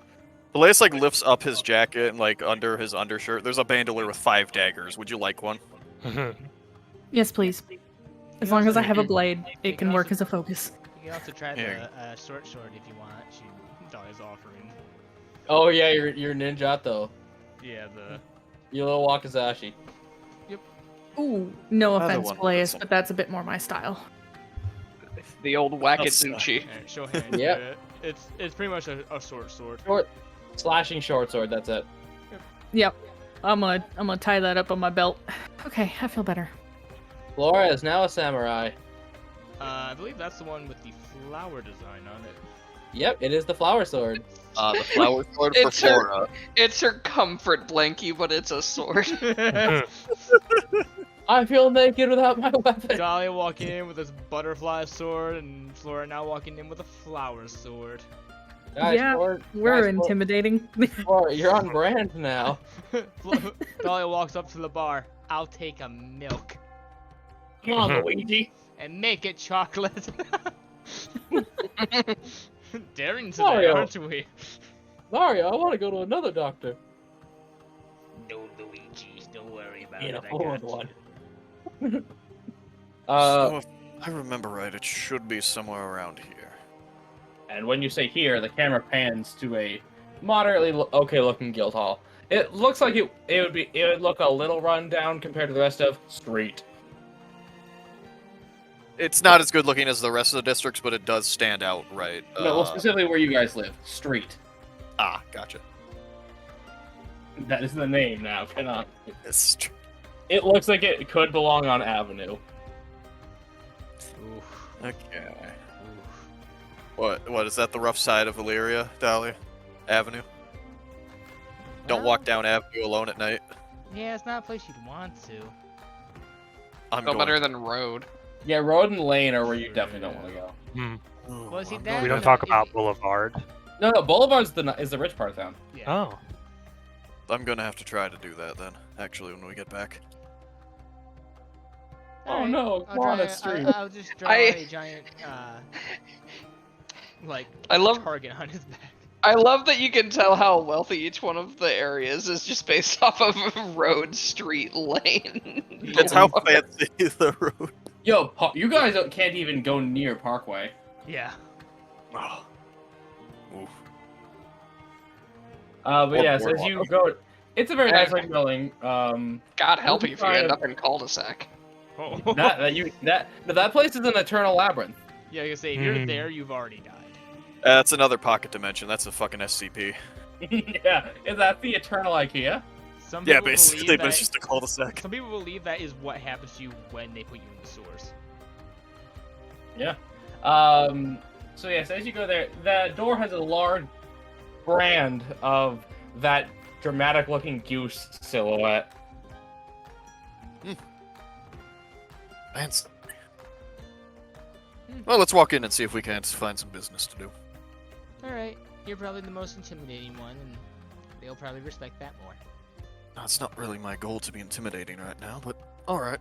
Peleus, like, lifts up his jacket and, like, under his undershirt, there's a bandolier with 5 daggers. Would you like one? Yes, please. As long as I have a blade, it can work as a focus. You can also try Here. the short sword if you want. Dolly's offering. Oh yeah, your ninjato. Yeah, the... Your little Wakizashi. Ooh, no Another offense, one. Blaze, but that's a bit more my style. The old Wakatsuchi. Alright, show hands. Yep. It's pretty much a short sword. Slashing short sword, that's it. Yep. I'm gonna tie that up on my belt. Okay, I feel better. Flora is now a samurai. I believe that's the one with the flower design on it. Yep, it is the flower sword. The flower sword for It's her- Flora. It's her comfort blankie, but it's a sword. I feel naked without my weapon. Dolly walking in with this butterfly sword, and Flora now walking in with a flower sword. Guys, Yeah, Flora, We're guys, intimidating. Flora, you're on brand now. Dolly walks up to the bar. I'll take a milk Come on, Luigi. and make it chocolate. Daring today, Mario. aren't we? Mario, I want to go to another doctor. No, Luigi, don't worry about In a it. I forward got one. you. So if I remember right, it should be somewhere around here. And when you say here, the camera pans to a moderately okay-looking guild hall. It looks like it would look a little run down compared to the rest of Street. It's not as good looking as the rest of the districts, but it does stand out, right? No, well, specifically where you guys live, Street. Ah, gotcha. That is the name now. Cannot. It's tr- It looks like it could belong on Avenue. Oof. Okay. Oof. What is that? The rough side of Valyria, Dahlia? Avenue? Don't walk down Avenue alone at night. Yeah, it's not a place you'd want to. I'm No going. better than road. Yeah, Road and Lane are where you definitely don't want to go. Oh, Well, see, I'm that- going We don't no, talk if about you- Boulevard. No, Boulevard's is the rich part of town. Yeah. Oh. I'm gonna have to try to do that then. Actually, when we get back. Oh Alright, no, I'll come on, draw- it's Street. I'll just draw I- a giant, like, I love- target on his back. I love that you can tell how wealthy each one of the areas is just based off of road, street, lane. That's how fancy the road. Yo, you guys can't even go near Parkway. Yeah. Oh. Oof. But Or yes, as you go, it's a very nice looking building. God help you if you Kind end of- up in cul-de-sac. Oh. that place is an eternal labyrinth. Yeah, I say if you're there, you've already died. That's another pocket dimension. That's a fucking SCP. Yeah, is that the eternal IKEA? Some Yeah, people basically, believe but it's that- just a cul-de-sac. Some people believe that is what happens to you when they put you in the sewers. Yeah. So yes, as you go there, the door has a large brand of that dramatic-looking goose silhouette. Fancy. Well, let's walk in and see if we can't find some business to do. Alright, you're probably the most intimidating one, and they'll probably respect that more. No, it's not really my goal to be intimidating right now, but alright.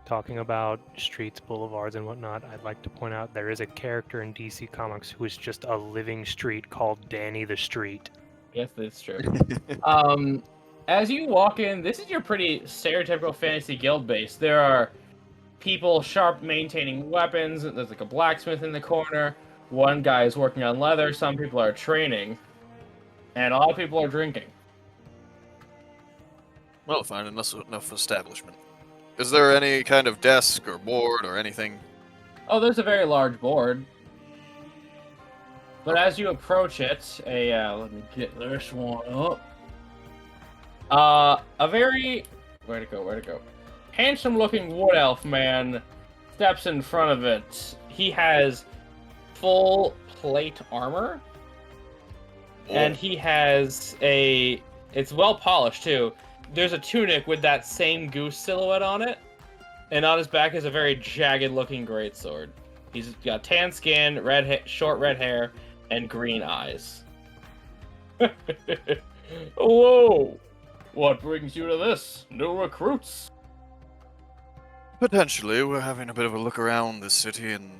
Talking about streets, boulevards, and whatnot, I'd like to point out there is a character in DC Comics who is just a living street called Danny the Street. Yes, that's true. As you walk in, this is your pretty stereotypical fantasy guild base. There are people sharp maintaining weapons. There's like a blacksmith in the corner. One guy is working on leather. Some people are training. And a lot of people are drinking. Well, fine, enough establishment. Is there any kind of desk or board or anything? Oh, there's a very large board. But as you approach it, let me get this one up. A very... Where'd it go? Handsome-looking wood elf man steps in front of it. He has full plate armor. Oh. And he has a... It's well polished, too. There's a tunic with that same goose silhouette on it. And on his back is a very jagged-looking greatsword. He's got tan skin, short red hair, and green eyes. Whoa! What brings you to this? New recruits? Potentially, we're having a bit of a look around the city and...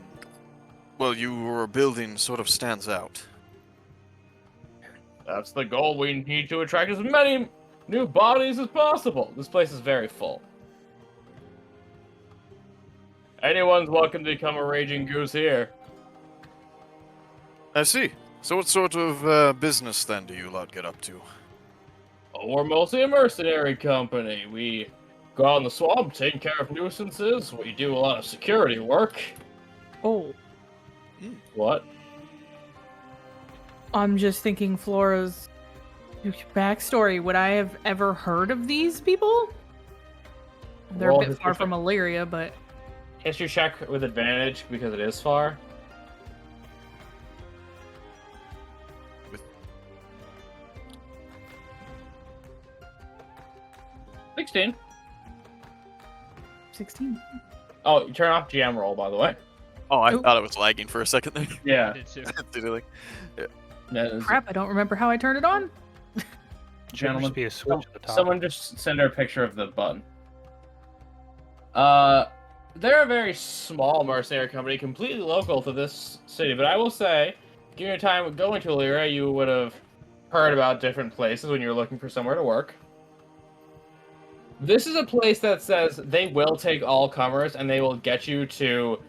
Well, your building sort of stands out. That's the goal. We need to attract as many new bodies as possible. This place is very full. Anyone's welcome to become a raging goose here. I see. So what sort of business, then, do you lot get up to? Oh, we're mostly a mercenary company. We go out in the swamp, take care of nuisances. We do a lot of security work. Oh, What? I'm just thinking Flora's backstory. Would I have ever heard of these people? They're Roll a bit history far check. from Illyria, but History check with advantage because it is far. With- 16. 16. Oh, you turn off GM roll, by the way. Oh, I Oop. thought it was lagging for a second there. Yeah. Did too. Did it, like... That is- Crap, I don't remember how I turned it on. Should Gentlemen, just be a switch at the top. Someone just send her a picture of the button. They're a very small mercenary company, completely local to this city, but I will say, given your time going to Illyria, you would have heard about different places when you were looking for somewhere to work. This is a place that says they will take all comers and they will get you to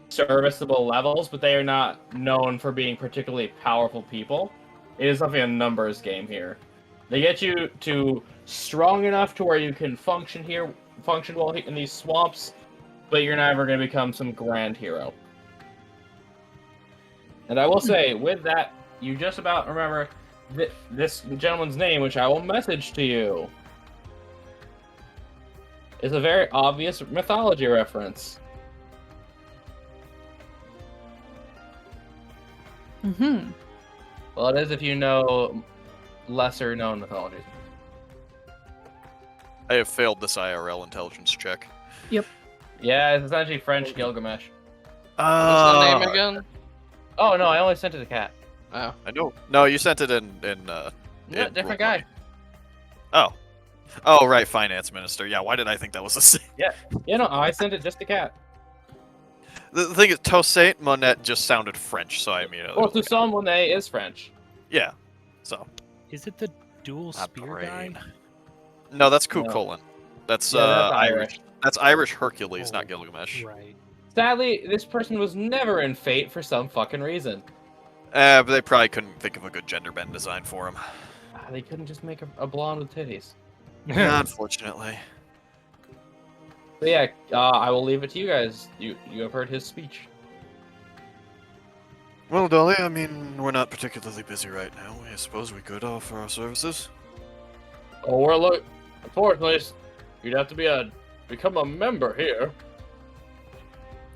serviceable levels, but they are not known for being particularly powerful people. It is something a numbers game here. They get you to strong enough to where you can function well in these swamps, but you're never going to become some grand hero. And I will say, with that, you just about remember this gentleman's name, which I will message to you. Is a very obvious mythology reference. Mm-hmm. Well, it is if you know lesser known mythologies. I have failed this IRL intelligence check. Yeah, it's essentially French Gilgamesh. What's the name again? Oh no, I only sent it to Cat. Oh. I know. No, you sent it in No, in different Roll guy. Oh. Oh, right, finance minister. Yeah, why did I think that was the same? Yeah, no, I sent it just to Cat. The thing is, Toussaint Monette just sounded French, so I immediately... Well, Toussaint Monet is French. Yeah, so... Is it the dual Not spear guy? brain. No, that's No. Cuchulainn. That's, Yeah, that's Irish. That's Irish Hercules, not Oh, Gilgamesh. Right. Sadly, this person was never in Fate for some fucking reason. But they probably couldn't think of a good gender bend design for him. They couldn't just make a blonde with titties. Unfortunately. So yeah, I will leave it to you guys. You have heard his speech. Well, Dolly, I mean, we're not particularly busy right now. I suppose we could offer our services. Oh, unfortunately, you'd have to become a member here.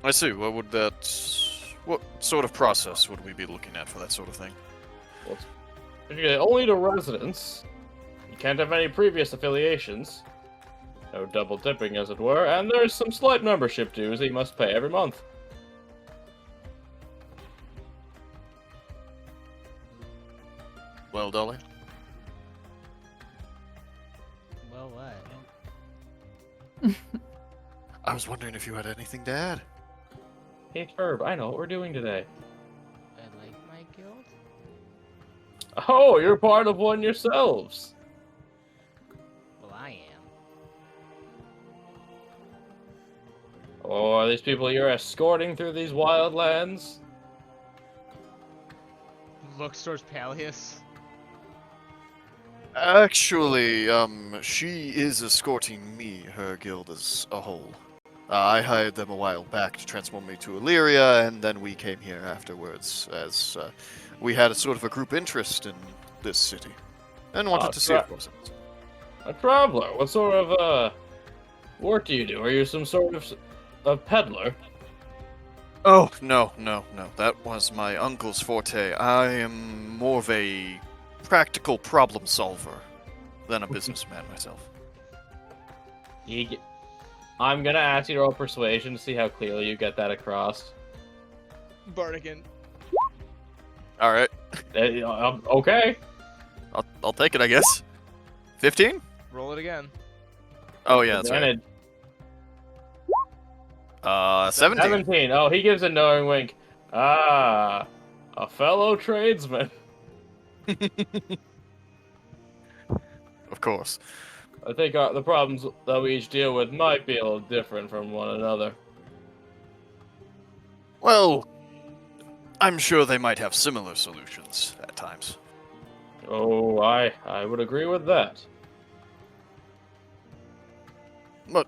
I see. What sort of process would we be looking at for that sort of thing? Well, only to residents. You can't have any previous affiliations. No double dipping, as it were, and there's some slight membership dues that you must pay every month. Well, Dolly? Well, what? I was wondering if you had anything to add. Hey, Turb, I know what we're doing today. I like my guild? Oh, you're part of one yourselves. Well, I am. Oh, are these people you're escorting through these wild lands? Looks towards Peleus. Actually, she is escorting me, her guild as a whole. I hired them a while back to transform me to Illyria, and then we came here afterwards, as we had a sort of a group interest in this city, and wanted to see, of course. A traveler? What sort of, work do you do? Are you some sort of peddler? Oh, no. That was my uncle's forte. I am more of a practical problem solver than a businessman myself. I'm gonna ask you to roll persuasion to see how clearly you get that across. Bardigan. Alright. Okay. I'll take it, I guess. 15? Roll it again. Oh, yeah, that's right. 17. 17. Oh, he gives a knowing wink. Ah, a fellow tradesman. Of course. I think the problems that we each deal with might be a little different from one another. Well, I'm sure they might have similar solutions at times. Oh, I would agree with that. But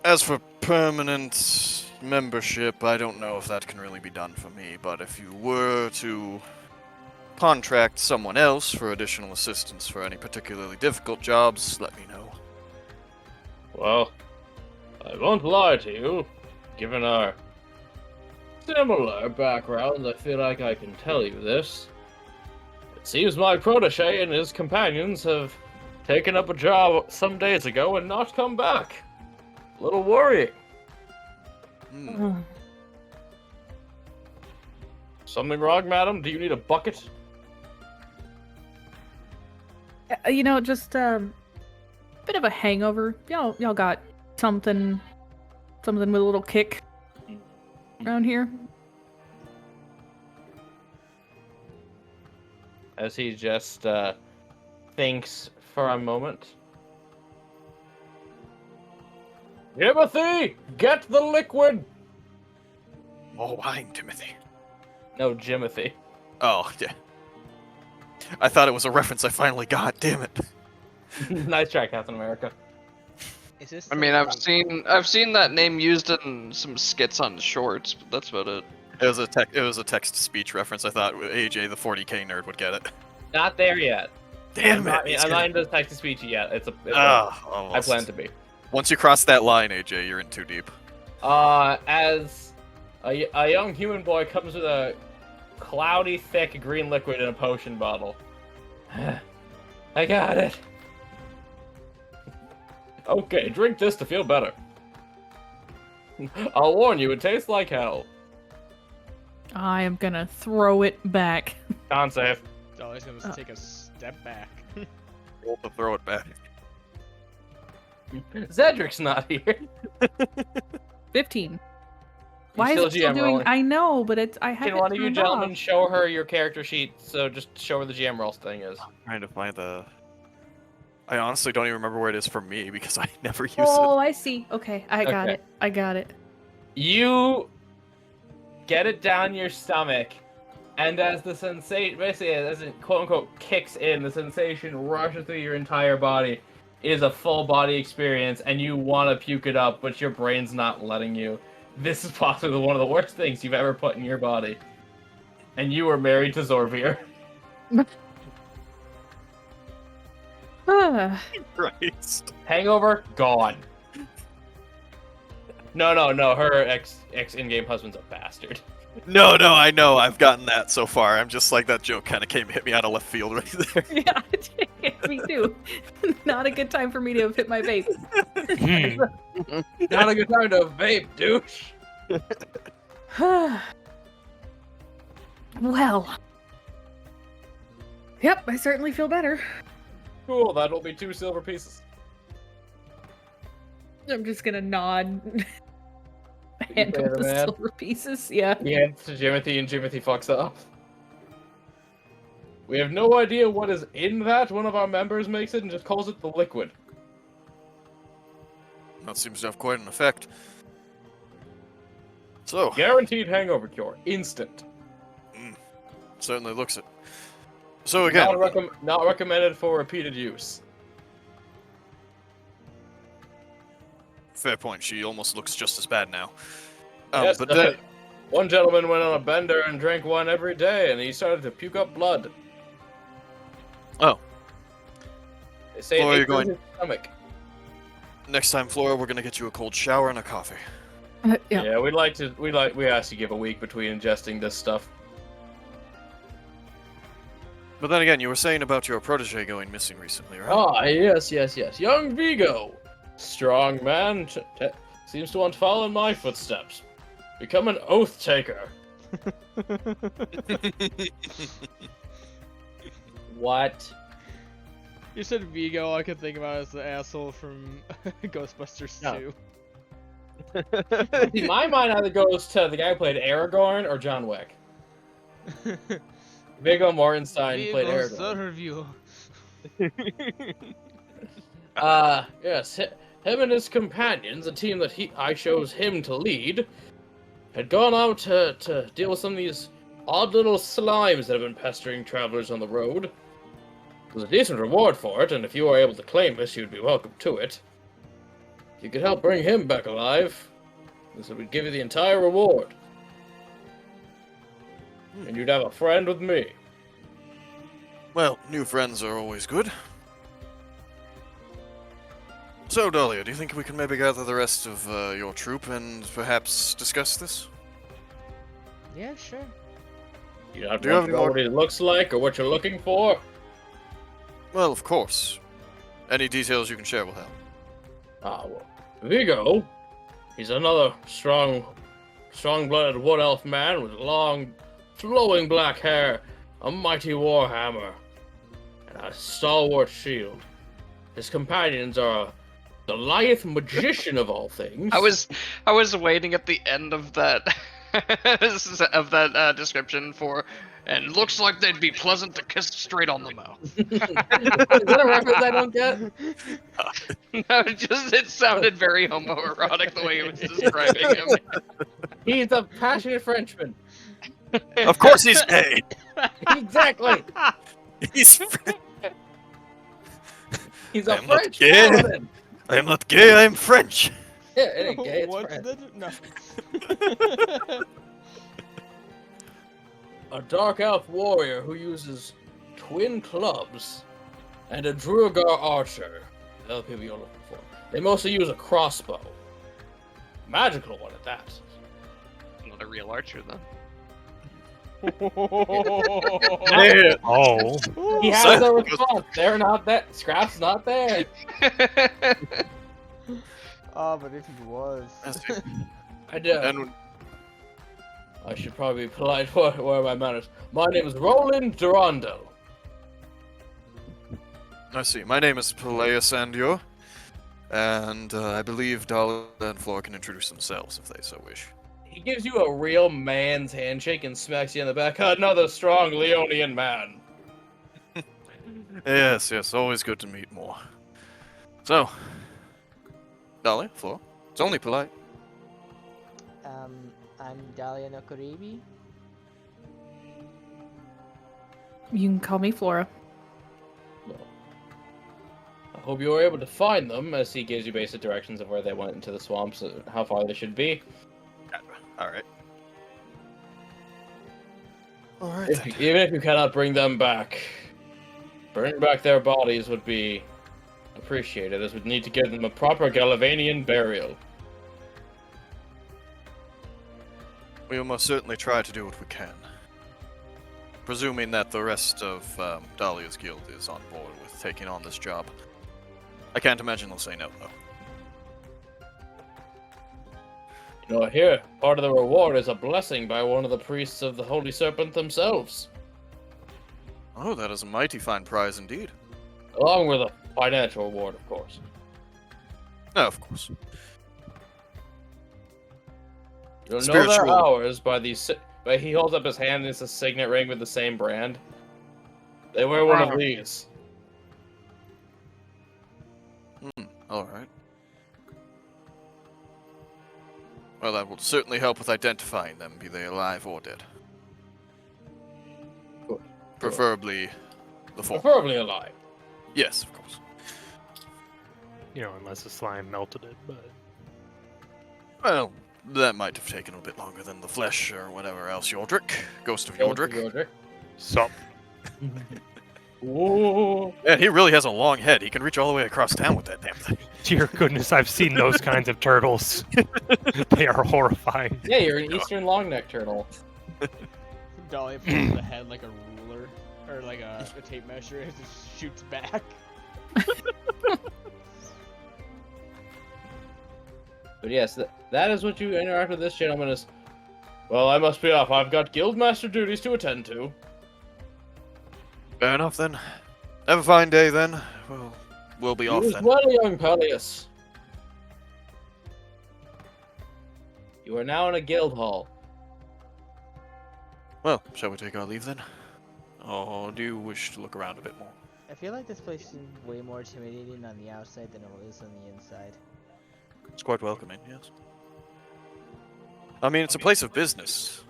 as for permanent membership, I don't know if that can really be done for me, but if you were to contract someone else for additional assistance for any particularly difficult jobs, let me know. Well, I won't lie to you. Given our similar backgrounds, I feel like I can tell you this. It seems my protege and his companions have taken up a job some days ago and not come back. A little worrying. Something wrong, madam? Do you need a bucket? Just a bit of a hangover. Y'all got something with a little kick around here? As he just thinks for a moment. Timothy, get the liquid! More wine, Timothy. No, Jimothy. Oh, yeah. I thought it was a reference I finally got, damn it. Nice try, Captain America. Is this I mean, I've seen that name used in some skits on shorts, but that's about it. It was a text-to-speech reference. I thought AJ, the 40k nerd, would get it. Not there yet. Damn I'm it! not into text-to-speech yet. I plan to be. Once you cross that line, AJ, you're in too deep. As a young human boy comes with a cloudy, thick green liquid in a potion bottle. I got it. Okay, drink this to feel better. I'll warn you, it tastes like hell. I am gonna throw it back. Con save. Dolly's gonna take a step back. Roll to throw it back. Zedric's not here. 15. Why is it still doing? rolling. I know, but I have. Can it one of you turned gentlemen off. show her your character sheet? So just show her the GM rolls thing is. I'm trying to find the... I honestly don't even remember where it is for me because I never use Oh, it. I see. Okay, I got Okay. it. I got it. You get it down your stomach, and as the sensation, basically as it quote unquote kicks in, the sensation rushes through your entire body, is a full body experience and you want to puke it up, but your brain's not letting you. This is possibly one of the worst things you've ever put in your body. And you were married to Zorvier. Right. Hangover, gone. No, her ex in-game husband's a bastard. No, I know. I've gotten that so far. I'm just like, that joke kind of hit me out of left field right there. Yeah, me too. Not a good time for me to have hit my vape. Not a good time to vape, douche. Well. Yep, I certainly feel better. Cool, that'll be 2 silver pieces. I'm just gonna nod. Hand Later, up the man. silver pieces, yeah. He hands to Jimothy, and Jimothy fucks off. We have no idea what is in that. One of our members makes it and just calls it the liquid. That seems to have quite an effect. So, Guaranteed hangover cure. Instant. certainly looks it. So again, Not recommended for repeated use. fair point. She almost looks just as bad now. Yes, But then, one gentleman went on a bender and drank wine every day, and he started to puke up blood. oh, They say Flora, it you're enters going- his stomach. next time, Flora, we're gonna get you a cold shower and a coffee. Yeah. Yeah, we ask you give a week between ingesting this stuff. But then again, you were saying about your protege going missing recently, right? Ah, yes. Young Vigo. Strong man. Seems to want to follow in my footsteps. Become an oath taker. What? You said Vigo, I could think about it as the asshole from Ghostbusters No. 2. See, my mind either goes to the guy who played Aragorn or John Wick. Viggo Mortensen played Vigo Aragorn. Servio. Yes, him and his companions, a team that I chose him to lead, had gone out to deal with some of these odd little slimes that have been pestering travelers on the road. There's a decent reward for it, and if you are able to claim this, you'd be welcome to it. If you could help bring him back alive, this would give you the entire reward. And you'd have a friend with me. Well, new friends are always good. So, Dahlia, do you think we can maybe gather the rest of your troop and perhaps discuss this? Yeah, sure. You don't have Do to you have know more- what it looks like or what you're looking for. Well, of course. Any details you can share will help. Ah, well, Vigo, he's another strong-blooded wood elf man with long, flowing black hair, a mighty warhammer, and a stalwart shield. His companions are a Goliath magician of all things. I was waiting at the end of that description for, and looks like they'd be pleasant to kiss straight on the mouth. Is that a reference I don't get? No, it sounded very homoerotic the way he was describing him. He's a passionate Frenchman. Of course he's gay! Exactly. He's He's a I'm not French gay. paladin. I am not gay, I am French! Yeah, it ain't gay, it's What's French. the... No. A dark elf warrior who uses twin clubs and a Druagar archer. They're the people you're looking for. They mostly use a crossbow. Magical one at that. Not a real archer, though. Yeah. Oh. He has a response. They're not there. Scrap's not there. Oh, but if he was. I do. And I should probably be polite. What are my manners? My name is Roland Durando. I see. My name is Pelea Sandio, and I believe Dahlia and Flora can introduce themselves if they so wish. He gives you a real man's handshake and smacks you in the back. Another strong Leonian man. Yes, always good to meet more. So, Dahlia, Flora, it's only polite. I'm Dahlia Nokoribi. You can call me Flora. I hope you were able to find them, as he gives you basic directions of where they went into the swamps, and how far they should be. Alright. Alright. Even if you cannot bring them back, bringing back their bodies would be appreciated, as we'd need to give them a proper Galvanian burial. We will most certainly try to do what we can. Presuming that the rest of Dahlia's guild is on board with taking on this job. I can't imagine they'll say no, though. You know, here, part of the reward is a blessing by one of the priests of the Holy Serpent themselves. Oh, that is a mighty fine prize indeed. Along with a financial reward, of course. No, of course. You'll know their hours by these. But he holds up his hand and it's a signet ring with the same brand. They wear one of these. Alright. Well, that will certainly help with identifying them, be they alive or dead. Good. Preferably the former. Preferably alive. Yes, of course. You know, unless the slime melted it, but... Well, that might have taken a bit longer than the flesh or whatever else. Yordrick. Ghost of Yordrick. Sup. Whoa. Yeah, he really has a long head. He can reach all the way across town with that damn thing. Dear goodness, I've seen those kinds of turtles. They are horrifying. Yeah, you're an eastern longneck turtle. Dahlia pulls the head like a ruler, or like a tape measure, and just shoots back. But yes, that is what you interact with this gentleman is. Well, I must be off. I've got guildmaster duties to attend to. Fair enough then. Have a fine day then. We'll be off then. Well, young Peleus. You are now in a guild hall. Well, shall we take our leave then? Or do you wish to look around a bit more? I feel like this place is way more intimidating on the outside than it is on the inside. It's quite welcoming, yes. I mean, it's a place of business.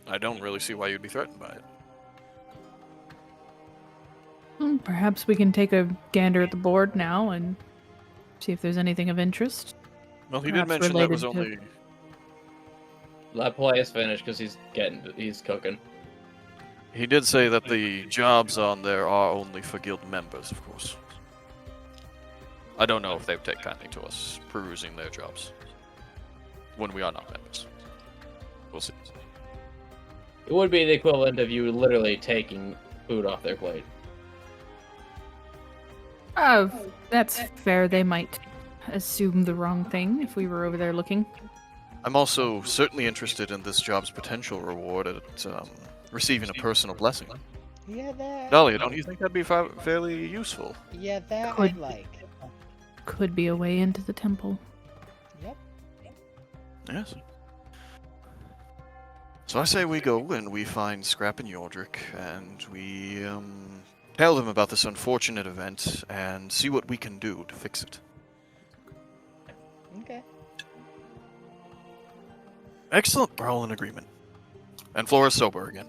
I don't really see why you'd be threatened by it. Perhaps we can take a gander at the board now and see if there's anything of interest. Well, he did mention that was only... Let Peleus finish because he's cooking. He did say that the jobs on there are only for guild members, of course. I don't know if they would take kindly to us perusing their jobs when we are not members. We'll see. It would be the equivalent of you literally taking food off their plate. Oh, that's fair. They might assume the wrong thing if we were over there looking. I'm also certainly interested in this job's potential reward at receiving a personal blessing. Yeah, that. Dahlia, don't you think that'd be fairly useful? Yeah, that Could- I'd like. Could be a way into the temple. Yep. Yes. So I say we go and we find Scrap and Yordrick and we tell them about this unfortunate event and see what we can do to fix it. Okay. Excellent. We're all in agreement. And Flora's sober again.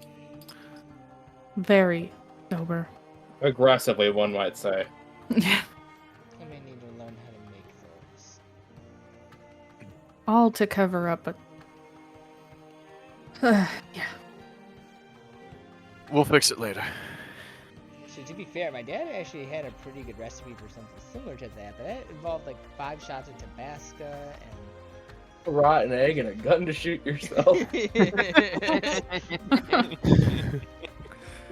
Very sober. Aggressively, one might say. I may need to learn how to make those. All to cover up a... yeah. We'll fix it later. So to be fair, my dad actually had a pretty good recipe for something similar to that, but that involved like 5 shots of Tabasco and... A rotten egg and a gun to shoot yourself.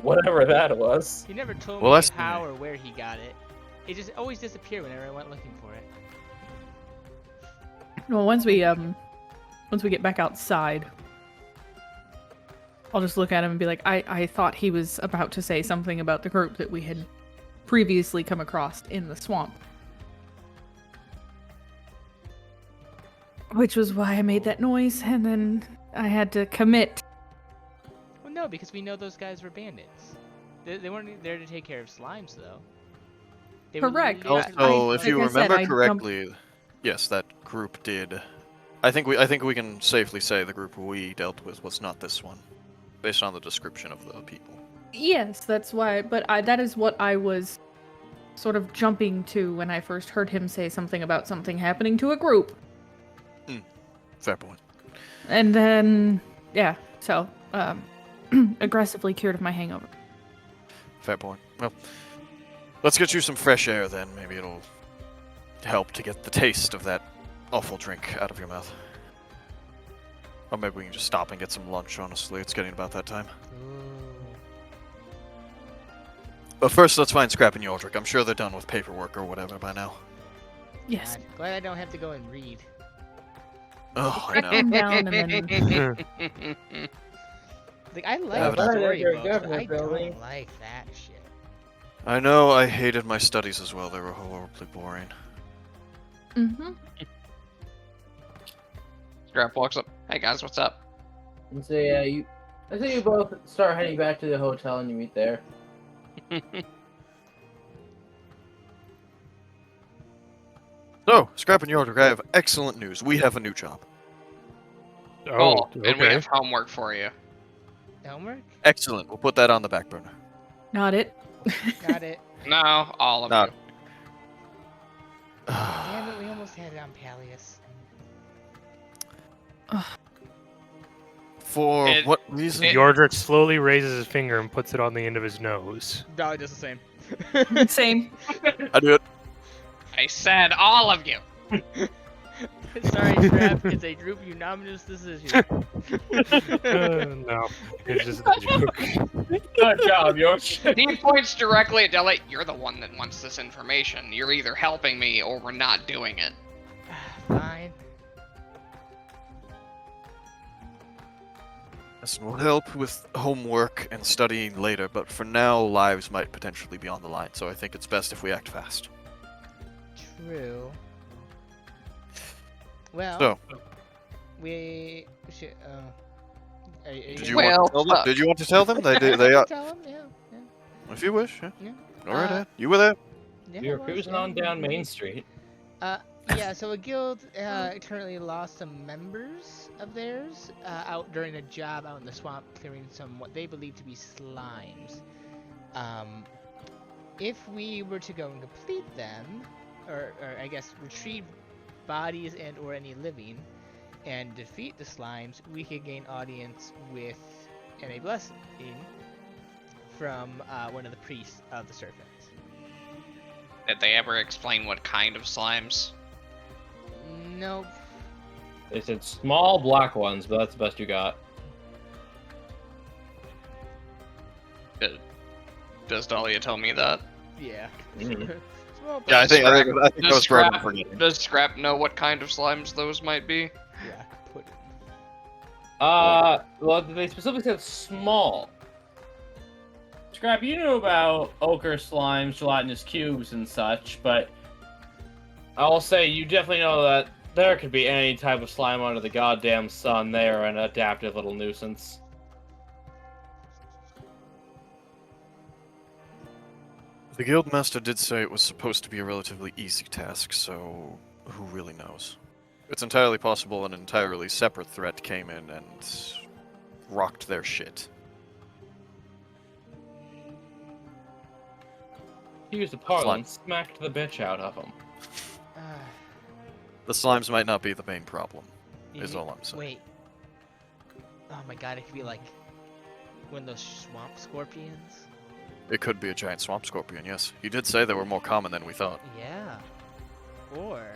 Whatever that was. He never told Well, me that's how or where he got it. It just always disappeared whenever I went looking for it. Well, once we get back outside, I'll just look at him and be like, I thought he was about to say something about the group that we had previously come across in the swamp. Which was why I made that noise, and then I had to commit. Well, no, because we know those guys were bandits. They weren't there to take care of slimes, though. They were Correct. literally- Also, if you like I said, remember I correctly, yes, that group did. I think we can safely say the group we dealt with was not this one, based on the description of the people. Yes, that's why. But that is what I was sort of jumping to when I first heard him say something about something happening to a group. Fair point. And then, yeah, so, aggressively cured of my hangover. Fair point. Well, let's get you some fresh air then. Maybe it'll help to get the taste of that awful drink out of your mouth. Or maybe we can just stop and get some lunch, honestly. It's getting about that time. But first, let's find Scrap and Yordrick. I'm sure they're done with paperwork or whatever by now. Yes. Glad I don't have to go and read. Oh, I know. Him down and then... Like, I like Yeah, but- storybooks, but I don't like that shit. I know, I hated my studies as well. They were horribly boring. Mm-hmm. Scrap walks up. Hey guys, what's up? And so yeah, I think you both start heading back to the hotel and you meet there. So, Scrap and Yordrick, I have excellent news. We have a new job. Oh, okay. and we have homework for you. Homework? Excellent. We'll put that on the back burner. Not it. Got it. No, all of Not- you. Damn it, we almost had it on Pallius. For what reason? Yordrick slowly raises his finger and puts it on the end of his nose. Dolly does the same. Same. I do it. I said all of you. Sorry, Scrap. It's a group unanimous decision. No, it's just a joke. Good job, Yosh. He points directly at Delight. You're the one that wants this information. You're either helping me or we're not doing it. Fine. Listen, we'll help with homework and studying later, but for now, lives might potentially be on the line, so I think it's best if we act fast. True. Well, So, we should. did you, Well, want to tell them? Did you want to tell them? They are. Tell them, yeah. If you wish, yeah. Yeah. Go right ahead. You were there. Yeah, You're well, cruising yeah. on down Main Street. Yeah, so a guild currently lost some members of theirs out during a job out in the swamp clearing some what they believe to be slimes. If we were to go and complete them, or I guess retrieve bodies and or any living, and defeat the slimes, we could gain audience with and a blessing from one of the priests of the serpents. Did they ever explain what kind of slimes? Nope. They said small black ones, but that's the best you got. Does Dahlia tell me that? Yeah. Mhm. Small Yeah, I think I was Does right on Scrap, forgetting. does Scrap know what kind of slimes those might be? Yeah, put it. Well, they specifically said small. Scrap, you knew about ochre slimes, gelatinous cubes, and such, but I'll say you definitely know that there could be any type of slime under the goddamn sun. They are an adaptive little nuisance. The guildmaster did say it was supposed to be a relatively easy task, so who really knows? It's entirely possible an entirely separate threat came in and rocked their shit. He used a parlor and smacked the bitch out of him. The slimes might not be the main problem, You is mean- all I'm saying. Wait. Oh my god, it could be like one of those swamp scorpions. It could be a giant swamp scorpion, yes. He did say they were more common than we thought. Yeah. Or,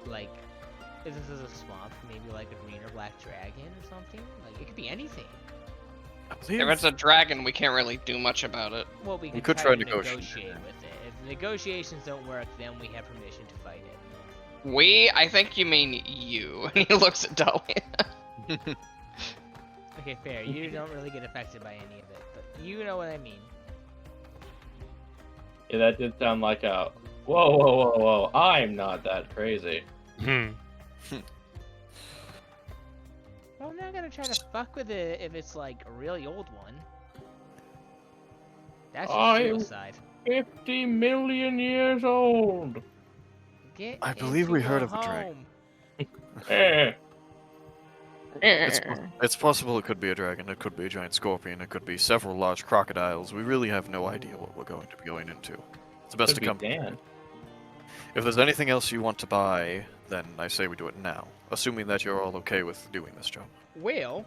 like, if this is a swamp, maybe like a green or black dragon or something. Like, it could be anything. I believe If it's a dragon, we can't really do much about it. Well, we can could try try to negotiate. negotiate with it. If the negotiations don't work, then we have permission to fight it. We? I think you mean you. He looks at Dahlia. Okay, fair. You don't really get affected by any of it, but you know what I mean. Yeah, that did sound like a whoa, whoa, whoa, whoa. I'm not that crazy. Well, I'm not gonna try to fuck with it if it's like a really old one. That's just I- suicide. 50 million years old. Get I believe we into heard a of a dragon. home. It's possible it could be a dragon, it could be a giant scorpion, it could be several large crocodiles. We really have no idea what we're going to be going into. It's best Could to come. be Dan. If there's anything else you want to buy, then I say we do it now. Assuming that you're all okay with doing this job. Well,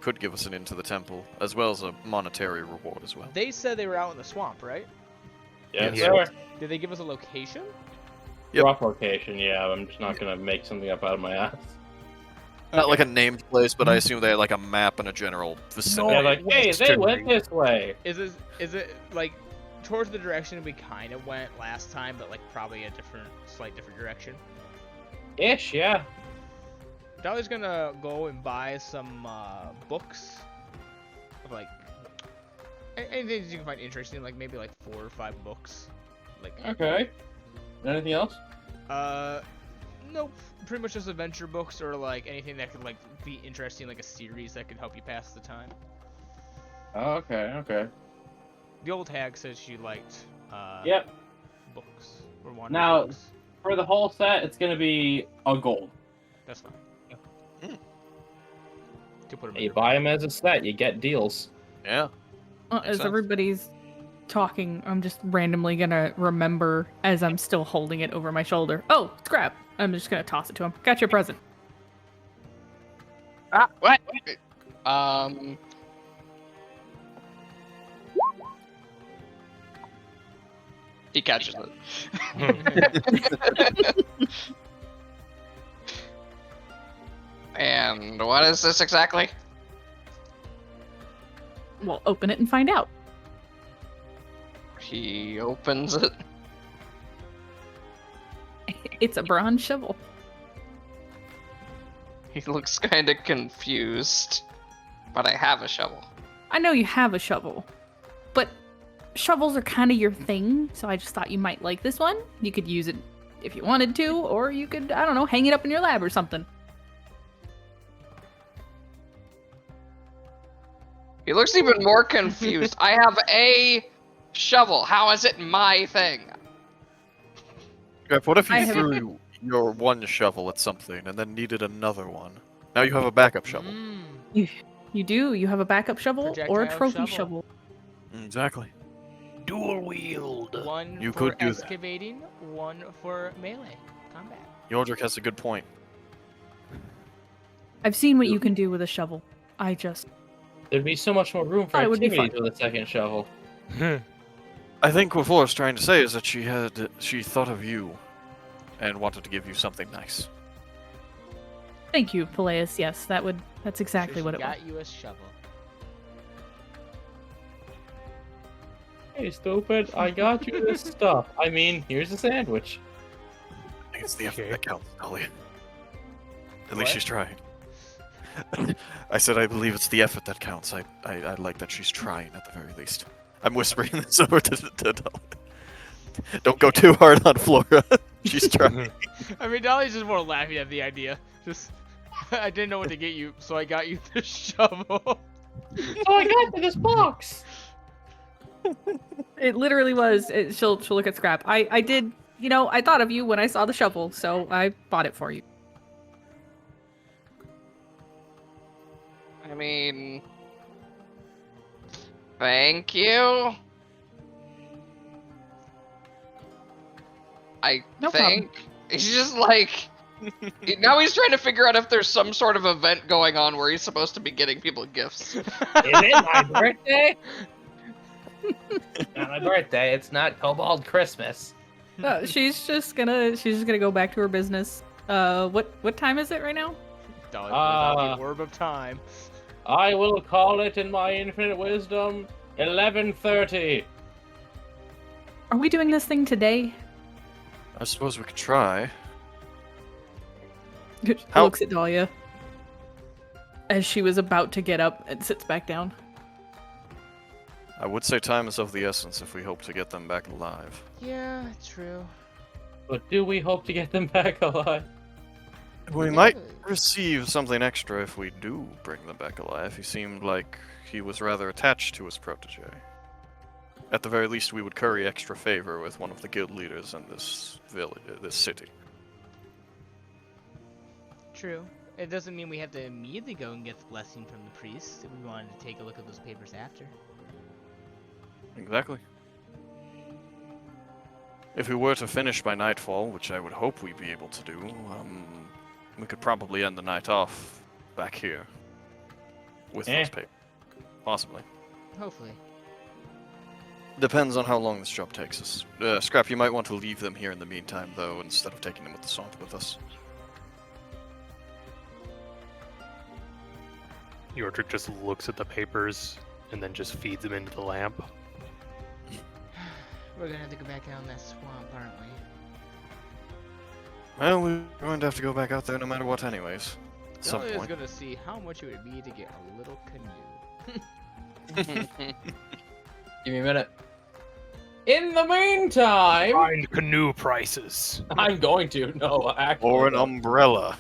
Could give us an into the temple, as well as a monetary reward as well. they said they were out in the swamp, right? Yes, Yes. sir. Did they give us a location? Yep. Rough location, yeah. I'm just not gonna make something up out of my ass. Not like a named place, but I assume they had like a map and a general vicinity. Yeah, like, hey, they went this way. Is it like towards the direction we kind of went last time, but like probably a slight different direction? Ish, yeah. Dolly's gonna go and buy some books of like anything you can find interesting, like maybe like 4 or 5 books. Like Okay. Anything else? Nope. Pretty much just adventure books or like anything that could like be interesting, like a series that could help you pass the time. Okay. The old hag said she liked Yep. books or wanted Now- books. For the whole set, it's gonna be a gold. That's fine. To put 'em in You your- buy them as a set, you get deals. Yeah. Makes As sense. everybody's talking, I'm just randomly gonna remember as I'm still holding it over my shoulder. Oh, scrap! I'm just gonna toss it to him. Got your present. What? He catches it. And what is this exactly? We'll open it and find out. He opens it. It's a bronze shovel. He looks kind of confused. But I have a shovel. I know you have a shovel, but shovels are kind of your thing, so I just thought you might like this one. You could use it if you wanted to, or you could, I don't know, hang it up in your lab or something. He looks even more confused. I have a shovel. How is it my thing? Greg, what if I you have- threw your one shovel at something and then needed another one? Now you have a backup shovel. You do. You have a backup shovel or a Projectile trophy shovel. shovel. Exactly. Dual wield. One You for could do that. excavating, one for melee combat. Yordrick has a good point. I've seen what you can do with a shovel. I just There'd be so much more room for Thought it would be activities with a second shovel. I think what Flora's trying to say is that she thought of you and wanted to give you something nice. thank you, Peleus. Yes, that's exactly what it was. Got you a shovel. Hey, stupid, I got you this stuff. I mean, here's a sandwich. I think it's the effort Okay. that counts, Dolly. At What? least she's trying. I said I believe it's the effort that counts. I like that she's trying at the very least. I'm whispering this over to Dolly. Don't go too hard on Flora. She's trying. I mean, Dolly's just more laughing at the idea. Just, I didn't know what to get you, so I got you this shovel. Oh, I got this box. It literally was. She'll look at Scrap. I did. You know, I thought of you when I saw the shovel, so I bought it for you. I mean, thank you. I No think he's just like now he's trying to figure out if there's some sort of event going on where he's supposed to be getting people gifts. Is it my birthday? Not my birthday. It's not Cobalt Christmas. She's just gonna go back to her business. What time is it right now? Dolly pulls out Ah. the orb of time. I will call it in my infinite wisdom 11:30. Are we doing this thing today? I suppose we could try. She How- looks at Dahlia as she was about to get up and sits back down. I would say time is of the essence if we hope to get them back alive. Yeah, true. But do we hope to get them back alive? We might receive something extra if we do bring them back alive. He seemed like he was rather attached to his protege. At the very least, we would curry extra favor with one of the guild leaders in this village, this city. True. It doesn't mean we have to immediately go and get the blessing from the priest if we wanted to take a look at those papers after. Exactly. If we were to finish by nightfall, which I would hope we'd be able to do, we could probably end the night off back here with those papers. Possibly. Hopefully. Depends on how long this job takes us. Scrap, you might want to leave them here in the meantime, though, instead of taking them with the swamp with us. Yordrick just looks at the papers and then just feeds them into the lamp. We're gonna have to go back out in that swamp, aren't we? Well, we're going to have to go back out there no matter what anyways. At some Dahlia's point. gonna see how much it would be to get a little canoe. Give me a minute. In the meantime, Find canoe prices. I'm going to. No, actually. Or an umbrella.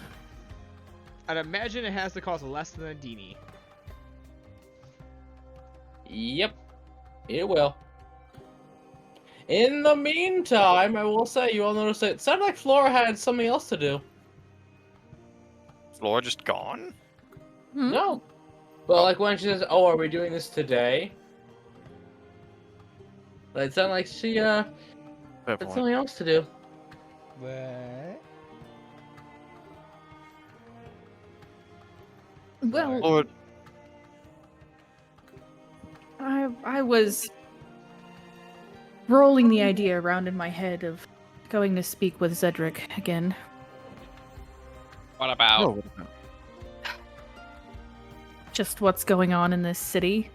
I'd imagine it has to cost less than a dini. Yep, it will. In the meantime, I will say, you all noticed it sounded like Flora had something else to do. Flora just gone? No. Well, like when she says, "Oh, are we doing this today?" It sounded like she Fair had point. something else to do. What? Well, Lord, I was rolling the idea around in my head of going to speak with Zedric again. What about? no. Just what's going on in this city.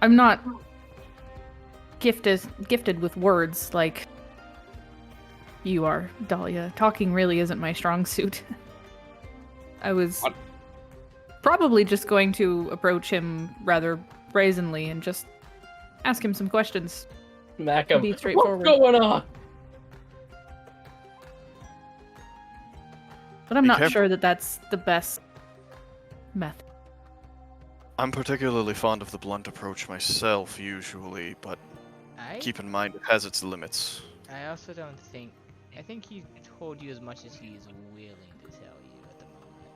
I'm not gifted with words like you are, Dahlia. Talking really isn't my strong suit. I was What? probably just going to approach him rather brazenly and just ask him some questions. Smack him. Be What's straightforward. going on? But I'm Be not careful. sure that that's the best method. I'm particularly fond of the blunt approach myself, usually, but keep in mind it has its limits. I also don't think... I think he told you as much as he is willing to tell you at the moment.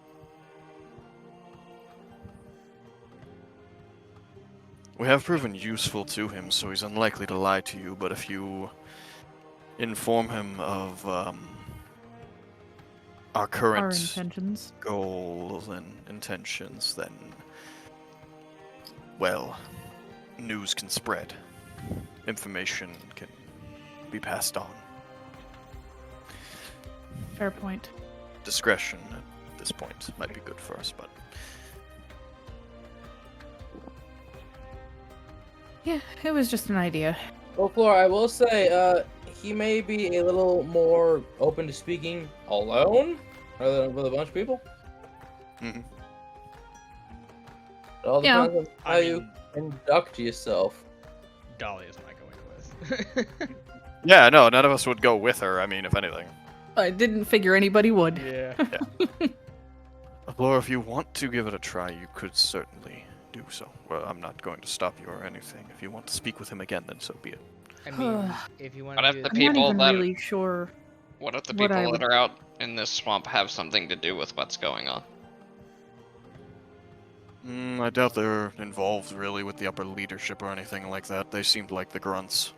We have proven useful to him, so he's unlikely to lie to you, but if you inform him of our Our current intentions. goals and intentions, then, well, news can spread. Information can be passed on. Fair point. Discretion at this point might be good for us, but Yeah, it was just an idea. Well, Flora, I will say, he may be a little more open to speaking alone rather than with a bunch of people. Mhm. It all Yeah. depends on how you conduct yourself. Dahlia's not going with. yeah, no, none of us would go with her. I mean, if anything. I didn't figure anybody would. Yeah. Laura, if you want to give it a try, you could certainly do so. Well, I'm not going to stop you or anything. If you want to speak with him again, then so be it. I mean, if you want What to if do the that- I'm not people even that- really sure. What if the What I people would- that are out in this swamp have something to do with what's going on? I doubt they're involved really with the upper leadership or anything like that. They seemed like the grunts.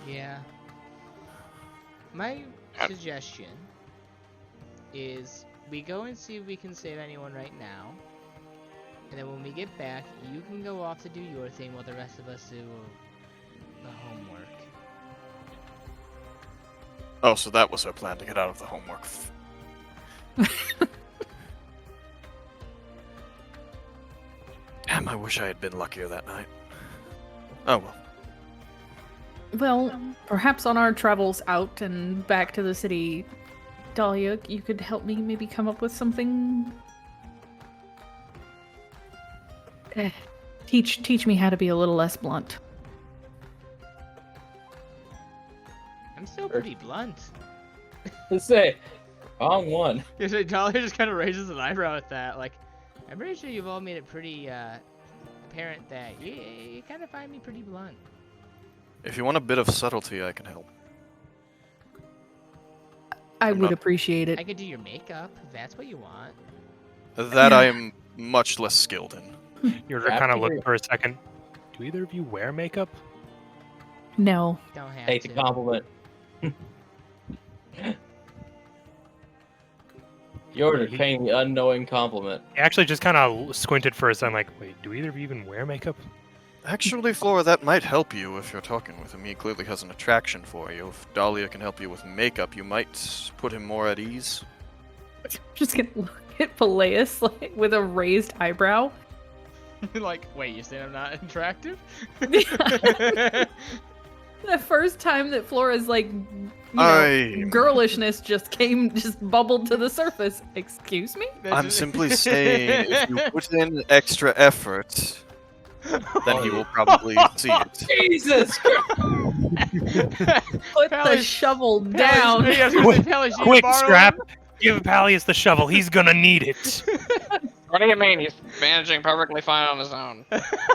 Yeah. My Uh, suggestion is we go and see if we can save anyone right now. And then when we get back, you can go off to do your thing while the rest of us do the homework. Oh, so that was her plan, to get out of the homework. Damn, I wish I had been luckier that night. Oh well. Well, perhaps on our travels out and back to the city, Dahlia, you could help me maybe come up with something. Teach me how to be a little less blunt. I'm still pretty blunt. Let's say, wrong one. Yeah, so Dahlia just kind of raises an eyebrow at that. Like, I'm pretty sure you've all made it pretty apparent that you kind of find me pretty blunt. If you want a bit of subtlety, I can help. I I'm would not- appreciate it. I could do your makeup if that's what you want. That I am much less skilled in. Yordrick kind of looked for a second. Do either of you wear makeup? No. Don't have Take the to. compliment. You're just paying the unknowing compliment. He actually just kind of squinted for a second, like, wait, do either of you even wear makeup? Actually, Flora, that might help you if you're talking with him. He clearly has an attraction for you. If Dahlia can help you with makeup, you might put him more at ease. I'm just gonna look at Peleus like with a raised eyebrow. Like, wait, you saying I'm not attractive? The first time that Flora's like, girlishness just bubbled to the surface. Excuse me? I'm simply saying, if you put in extra effort, then he will probably see it. Jesus Christ! Put the shovel down. Quick, Scrap! Give Pallius the shovel. He's gonna need it. What do you mean? He's managing perfectly fine on his own.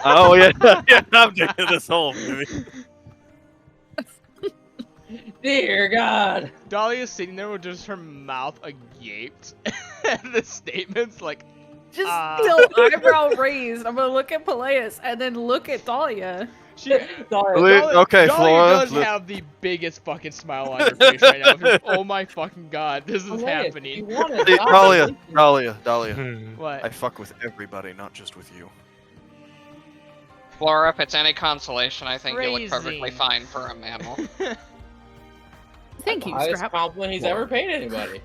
Oh, yeah. Yeah, I'm doing this whole movie. Dear God! Dahlia's sitting there with just her mouth agaped at the statements, like, Just still eyebrow raised. I'm gonna look at Peleus and then look at Dahlia. Okay, Dahlia Flora. does have the biggest fucking smile on her face right now. Just, oh my fucking god, this is happening. Dahlia. What? I fuck with everybody, not just with you. Flora, if it's any consolation, I think you look perfectly Phrasing. fine for a mammal. Thank you, Highest Scrap. compliment he's ever paid anybody.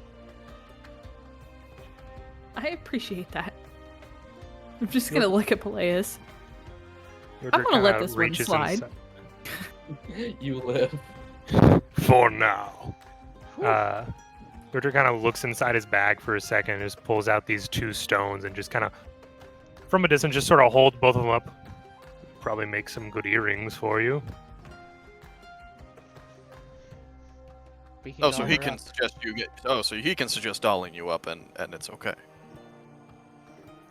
I appreciate that. I'm just gonna look at Peleus. I'm gonna let this one slide. You live. For now. Richard kind of looks inside his bag for a second and just pulls out these 2 stones and just kind of, from a distance, just sort of hold both of them up. Probably make some good earrings for you. Oh, so he can suggest you get. Oh, so he can suggest dolling you up, and it's okay.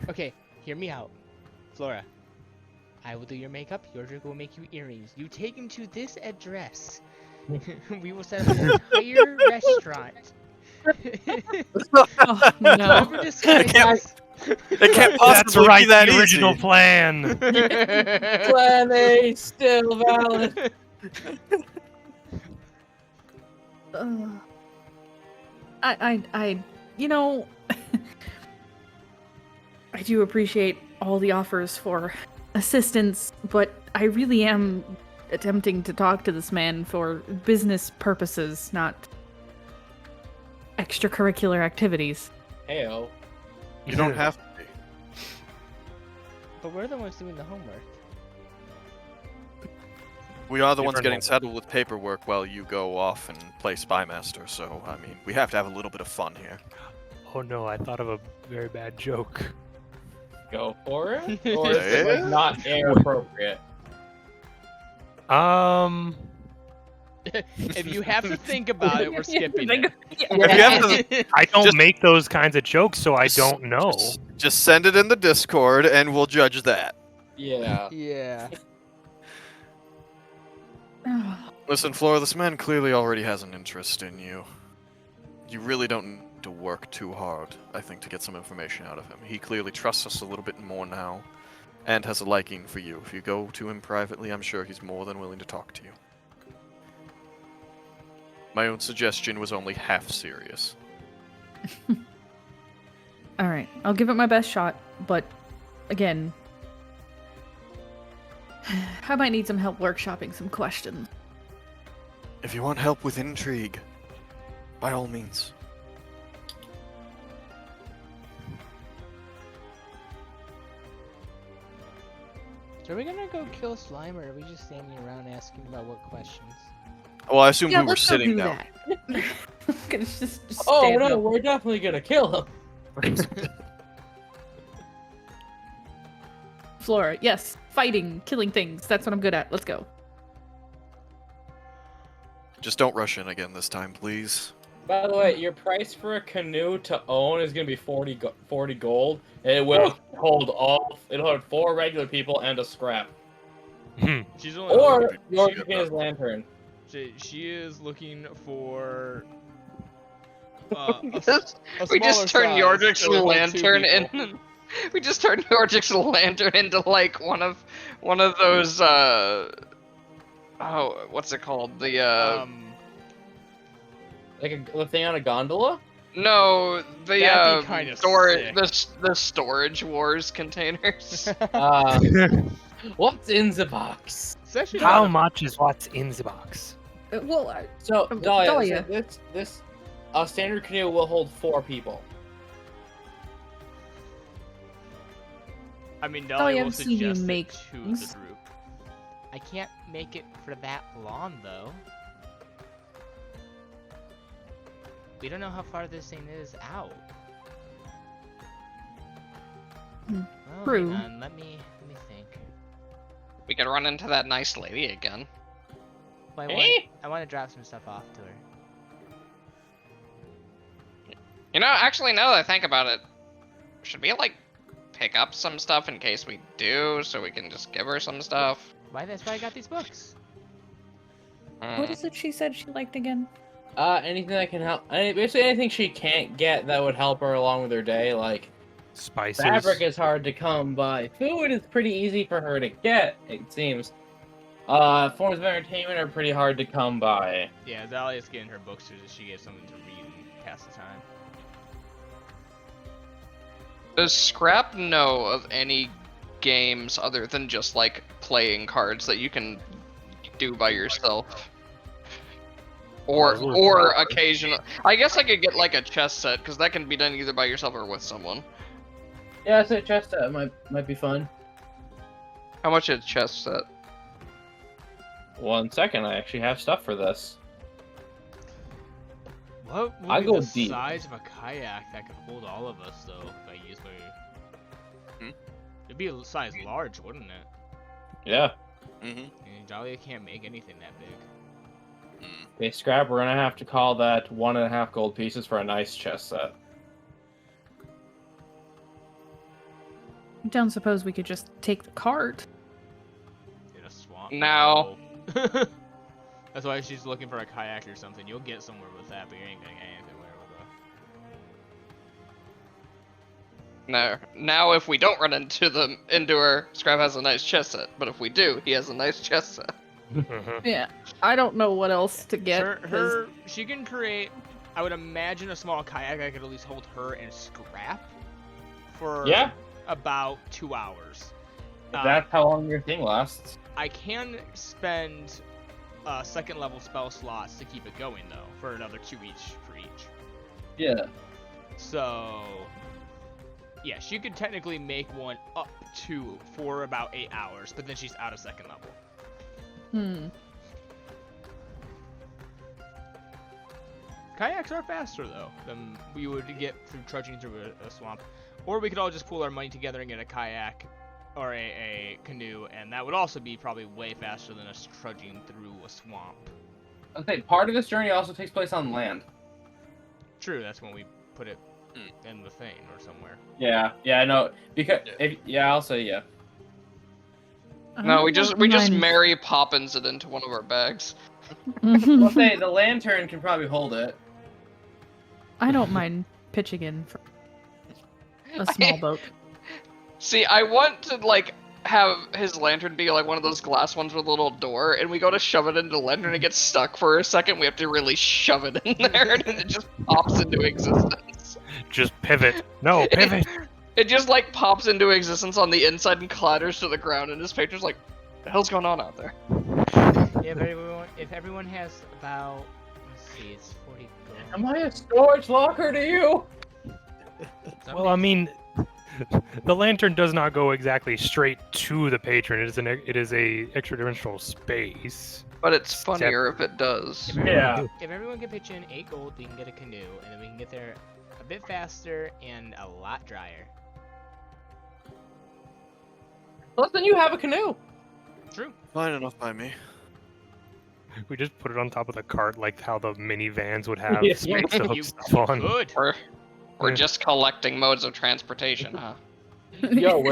Okay, hear me out. Flora, I will do your makeup, Yordrick will make you earrings. You take him to this address. We will set up an entire restaurant. Oh, no. It can't possibly be that the original easy. plan. Plan A still valid. You know, I do appreciate all the offers for assistance, but I really am attempting to talk to this man for business purposes, not extracurricular activities. Heyo. You don't have to be. But we're the ones doing the homework. We are the ones Different getting homework. saddled with paperwork while you go off and play Spymaster, so, I mean, we have to have a little bit of fun here. Oh no, I thought of a very bad joke. Go for it? Or is it like not air appropriate? If you have to think about it, we're skipping it. If you have to, I don't Just- make those kinds of jokes, so I don't know. just send it in the Discord, and we'll judge that. Yeah. Yeah. Listen, Flora, this man clearly already has an interest in you. You really don't need to work too hard, I think, to get some information out of him. He clearly trusts us a little bit more now, and has a liking for you. If you go to him privately, I'm sure he's more than willing to talk to you. My own suggestion was only half serious. Alright, I'll give it my best shot, but again, I might need some help workshopping some questions. If you want help with intrigue, by all means. So are we gonna go kill slime, or are we just standing around asking about what questions? Well, I assume we were let's go sitting do down. that. Gonna just Oh stand no, up. we're definitely gonna kill him. Flora, yes, fighting, killing things. That's what I'm good at. Let's go. Just don't rush in again this time, please. By the way, your price for a canoe to own is gonna be 40 gold, and it will it'll hold 4 regular people and a scrap. She's only Or his lantern. she is looking for We just turned Yordrick's lantern in. We just turned Yordrick's lantern into like one of those Oh, what's it called? The Like a thing on a gondola? no, the That'd be kinda sick. the storage wars containers. What's in the box? It's actually How not much is what's in the box? Well, So, Dahlia. Dahlia, this standard canoe will hold 4 people. I mean, Dahlia, Dahlia will I've seen you suggest make it to things. the group. I can't make it for that long, though. We don't know how far this thing is out. Well, True. hang on, let me think. We could run into that nice lady again. Well, I want to drop some stuff off to her. You know, actually, now that I think about it, should we like pick up some stuff in case we do, so we can just give her some stuff? Why? That's why I got these books. What is it she said she liked again? Anything that can help. Basically, anything she can't get that would help her along with her day. Like, Spices. fabric is hard to come by. Food is pretty easy for her to get, it seems. Forms of entertainment are pretty hard to come by. Yeah, Dahlia's getting her books so that she gets something to read and pass the time. Does Scrap know of any games other than just like playing cards that you can do by yourself? Or occasional. I guess I could get like a chess set because that can be done either by yourself or with someone. Yeah, I said chess set might be fun. How much is a chess set? 1 second, I actually have stuff for this. What would I be go the deep. size of a kayak that could hold all of us, though, if I use my... It'd be a size large, wouldn't it? Yeah. Mm-hmm. And Dahlia can't make anything that big. Okay, Scrap, we're gonna have to call that 1.5 gold pieces for a nice chess set. I don't suppose we could just take the cart. In a swamp. No. That's why she's looking for a kayak or something. You'll get somewhere with that, but you ain't gonna get anywhere with No. Now, if we don't run into her, Scrap has a nice chess set. But if we do, he has a nice chess set. Yeah, I don't know what else to get. She can create, I would imagine, a small kayak that could at least hold her and Scrap for about 2 hours. If that's how long your thing lasts. I can spend second level spell slots to keep it going though, for another 2 each for each. Yeah. So yeah, she could technically make one up to for about 8 hours, but then she's out of second level. Kayaks are faster though than we would get through trudging through a swamp. Or we could all just pool our money together and get a kayak or a canoe, and that would also be probably way faster than us trudging through a swamp. Okay, part of this journey also takes place on land. True, that's when we put it in the thing or somewhere. Yeah, I know. Because I'll say yeah. No, we just Mary Poppins it into one of our bags. I'll say the lantern can probably hold it. I don't mind pitching in for a small boat. See, I want to like have his lantern be like one of those glass ones with a little door, and we go to shove it into the lantern and it gets stuck for a second. We have to really shove it in there, and it just pops into existence. Just pivot. No, pivot. It just like pops into existence on the inside and clatters to the ground, and his patrons like, "The hell's going on out there?" If everyone has about, let's see, it's 40 gold. Am I a storage locker to you? Well, I mean, the lantern does not go exactly straight to the patron. It is a extra-dimensional space. But it's funnier if it does. If everyone can pitch in 8 gold, we can get a canoe, and then we can get there a bit faster and a lot drier. Well, then you have a canoe. True. Fine enough by me. We just put it on top of the cart like how the minivans would have Yeah. space to hook You stuff on. could. We're just collecting modes of transportation, huh? Yo,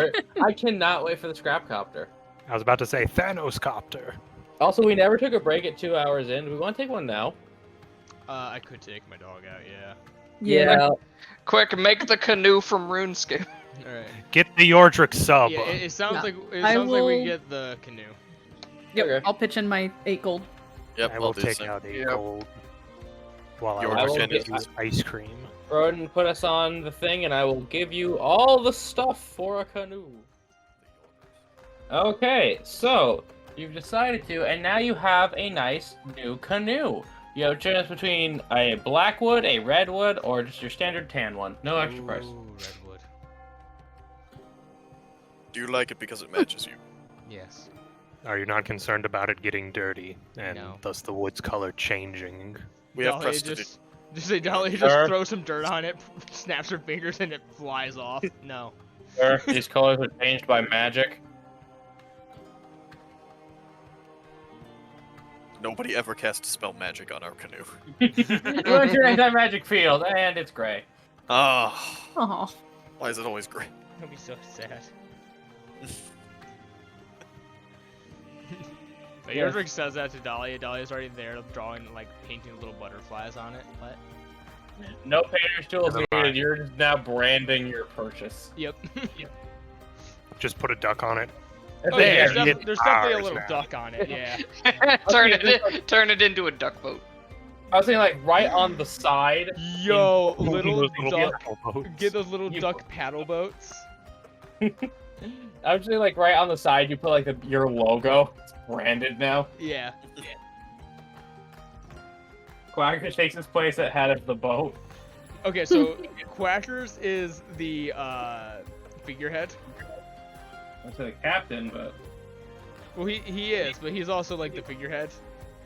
I cannot wait for the scrap copter. I was about to say Thanos copter. Also, we never took a break at 2 hours in. Do we want to take one now? I could take my dog out, yeah. Yeah. Quick, make the canoe from RuneScape. Alright. Get the Yordrick sub. Yeah, it sounds Yeah. like we I can will- get the canoe. Yep, Okay. I'll pitch in my 8 gold. Yep, I I'll will do the take same. out 8 Yep. gold while Your I will turn. use ice cream. Go ahead and put us on the thing, and I will give you all the stuff for a canoe. Okay, so you've decided to, and now you have a nice new canoe. You have a choice between a blackwood, a redwood, or just your standard tan one. No extra price. Ooh, redwood. Do you like it because it matches you? Yes. Are you not concerned about it getting dirty and No. thus the wood's color changing? We have Dahlia precedent. just say Dahlia Sure. just throws some dirt on it, snaps her fingers, and it flies off. No. Sure, these colors are changed by magic. Nobody ever cast a spell magic on our canoe. You enter anti-magic field, and it's gray. Ah, Oh, why is it always gray? That'd be so sad. But Yes. Yordrick says that to Dahlia. Dahlia's already there, drawing, like, painting little butterflies on it. What? No painter's tools Never needed. mind. You're just now branding your purchase. Yep. Just put a duck on it. Oh, There, yeah, it's there's definitely a ours little now. duck on it, yeah. turn it into a duck boat. I was saying, like, right on the side. Yo, Those little duck. purple boats. Get those little You- duck paddle boats. I would say, like, right on the side, you put, like, your logo. It's branded now. Yeah. Quacker takes his place at head of the boat. Okay, so Quackers is the figurehead. I'd say the captain, but... Well, he is, but he's also like the figurehead.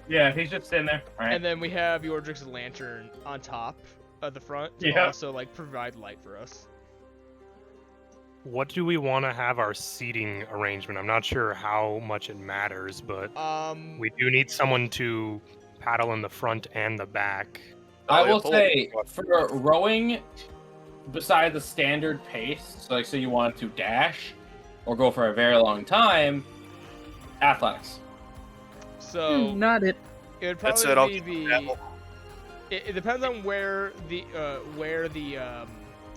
Yeah, he's just sitting there. Alright. And then we have Yordrick's lantern on top of the front to Yeah. also like provide light for us. What do we want to have our seating arrangement? I'm not sure how much it matters, but we do need someone to paddle in the front and the back. I Oh, yeah, will pull say, it. for rowing, beside the standard pace, so like, so you want to dash, or go for a very long time, athletics. So not it. it would That's it, I'll probably keep be that. it depends on where the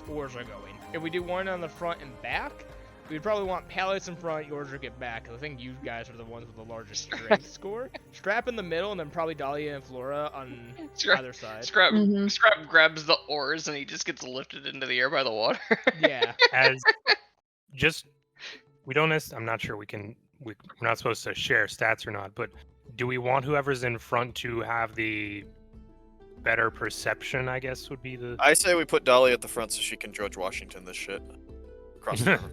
oars are going. If we do one on the front and back, we'd probably want Palace in front, Yordrick at back, 'cause I think you guys are the ones with the largest strength score. Strap in the middle, and then probably Dahlia and Flora on Scrap, either side. Scrap, Mhm. Scrap grabs the oars and he just gets lifted into the air by the water. Yeah. As just we don't I'm not sure we're not supposed to share stats or not, but do we want whoever's in front to have the better perception, I guess would be the I say we put Dolly at the front so she can George Washington this shit. Across the river.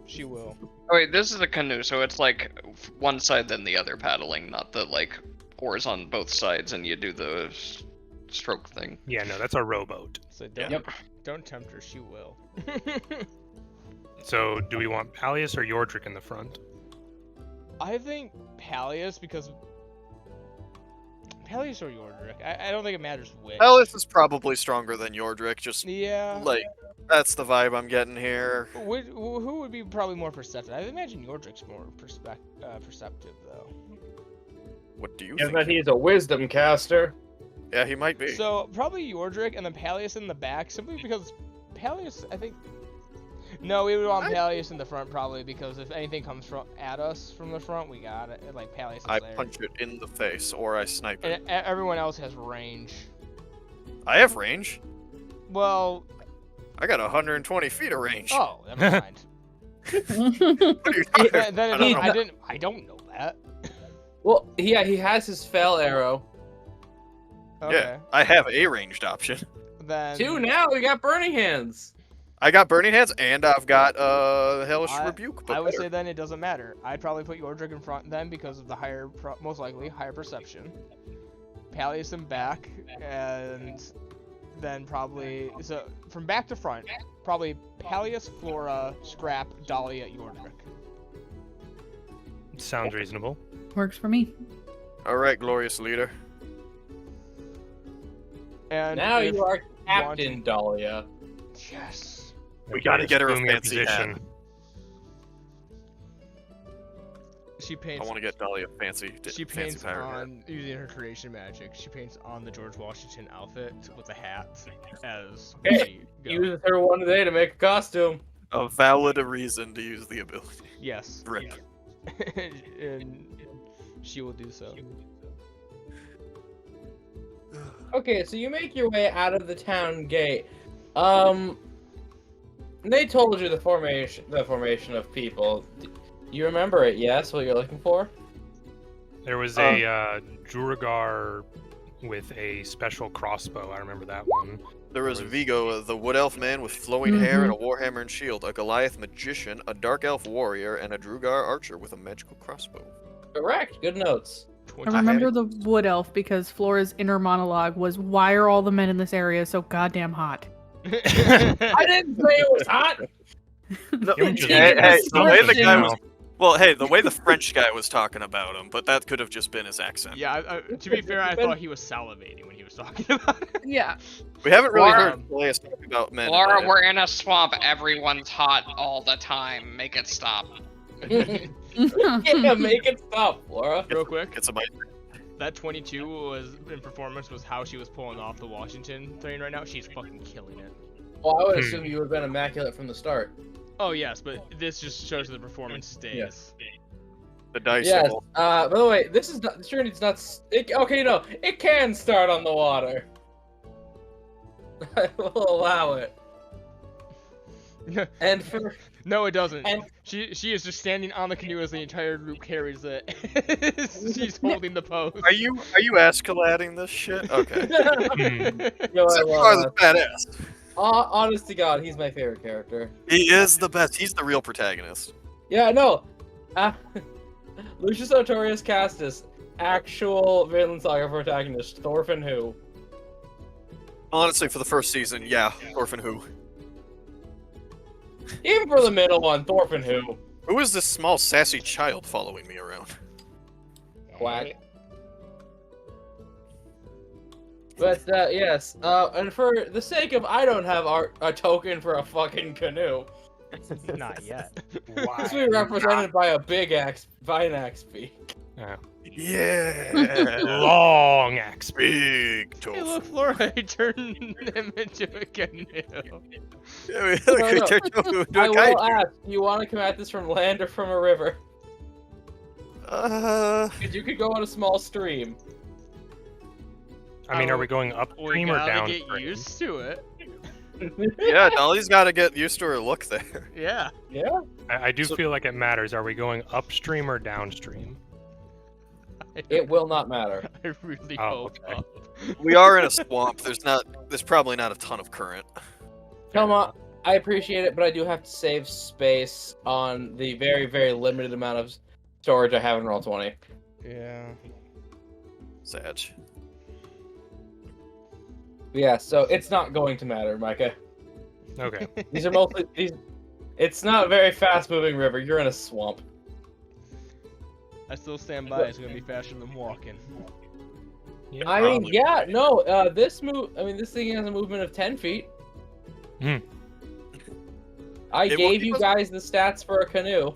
She will. Oh, wait, this is a canoe, so it's like one side then the other paddling, not the like oars on both sides and you do the stroke thing. Yeah, no, that's a rowboat. So don't Yep. don't tempt her. She will. So do we want Palius or Yordrick in the front? I think Palius because Palius or Yordrick. I don't think it matters which. Palace is probably stronger than Yordrick, just Yeah. like that's the vibe I'm getting here. Who would be probably more perceptive? I imagine Yordrick's more perceptive though. What do you Yeah, think? but he's a wisdom caster. Yeah, he might be. So probably Yordrick and then Palius in the back, simply because Palius, I think. No, we would want Palius in the front probably because if anything comes at us from the front, we got it. Like Palius is I there. punch it in the face or I snipe it. And everyone else has range. I have range. Well, I got 120 feet of range. oh, never mind. What are you talking then I don't know. I don't know that. Well, yeah, he has his fell arrow. Okay. Yeah, I have a ranged option. Then 2 now, we got burning hands. I got Burning Hands and I've got Hellish I- Rebuke. But I would better. say then it doesn't matter. I'd probably put Yordrick in front then because of the higher, most likely higher perception. Palius in back, and then probably so from back to front, probably Palius, Flora, Scrap, Dahlia, Yordrick. Sounds reasonable. Works for me. All right, glorious leader. And Now if you are Captain wanting- Dahlia. Yes. We gotta get her a Assume your fancy hat. She I paints. want to get Dolly a fancy She fancy paints pirate hat. on using her creation magic. She paints on the George Washington outfit with a hat as Hey, we go. Uses her one day to make a costume. A valid reason to use the ability. Yes. Rip. and she will do so. Okay, so you make your way out of the town gate. They told you the formation of people. You remember it, yes? What you're looking for? There was a Duragar with a special crossbow. I remember that one. There was Vigo, the wood elf man with flowing hair and a warhammer and shield, a Goliath magician, a dark elf warrior, and a Drugar archer with a magical crossbow. Correct. Good notes. I remember the wood elf because Flora's inner monologue was, "Why are all the men in this area so goddamn hot?" I didn't say it was hot. The way the guy was. Well, hey, the way the French guy was talking about him, but that could have just been his accent. Yeah, to be fair, I thought he was salivating when he was talking about it. Yeah. We haven't really heard Elias talk about men. Laura, we're in a swamp. Everyone's hot all the time. Make it stop. Yeah, make it stop, Laura. Real quick. It's a mic. That 22 was in performance was how she was pulling off the Washington thing right now. She's fucking killing it. Well, I would assume you would have been immaculate from the start. Oh yes, but this just shows that the performance stays. Yes. The dice. Yes. By the way, this is not. The journey's not. Okay, no, it can start on the water. I will allow it. And for no, it doesn't. And she is just standing on the canoe as the entire group carries it. She's holding the pose. Are you escalating this shit? Okay. Yo, I love that. Badass. Honest to God, he's my favorite character. He is the best. He's the real protagonist. Yeah, no. Lucius Artorius Castus, actual Vinland Saga protagonist, Thorfinn who? Honestly, for the first season, yeah, Thorfinn who. Even for the middle one, Thorfinn who? Who is this small sassy child following me around? Quack. But, yes, and for the sake of I don't have a token for a fucking canoe. Not yet. This will be represented by a big vine axe beak. Yeah. Long axe. Big tofu. Hey, look, Flora, I turned him into a canoe. Yeah, I will ask, do you want to come at this from land or from a river? Because you could go on a small stream. I mean, are we going upstream or downstream? We gotta get used to it. Yeah, Dolly's got to get used to her look there. Yeah. Yeah. I do feel like it matters. Are we going upstream or downstream? It will not matter. I really hope up. We are in a swamp. There's probably not a ton of current. Come on. I appreciate it, but I do have to save space on the very, very limited amount of storage I have in Roll20. Yeah. Sag. Yeah, so it's not going to matter, Micah. Okay. These are mostly It's not a very fast-moving river. You're in a swamp. I still stand by. It's gonna be faster than walking. Yeah, I mean, yeah, no. This thing has a movement of 10 feet. I gave you guys the stats for a canoe.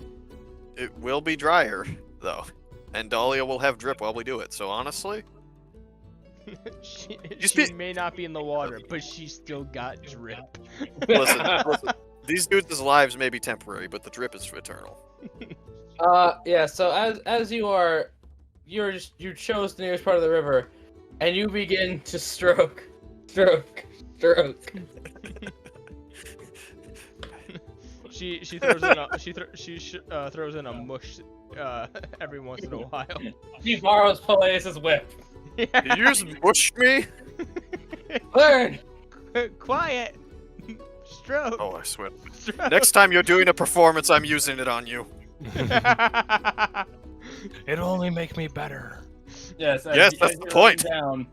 It will be drier, though, and Dahlia will have drip while we do it. So honestly. she may not be in the water, but she's still got drip. Listen, these dudes' lives may be temporary, but the drip is eternal. Yeah. So as you chose the nearest part of the river, and you begin to stroke. She throws in a mush every once in a while. She borrows Peleus' whip. Yeah. You just mushed me? Learn! Quiet! Stroke! Oh, I swear. Stroke. Next time you're doing a performance, I'm using it on you. It'll only make me better. Yes, that's the point. Down.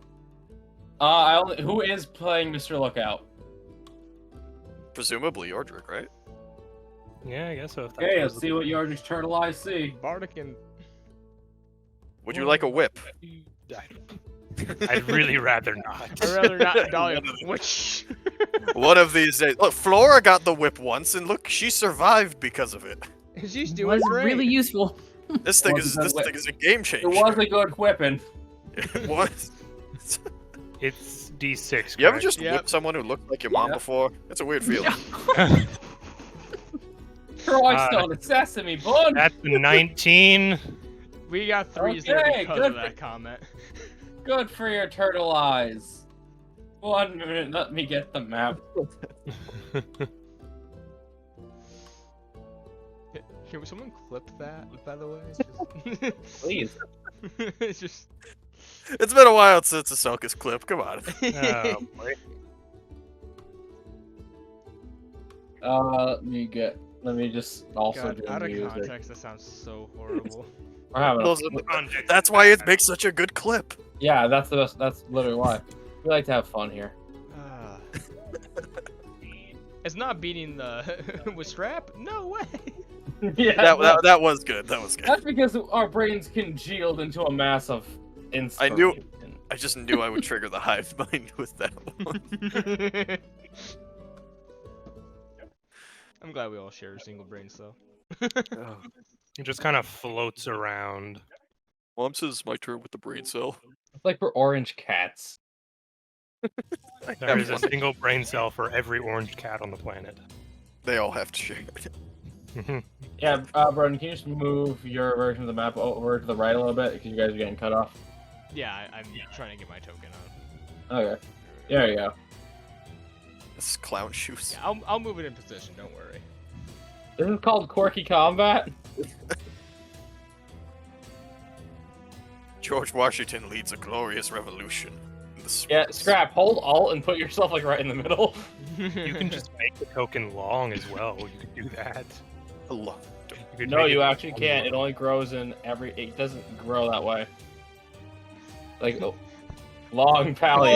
Who is playing Mr. Lookout? Presumably Yordrick, right? Yeah, I guess so. Okay, let's see what Yordrick's turtle eyes see. Bardic and... Would you like a whip? I'd really rather not. I'd rather not, Dahlia. Which? One of these days. Look, Flora got the whip once, and look, she survived because of it. She's doing great. Really useful. This thing is a game changer. It was a good whipping. It was. It's D6. You ever just whip someone who looked like your mom before? It's a weird feeling. Christ on a sesame bun. That's 19. We got 3s there Okay, because good of that comment. Good for your turtle eyes. 1 minute, let me get the map. Can someone clip that, by the way? Please. It's just... It's been a while since a Selkis clip. Come on. Oh, boy. Let me just also God, do out of music. context, that sounds so horrible. We're having Those are that's why it makes such a good clip. Yeah, that's the best. That's literally why. We like to have fun here. It's not beating the with strap. No way. Yeah, That was good. That was good. that's because our brains congealed into a mass of inspiration. I knew. I just knew I would trigger the hive mind with that one. I'm glad we all share single brains though. It just kind of floats around. Mom says my turn with the brain cell. It's like we're orange cats. There is a single brain cell for every orange cat on the planet. They all have to share. Yeah, Broden, can you just move your version of the map over to the right a little bit because you guys are getting cut off? Yeah, I'm trying to get my token on. Okay, there you go. This is clown shoes. Yeah, I'll move it in position. Don't worry. This is called Quirky Combat. George Washington leads a glorious revolution. Yeah, Scrap, hold Alt and put yourself like right in the middle. You can just make the token long as well. You could do that. No, you actually can't. It only grows in every. It doesn't grow that way. Like long pally.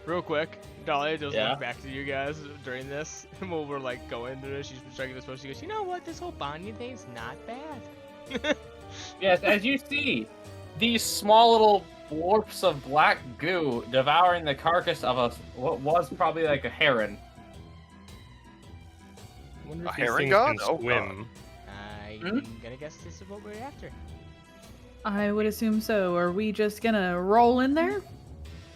Real quick, Dahlia just Yeah? looked back to you guys during this, and while we're like going through this, she's checking this post. She goes, "You know what? This whole bonding thing's not bad." Yes, as you see, these small little warps of black goo devouring the carcass of what was probably like a heron. A heron god? Oh, swim. I'm gonna guess this is what we're after. I would assume so. Are we just gonna roll in there?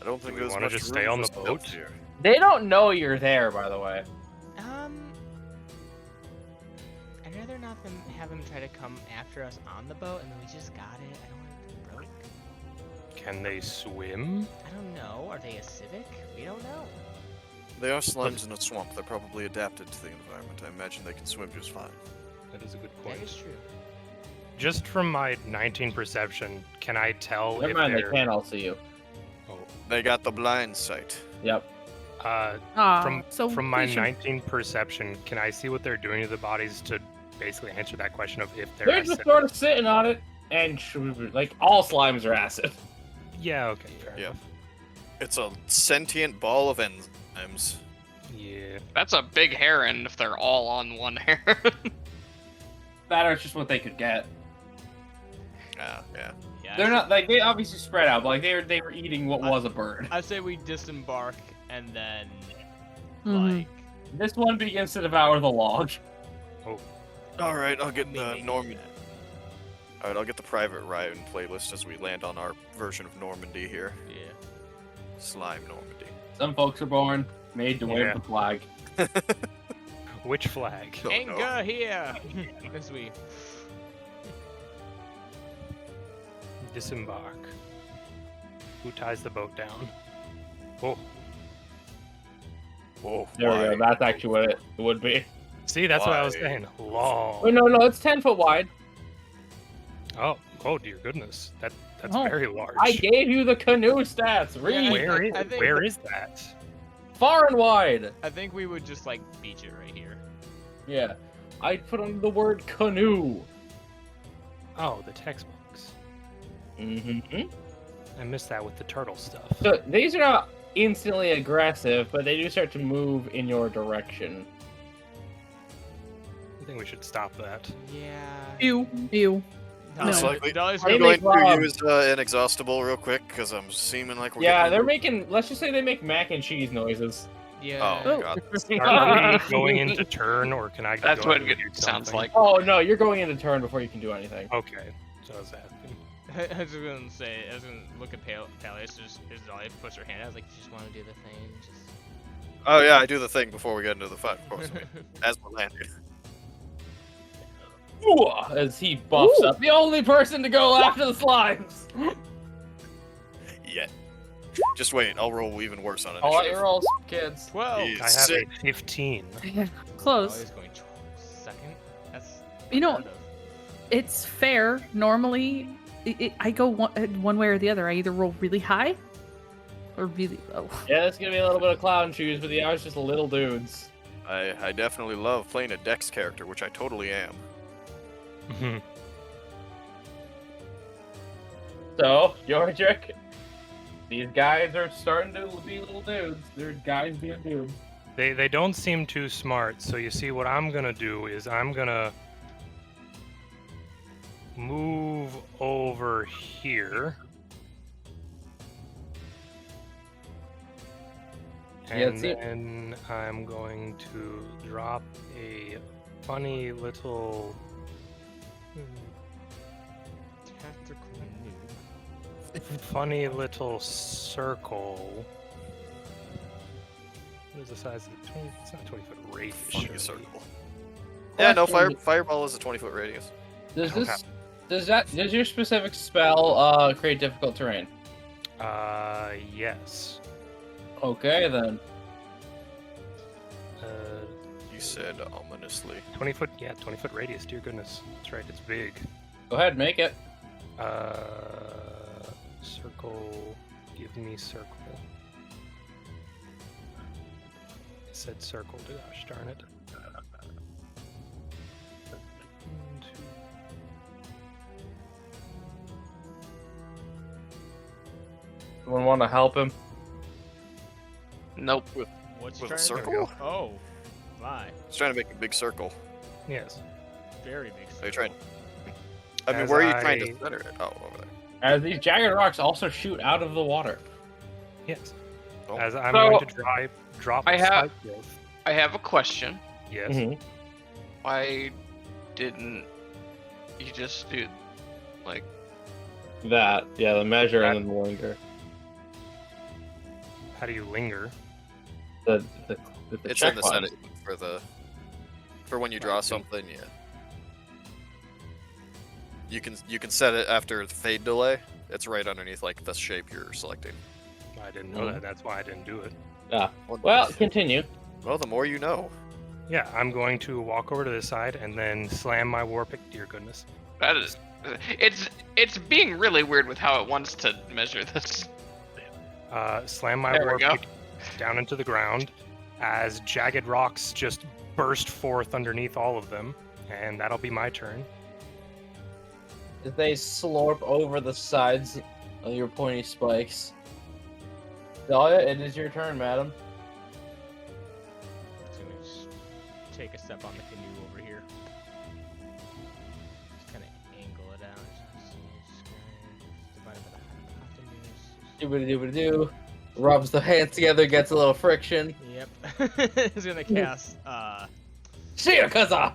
I don't think Do we there's wanna much just room stay on for the stealth boat? here. They don't know you're there, by the way. I'd rather not have them try to come after us on the boat, and then we just got it. I don't want it to be broke. Can they swim? I don't know. Are they acidic? We don't know. They are slimes in a swamp. They're probably adapted to the environment. I imagine they can swim just fine. That is a good point. That is true. Just from my 19 perception, can I tell Never if mind, they they're... can't all see you. Oh. They got the blind sight. Yep. From my we should- 19 perception, can I see what they're doing to the bodies to basically answer that question of if they're They're just acidic? sort of sitting on it, and like all slimes are acid. Yeah, okay, fair Yeah. enough. It's a sentient ball of enzymes. Yeah. That's a big heron if they're all on one heron. That is just what they could get. Yeah. Yeah, They're not like they obviously spread out, but like they were eating what was a bird. I say we disembark and then Mhm. like This one begins to devour the log. All right, I'll get maybe Norman. All right, I'll get the private Ryan playlist as we land on our version of Normandy here. Yeah. Slime Normandy. Some folks are born made to wave Yeah. the flag. Which flag? Oh, no. Anger here. As we Disembark. Who ties the boat down? Oh, Whoa, There we why? go. That's actually what it would be. see, that's what I was Why? saying. Long. Oh no, it's 10 foot wide. Oh dear goodness, that's Oh. very large. I gave you the canoe stats. Read. Yeah, Where is that? Far and wide. I think we would just like beach it right here. Yeah. I put on the word canoe. Oh, the textbooks. Mm-hmm. I missed that with the turtle stuff. So these are not instantly aggressive, but they do start to move in your direction. I think we should stop that. Yeah. Ew. Most No. likely. Dolly's They I'm make going to love. use inexhaustible real quick because I'm seeming like we're Yeah, getting they're into- making. Let's just say they make mac and cheese noises. Yeah. Oh god. Are we going into turn, or can I? That's go what ahead and it do sounds something? like. Oh no, you're going into turn before you can do anything. Okay, so I was asking. I was gonna say, I was gonna look at Peleus, just as Dolly puts her hand out, I was like, you just want to do the thing. Just. Oh yeah, I do the thing before we get into the fight, of course. As we're landing. as he buffs up. The only person to go after the slimes. Yeah. Just wait, I'll roll even worse on it. All out your rolls, kids. 12. Yeah. I have a 15. Close. He's going second. That's You know, unheard of. it's fair. Normally, I go one way or the other. I either roll really high or really low. Yeah, it's gonna be a little bit of clown shoes, but the others just little dudes. I definitely love playing a Dex character, which I totally am. So, Georgic, these guys are starting to be little dudes. They're guys being dudes. They don't seem too smart, so you see what I'm gonna do is I'm gonna move over here. Yeah, And then I'm going to drop a funny little circle. What is the size of the 20? It's not 20-foot radius. Funny surely. circle. Yeah, no, fireball is a 20-foot radius. Does your specific spell create difficult terrain? Yes. Okay then. You said ominously. 20-foot, yeah, 20-foot radius. Dear goodness, that's right. It's big. Go ahead, make it. Circle. Give me circle. It said circle. Gosh darn it. 1, 2. Someone want to help him? Nope. What's With your a turn? circle? Oh, my. He's trying to make a big circle. Yes. Very big. Are you trying? circle. I mean, As where are you trying to I- center it? Oh, over there. As these jagged rocks also shoot out of the water. Yes. Oh. As I'm So, going to drop I have- spike growth. I have a question. Yes. Mhm. Why didn't you just do, like, That, yeah, the measure and then the linger. How do you linger? The It's check in the line. setting for when you draw something. Yeah. You can set it after the fade delay. It's right underneath like the shape you're selecting. I didn't know that. That's why I didn't do it. Ah, well, continue. Well, the more you know. Yeah, I'm going to walk over to this side and then slam my war pick. Dear goodness. that is, it's being really weird with how it wants to measure this. Slam my There we war go. pick down into the ground as jagged rocks just burst forth underneath all of them, and that'll be my turn. They slurp over the sides of your pointy spikes. Dahlia, it is your turn, madam. Just gonna take a step on the canoe over here. Just kind of angle it out. Divided by the hypotenuse. Doobity-doobity-doo. Rubs the hands together, gets a little friction. Yep. He's gonna cast. See ya, cuzza!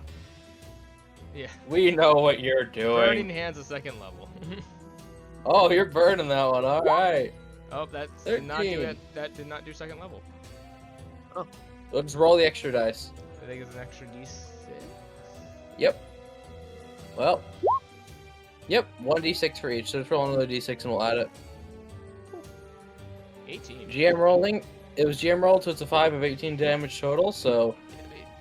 Yeah. We know what you're Burning doing. hands, a second level. Oh, you're burning that one. All right. Oh, that did not do 13. it. That did not do second level. We'll just roll the extra dice. I think it's an extra d6. Yep. Well. Yep, 1d6 for each. So just roll another d6 and we'll add it. 18. GM rolling. It was GM rolled, so it's a 5 of 18 damage total. So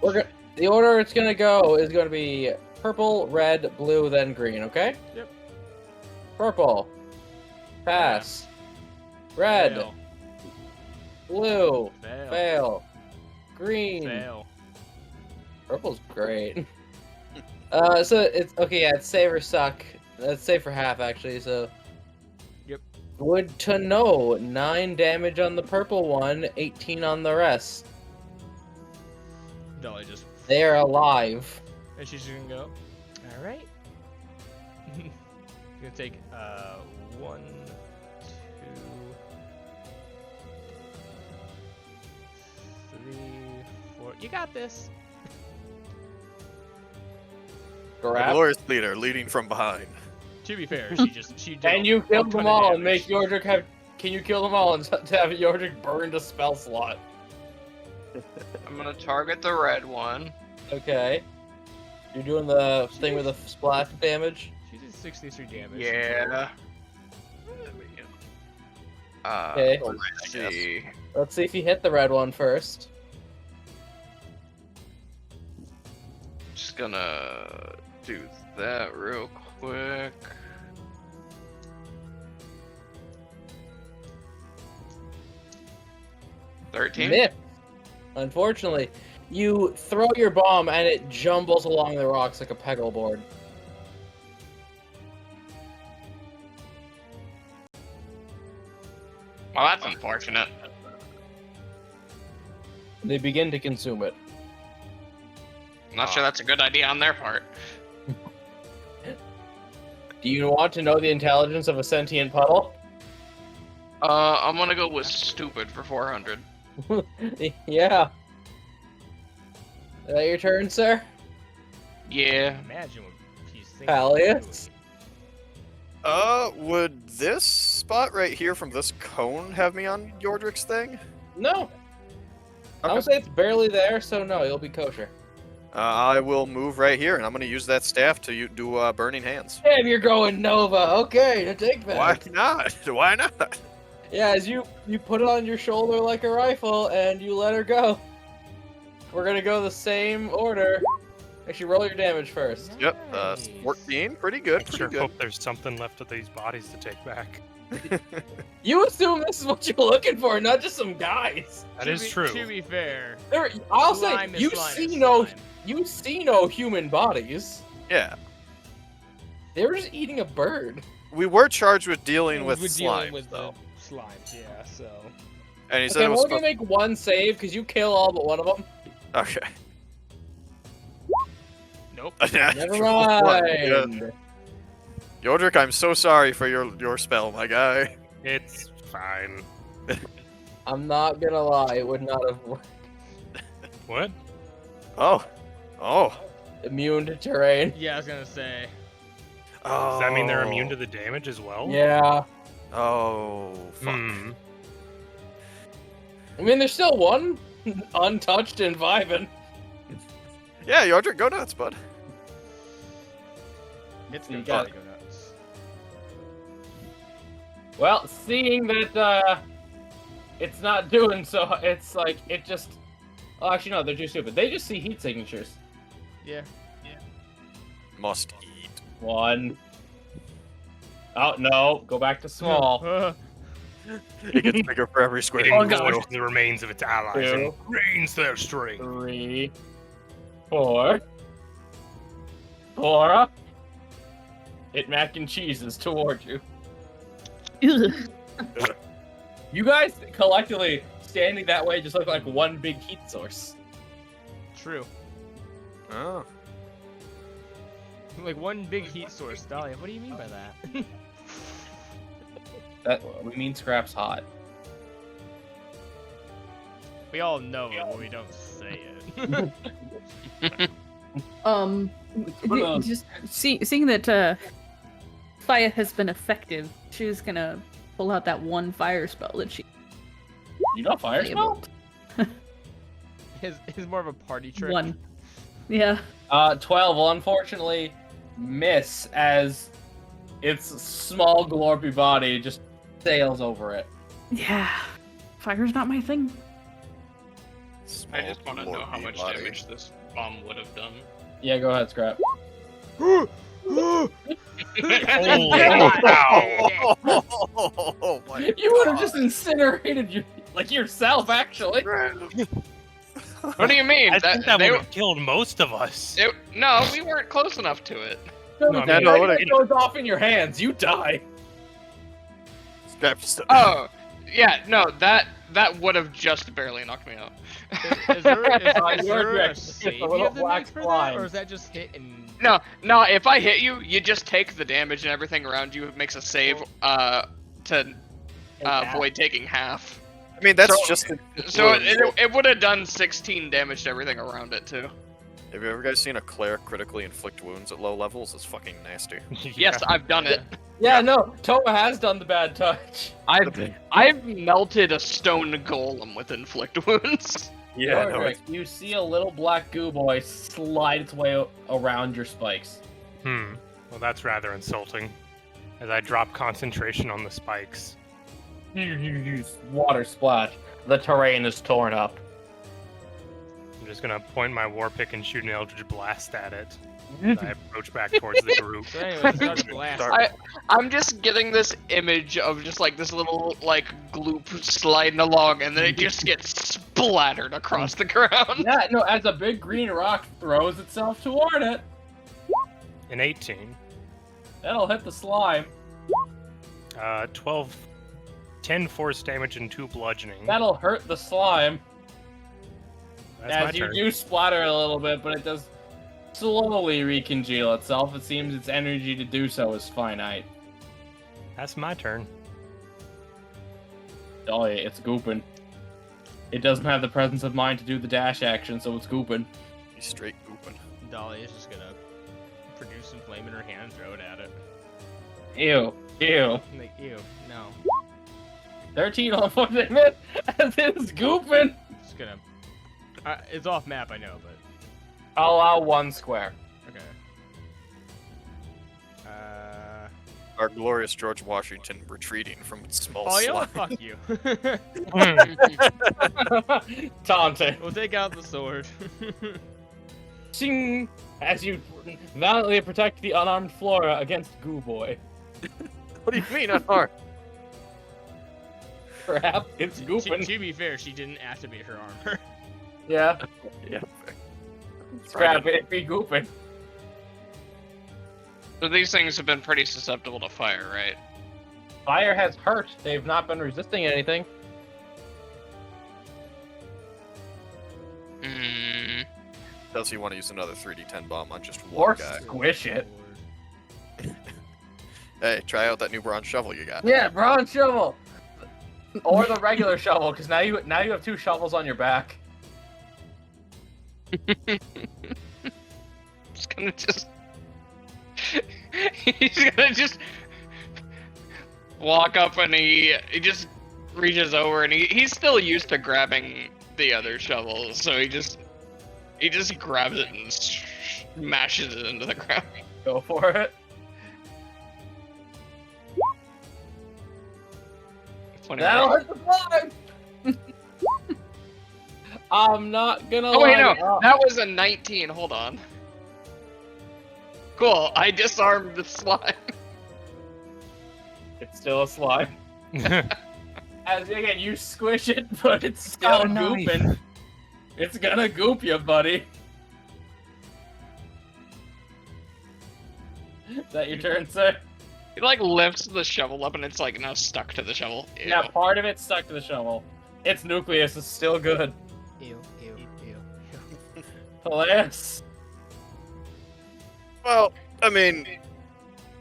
the order it's gonna go is gonna be purple, red, blue, then green. Okay. Yep. Purple. Pass. Red. Fail. Blue. Fail. Fail. Green. Fail. Purple's great. So it's okay. Yeah, it's save or suck. It's save for half actually. So. Yep. Good to know. 9 damage on the purple one, 18 on the rest. No, I just. They are alive. And she's gonna go. All right. Gonna take 1, 2, 3, 4. You got this. The Grab. glorious leader leading from behind. To be fair, she did. Can you kill a ton them of all and make damage. Yordrick have? Can you kill them all and to have Yordrick burned a spell slot? I'm gonna target the red one. Okay. You're doing the thing with the splash damage? She did 63 damage. Yeah. Okay. Let's see. Let's see if you hit the red one first. Just gonna do that real quick. Miss. Unfortunately, you throw your bomb and it jumbles along the rocks like a peggle board. Well, that's unfortunate. They begin to consume it. I'm not sure that's a good idea on their part. Do you want to know the intelligence of a sentient puddle? I'm gonna go with stupid for 400. Yeah. Is that your turn, sir? Yeah. Imagine what he's thinking. Pallius? Would this spot right here from this cone have me on Yordrick's thing? No. I would say it's barely there, so no, you'll be kosher. I will move right here, and I'm going to use that staff to do Burning Hands. Damn, you're going Nova. Okay, to take that. Why not? Why not? Yeah, as you put it on your shoulder like a rifle, and you let her go. We're going to go the same order. Actually, roll your damage first. Yep, 14. Pretty good, pretty Sure good. hope there's something left of these bodies to take back. You assume this is what you're looking for, not just some guys. That is true. To be fair, I'll slime say, is you slime see is no slime. You see no human bodies. Yeah. They were just eating a bird. We were charged with dealing with We're slime, dealing with though. the slimes, yeah, so. And he said Okay, it we're was gonna make one save because you kill all but one of them. Okay. Nope. Never mind. Yordrick, I'm so sorry for your spell, my guy. It's fine. I'm not gonna lie, it would not have worked. What? Oh. Immune to terrain. Yeah, I was gonna say. Oh. Does that mean they're immune to the damage as well? Yeah. Oh, fuck. Hmm. I mean, there's still one untouched and vibing. Yeah, Yordrick, go nuts, bud. It's You gonna got go nuts. Well, seeing that it's not doing so, it's like it just. Oh, actually, no, they're too stupid. They just see heat signatures. Yeah. Must eat. One. Oh no, go back to small. It gets bigger for every square. It Oh, inch. God. engulfs the remains of its allies and drains their strength. 3, 4. 4. It mac and cheeses toward you. You guys collectively standing that way just look like one big heat source. True. Oh. Like one big heat source, Dahlia. What do you mean by that? That we mean Scrap's hot. We all know it, but we don't say it. Just seeing that fire has been effective, she was gonna pull out that one fire spell that she. You know fire spell? It's more of a party trick. One. Yeah. 12 will unfortunately miss as its small glorpy body just sails over it. Yeah. Fire's not my thing. I just want to know how much damage this bomb would have done. Yeah, go ahead, Scrap. Holy cow! Oh my You would have just incinerated yourself, actually. What do you mean? I think that would have killed most of us. No, we weren't close enough to it. No, I mean, It goes off in your hands. You die. Scrap just. Oh, yeah, no, that would have just barely knocked me out. Is there You're a correct. save It's a you little have to black make for slime. that, or is that just hit and? No, if I hit you, you just take the damage and everything around you makes a save to avoid taking half. I mean, that's So- just. So it would have done 16 damage to everything around it too. Have you ever guys seen a cleric critically inflict wounds at low levels? It's fucking nasty. Yes, I've done it. Yeah, no. Toma has done the bad touch. I've melted a stone golem with inflict wounds. Yeah, no, Roderick, you see a little black goo boy slide its way around your spikes. Well, that's rather insulting. As I drop concentration on the spikes. Water splash. The terrain is torn up. I'm just gonna point my war pick and shoot an Eldritch Blast at it. As I approach back towards the group. So anyway, start a blast. I'm just getting this image of just like this little like gloop sliding along, and then it just gets splattered across the ground. Yeah, no, as a big green rock throws itself toward it, An 18. that'll hit the slime. 12, 10 force damage and 2 bludgeoning. That'll hurt the slime. That's my As you turn. do splatter a little bit, but it does slowly recongeal itself. It seems its energy to do so is finite. That's my turn. Oh yeah, it's gooping. It doesn't have the presence of mind to do the dash action, so it's gooping. He's straight gooping. Dolly is just gonna produce some flame in her hand and throw it at it. Ew. Ew. I'm like, ew, no. 13 on what they meant as it's gooping. Just gonna. It's off map, I know, but. I'll allow 1 square. Okay. Our glorious George Washington retreating from its small Oh, you know slime. what? Fuck you. Taunting. We'll take out the sword. Ching! As you valiantly protect the unarmed Flora against Goo Boy. What do you mean, unarmed? Perhaps it's gooping. To be fair, she didn't activate her armor. Yeah. Yeah. Scrap it, be gooping. So these things have been pretty susceptible to fire, right? Fire has hurt. They've not been resisting anything. Does he want to use another 3d10 bomb on just Or one guy? squish it. Hey, try out that new bronze shovel you got. Yeah, bronze shovel. Or the regular shovel, because now you have 2 shovels on your back. He's gonna just walk up and he just reaches over and he's still used to grabbing the other shovels, so he just grabs it and smashes it into the ground. Go for it. That'll hurt the slime. I'm not gonna Oh wait, lie. no, that was a 19. Hold on. Cool. I disarmed the slime. It's still a slime. As again, you squish it, but it's still gooping. It's gonna goop you, buddy. Is that your turn, sir? He like lifts the shovel up and it's like now stuck to the shovel. Ew. Yeah, part of it's stuck to the shovel. Its nucleus is still good. Ew, ew, ew. Hilarious. Well, I mean,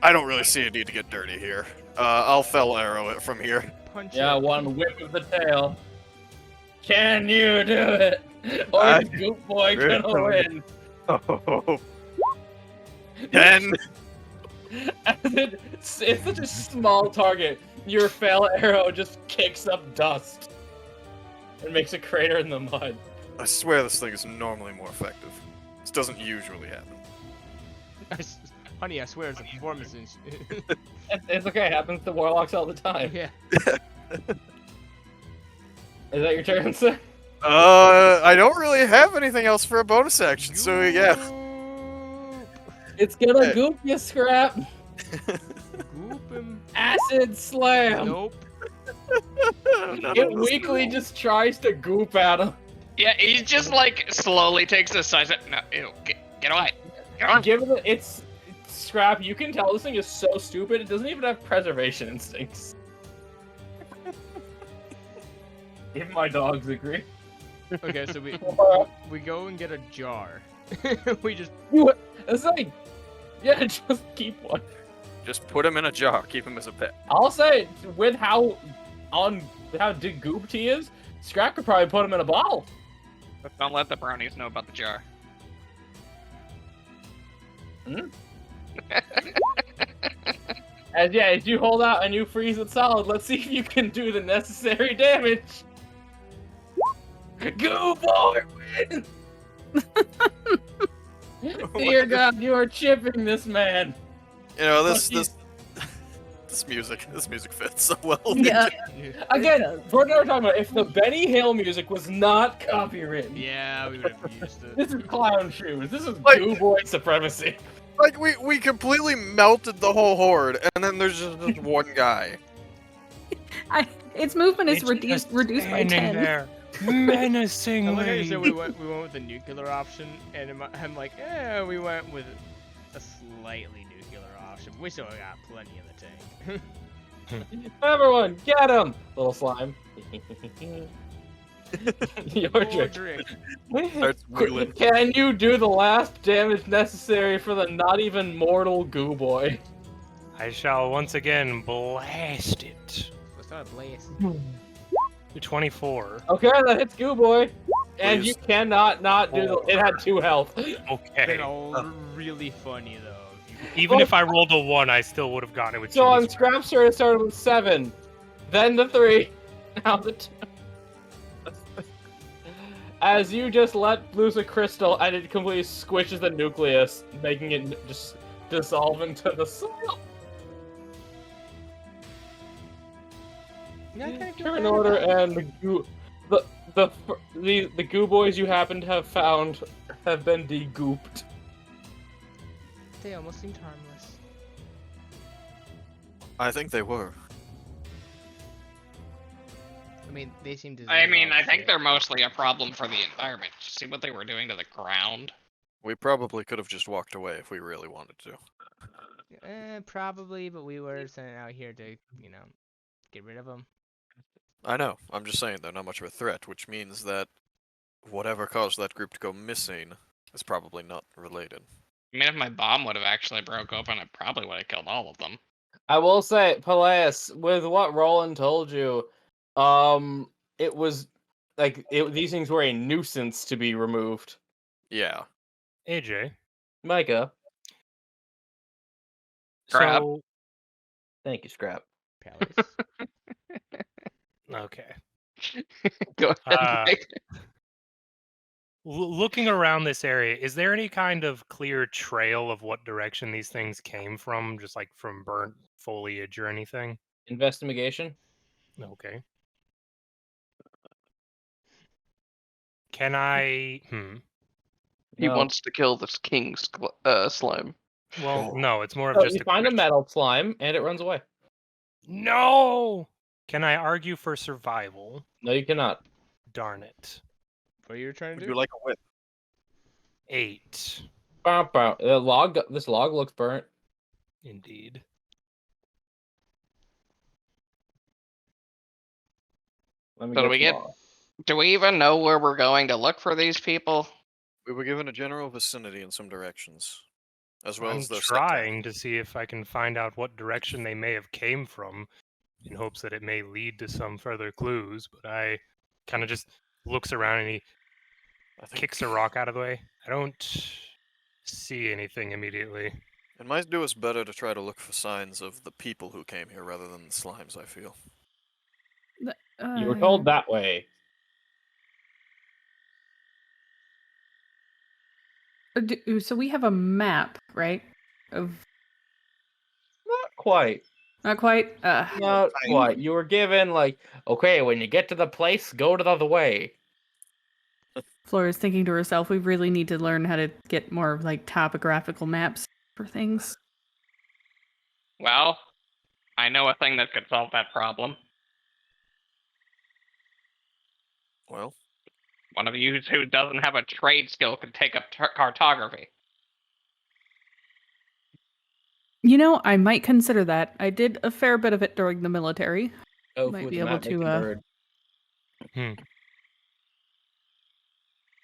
I don't really see a need to get dirty here. I'll fell arrow it from here. Punch Yeah, it. 1 whip of the tail. Can you do it? Or is Goop Boy gonna win? Oh. 10. It's such a small target. Your fell arrow just kicks up dust and makes a crater in the mud. I swear this thing is normally more effective. This doesn't usually happen. Honey, I swear it's a performance. It's okay. It happens to warlocks all the time. Yeah. Is that your turn, sir? I don't really have anything else for a bonus action, so yeah. It's gonna goop you, Scrap. Goop him. Acid slam. Nope. It weakly just tries to goop at him. Yeah, he just like slowly takes a side. No, ew, get away. Get on. Given that it's Scrap, you can tell this thing is so stupid. It doesn't even have preservation instincts. Even my dogs agree. Okay, so we go and get a jar. We just. It's like, yeah, just keep one. Just put him in a jar. Keep him as a pet. I'll say, with how degooped he is, Scrap could probably put him in a bottle. But don't let the brownies know about the jar. As you hold out and you freeze it solid, let's see if you can do the necessary damage. Goo boy win! Dear God, you are chipping this man. You know, this music fits so well. Yeah. Again, we're never talking about if the Benny Hill music was not copywritten. Yeah, we would have used it. This is clown shoes. This is Like- Goo Boy supremacy. Like we completely melted the whole horde, and then there's just this one guy. Its movement is It's reduced just by standing 10. there, I like how you said menacingly. we went with the nuclear option, and I'm like, we went with a slightly nuclear option. We still got plenty in the tank. Everyone, get him! Little slime. Your More trick. trick. Starts wiggling. Can you do the last damage necessary for the not even mortal Goo Boy? I shall once again blast it. Let's start a blaze. 24. Okay, that hits Goo Boy. And Please. you cannot not do the. It had 2 health. Okay. Been all really funny though. Even if I rolled a 1, I still would have gotten it with So on Genius Scrap's turn, it started with 7, then the 3, now the 2. As you just let loose a crystal, and it completely squishes the nucleus, making it just dissolve into the soil. Turn order, and the Goo Boys you happen to have found have been degooped. They almost seemed harmless. I think they were. I mean, they seem to. I mean, I think they're mostly a problem for the environment. See what they were doing to the ground? We probably could have just walked away if we really wanted to. Probably, but we were sent out here to, get rid of them. I know. I'm just saying they're not much of a threat, which means that whatever caused that group to go missing is probably not related. I mean, if my bomb would have actually broke open, I probably would have killed all of them. I will say, Peleus, with what Roland told you, it was like these things were a nuisance to be removed. Yeah. AJ. Micah, Scrap. So, thank you, Scrap. Palace. okay. Go ahead, Uh, Mike. Looking around this area, is there any kind of clear trail of what direction these things came from? Just like from burnt foliage or anything? Investigation. Okay. Can I... He No. wants to kill this king's slime. Well, no, it's more of So just you a find a question. metal slime, and it runs away. No! Can I argue for survival? No, you cannot. Darn it. What are you trying to Would do? you like a whip? 8. Bow, bow. This log looks burnt. Indeed. Let me So do we the get- log. Do we even know where we're going to look for these people? We were given a general vicinity in some directions, as well I'm as their trying to see if I can find out what direction they may have came from in hopes that it may lead to some further clues, but I kind of just looks around and he I think kicks a rock out of the way. I don't see anything immediately. it might do us better to try to look for signs of the people who came here rather than the slimes, I feel. You were told that way. So we have a map, right? Of Not quite. not quite. Not quite. You were given okay, when you get to the place, go to the other way. Flora's thinking to herself, we really need to learn how to get more topographical maps for things. Well, I know a thing that could solve that problem. Well, One of you who doesn't have a trade skill could take up cartography. I might consider that. I did a fair bit of it during the military. Oh, Might with be the able map to, making bird.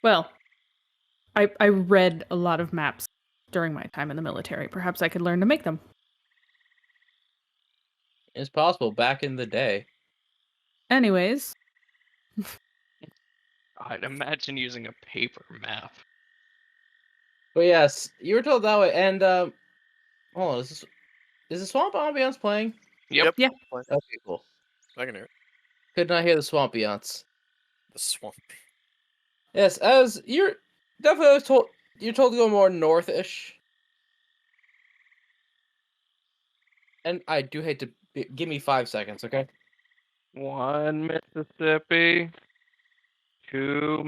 Well, I read a lot of maps during my time in the military. Perhaps I could learn to make them. It's possible back in the day. Anyways, I'd imagine using a paper map. But yes, you were told that way. And hold on, is the swamp ambiance playing? Yep. Yeah. Okay, cool. I can hear it. Could not hear the swampiance. The swamp. Yes, as you're definitely told, you're told to go more north-ish. And I do hate to give me 5 seconds, okay? 1 Mississippi, 2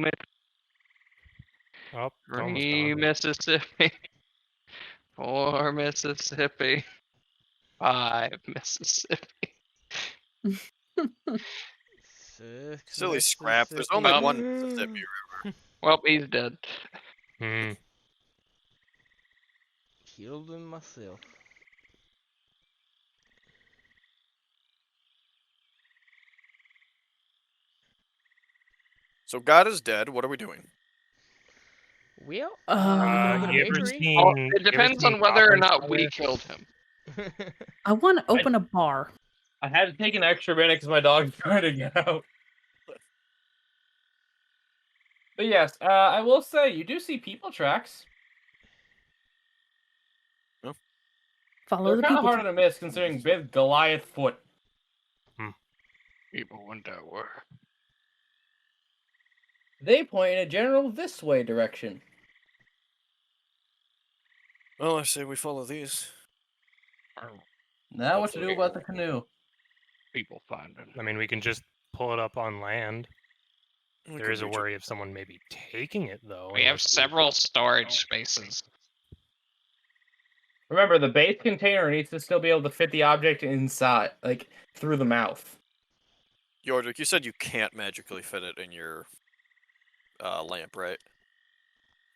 Oh, it's almost 3 gone. Mississippi, 4 Mississippi, 5 Mississippi. Silly scrap. There's only Well- one Mississippi River. Well, he's dead. Hmm. Killed him myself. So God is dead. What are we doing? Well, Uh, we can open a You ever bakery. seen? Well, it you ever depends seen on whether or Goblin not we Slayer? killed him. I want to open a bar. I had to take an extra minute because my dog's trying to get out. But yes, I will say, you do see people tracks. Follow They're the kind of people. harder to miss considering big Goliath foot. People wonder where. They point in a general this way direction. Well, I say we follow these. Now what to do about the canoe? People find him. I mean, we can just pull it up on land. We There could is a reach it. worry of someone maybe taking it, though. We have unless several storage spaces. Remember, the base container needs to still be able to fit the object inside, like, through the mouth. Yordrik, you said you can't magically fit it in your lamp, right?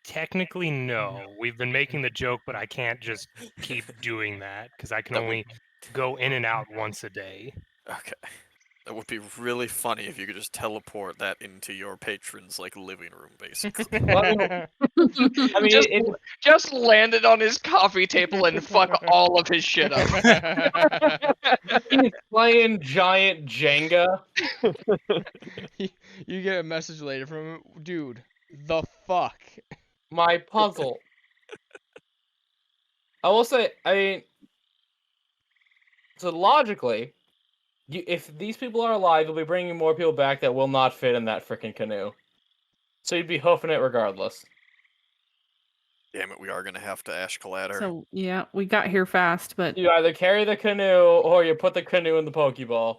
Technically, no. We've been making the joke, but I can't just keep doing that because I can That would- only go in and out once a day. Okay. That would be really funny if you could just teleport that into your patron's like living room, basically. Well, I mean, Just land it on his coffee table and fuck all of his shit up. he's playing giant Jenga. You get a message later from him, dude. The fuck. My puzzle. I will say, I mean, so logically, if these people are alive, you'll be bringing more people back that will not fit in that freaking canoe. So you'd be hoofing it regardless. Damn it, we are gonna have to Ash Colladder. So yeah, we got here fast, but You either carry the canoe or you put the canoe in the Pokeball.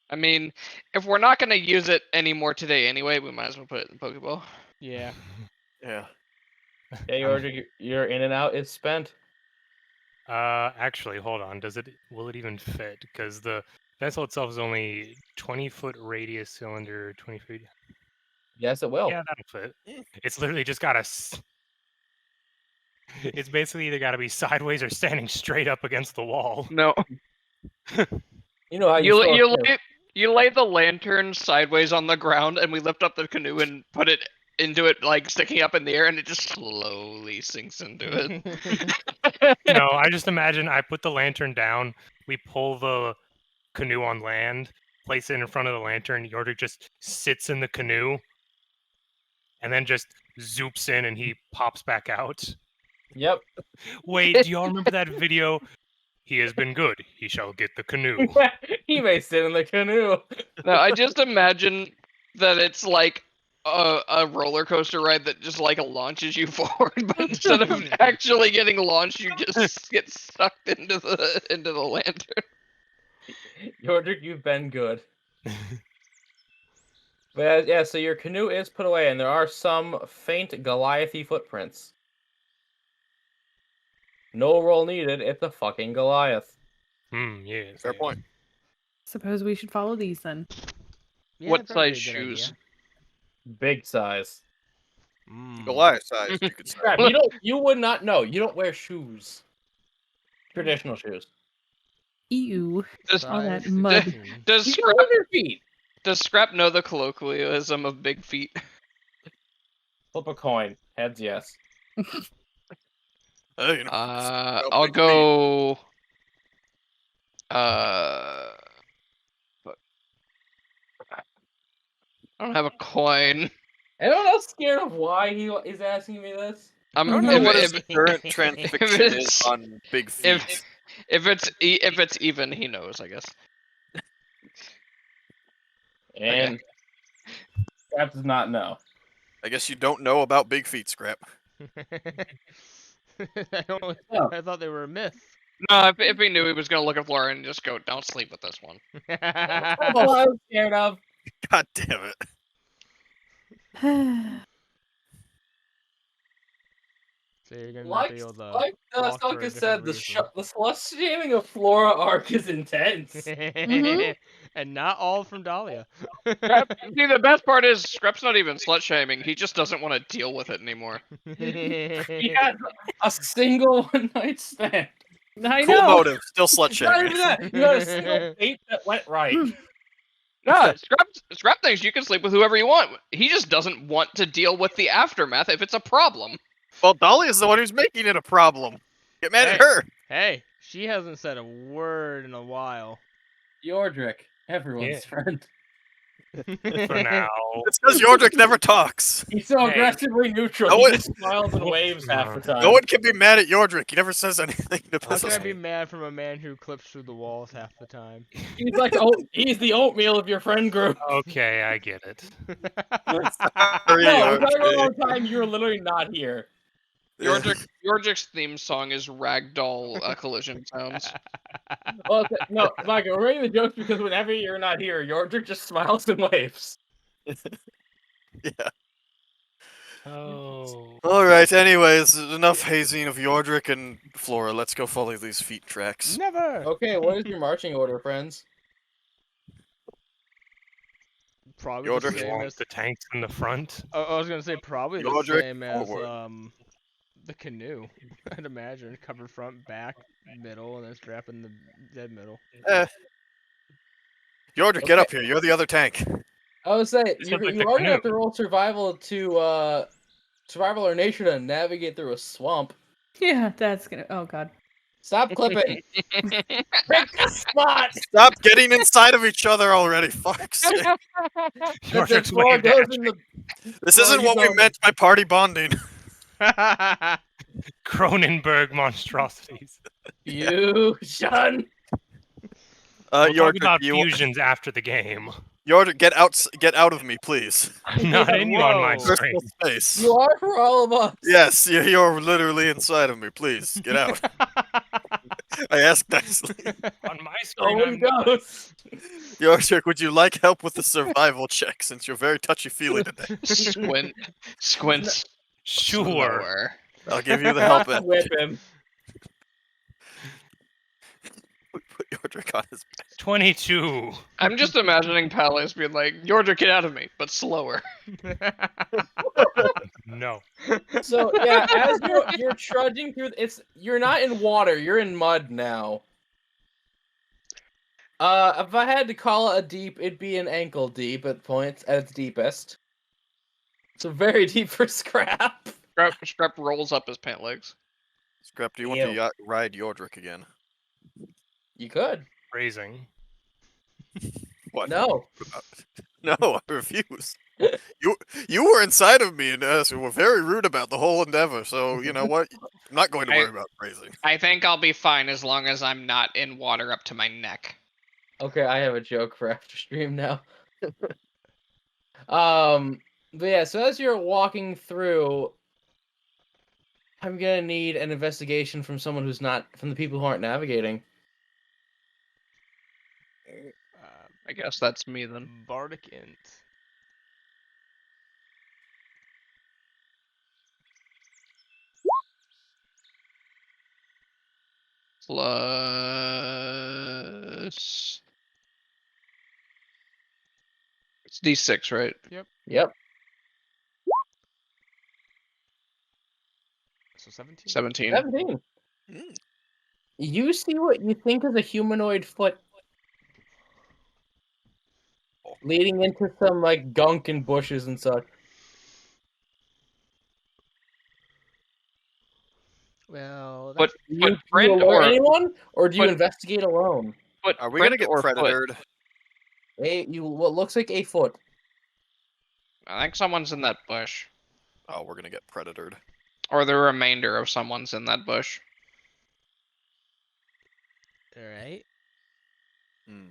I mean, if we're not gonna use it anymore today anyway, we might as well put it in the Pokeball. Yeah. Yeah. Yeah, your in and out is spent. Actually, hold on. Will it even fit? Because the vessel itself is only 20-foot radius cylinder, 20 feet. Yes, it will. Yeah, that'll fit. It's literally just got It's basically either got to be sideways or standing straight up against the wall. No, You know how you lay the lantern sideways on the ground, and we lift up the canoe and put it into it, like sticking up in the air, and it just slowly sinks into it. No, I just imagine I put the lantern down, we pull the canoe on land, place it in front of the lantern, Yordrik just sits in the canoe, and then just zoops in and he pops back out. Yep. Wait, do y'all remember that video? He has been good. He shall get the canoe. He may sit in the canoe. No, I just imagine that it's like a roller coaster ride that just like launches you forward, but instead of actually getting launched, you just get sucked into the lantern. Yordrik, you've been good. But yeah, so your canoe is put away, and there are some faint Goliathy footprints. No roll needed. It's a fucking Goliath. Yes. Fair point. suppose we should follow these then. Yeah, What probably a size good shoes? idea. Big size. Goliath size, you could say. Crap, you would not know. You don't wear shoes. Traditional shoes. Ew. Does, All that Size mud. 16. does You Scrap, got your feet. does Scrap know the colloquialism of big feet? Flip a coin. Heads, yes. Hey, you know, I'll big go. Fuck. I don't have a coin. Anyone else scared of why he is asking me this? I don't know Mhm. what his current transfixion is it's- on big feet. If it's even, he knows, I guess. And Scrap does not know. I guess you don't know about big feet, Scrap. I thought they were a myth. No, if he knew he was gonna look at Flora and just go, "Don't sleep with this one." That's all I was scared of. God damn it. So you're gonna not Like, be able to like walk for a Stalker said, different the slut shaming of Flora arc is intense. reason. And not all from Dahlia. Scrap, see, the best part is Scrap's not even slut shaming. He just doesn't want to deal with it anymore. He had a single one night stand. I Cool know. motive, still slut Not shaming. even that. You had a single date that went right. No, Scrap thinks you can sleep with whoever you want. He just doesn't want to deal with the aftermath if it's a problem. Well, Dahlia's the one who's making it a problem. Get mad at her. Hey, she hasn't said a word in a while. Yordrick, everyone's friend. For now. It's because Yordrick never talks. He's so Hey. aggressively neutral. No He one- just smiles and waves half the time. No one can be mad at Yordrick. He never says anything to How piss can us I be off. mad from a man who clips through the walls half the time? He's like, he's the oatmeal of your friend group. Okay, I get it. Sorry, No, we're talking about Yordrick. all the time you were literally not here. Yordrick's theme song is ragdoll collision sounds. Well, no, Michael, we're making the jokes because whenever you're not here, Yordrick just smiles and waves. Yeah. Oh. Alright, anyways, enough hazing of Yordrick and Flora. Let's go follow these feet tracks. Never! Okay, what is your marching order, friends? Probably Yordrick the You same want as... the tanks in the front? I was gonna say probably the Yordrick same as, forward. the canoe. I'd imagine. Cover front, back, middle, and then strap in the dead middle. Yordrick, get up here. You're the other tank. I would say Sounds you like are the gonna have to canoe. roll survival to survival or nature to navigate through a swamp. Yeah, that's gonna. Oh god. Stop clipping. Pick a spot. Stop getting inside of each other already, fuck's sake. Yordrick's Flora waved goes at in you. the. This Flora, isn't you what we go- meant by party bonding. Cronenberg monstrosities. You shun. We'll talk Yordrick, about fusions after the game. Yordrick, get out of me, please. I'm not in you on my Whoa. screen. Personal space. You are for all of us. Yes, you're literally inside of me. Please, get out. I ask nicely. On my screen, Owen I'm not. goes. Yordrick, would you like help with the survival check since you're very touchy-feely today? Squints. Sure. slower. I'll give you the help. Whip him. Put Yordrick on his back. 22. I'm just imagining Palace being like, Yordrick, get out of me, but slower. No. So yeah, as you're trudging through, you're not in water, you're in mud now. If I had to call it a deep, it'd be an ankle deep at points at its deepest. So very deep for Scrap. Scrap rolls up his pant legs. Scrap, do you want to ride Yordrick again? You could. Phrasing. What? No. No, I refuse. You were inside of me and were very rude about the whole endeavor, so you know what? I'm not going to worry about phrasing. I think I'll be fine as long as I'm not in water up to my neck. Okay, I have a joke for after stream now. But yeah, so as you're walking through, I'm gonna need an investigation from someone who's not from the people who aren't navigating. I guess that's me then. Bardic Int. Plus... It's D6, right? Yep. So 17? 17. 17. Mm. You see what you think is a humanoid foot leading into some like gunk and bushes and such. Well, But Do you friend alert or anyone, or do you but- investigate alone? but Are we gonna friend get or foot? predatored? What looks like a foot. I think someone's in that bush, Oh, we're gonna get predatored. or the remainder of someone's in that bush. Alright. Hmm.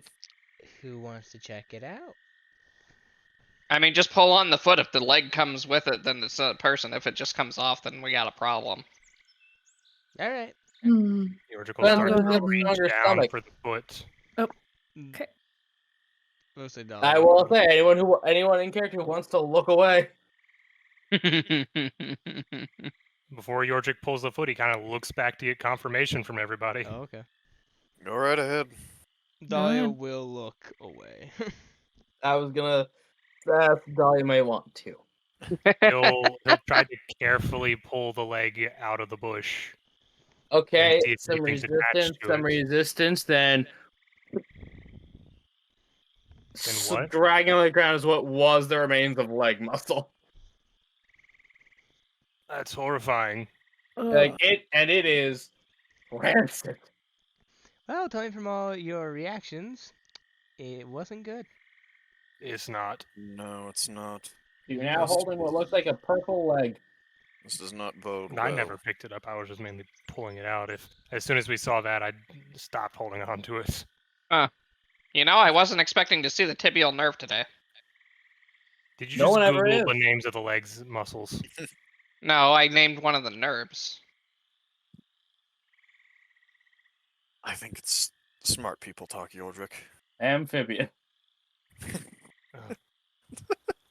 Who wants to check it out? I mean, just pull on the foot. If the leg comes with it, then it's a person. If it just comes off, then we got a problem. All right. George will Well, start go to ahead reach on your down stomach. for the foot. Okay. Mostly Dolly. I will say, anyone in character who wants to look away. Before Yorjik pulls the foot, he kind of looks back to get confirmation from everybody. Oh, okay. Go right ahead. Dahlia ahead. will look away. I was gonna ask Dolly may want to. He'll try to carefully pull the leg out of the bush. Okay, see if some anything's resistance, attached to some it. resistance, then what? dragging on the ground is what was the remains of leg muscle. That's horrifying. Like it is rancid. Well, telling from all your reactions, it wasn't good. It's not. No, it's not. You're now holding what looks like a purple leg. This does not bode I well. never picked it up. I was just mainly pulling it out. As soon as we saw that, I stopped holding on to it. You know, I wasn't expecting to see the tibial nerve today. Did you No just one ever Google is. the names of the legs muscles? No, I named one of the nerves. I think it's smart people talk, Yordrick. Amphibian.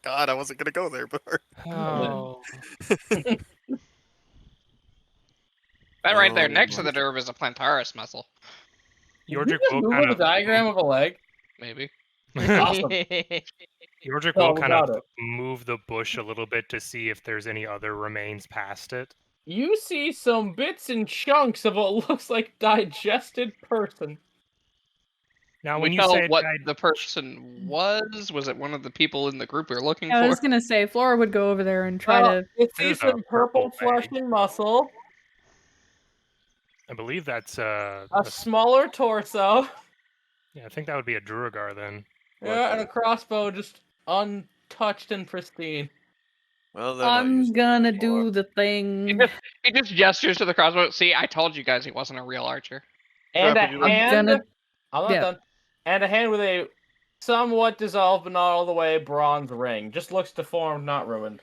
God, I wasn't gonna go there, but Oh. That right there next to the nerve is a plantaris muscle. Did you Yordrick just will Google kind the of diagram of a leg? Maybe. Awesome. Yordrick Tell will me kind of about it. move the bush a little bit to see if there's any other remains past it. You see some bits and chunks of what looks like digested person. Now, We when you tell say what the person was it one of the people in the group we were looking I for? was gonna say Flora would go over there and try to. You see There's some a purple purple flesh leg. and muscle, I believe that's a smaller torso, yeah, I think that would be a Druagar then. yeah, and a crossbow just untouched and pristine. well, they're not I'm using gonna it anymore. do the thing. He just gestures to the crossbow. See, I told you guys he wasn't a real archer. And a Rapid, you hand. gonna- I'm not yeah. done. And a hand with a somewhat dissolved but not all the way bronze ring. Just looks deformed, not ruined.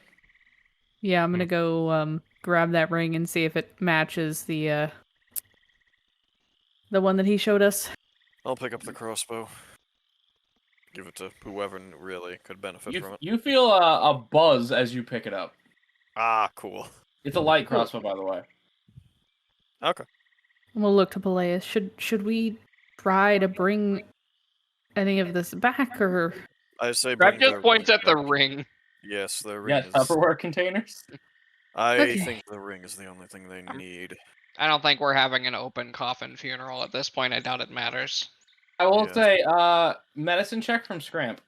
Yeah, I'm gonna go grab that ring and see if it matches the one that he showed us. I'll pick up the crossbow. Give it to whoever really could benefit from it. You feel a buzz as you pick it up. Ah, cool. It's a light crossbow, by the way. Okay. We'll look to Peleus. Should we try to bring any of this back, or I say Grab bring just the points ring at the back. ring. Yes, the ring Yes, is... Tupperware containers. I Okay. think the ring is the only thing they need. I don't think we're having an open coffin funeral at this point. I doubt it matters. I will Yeah. say, medicine check from Scramp.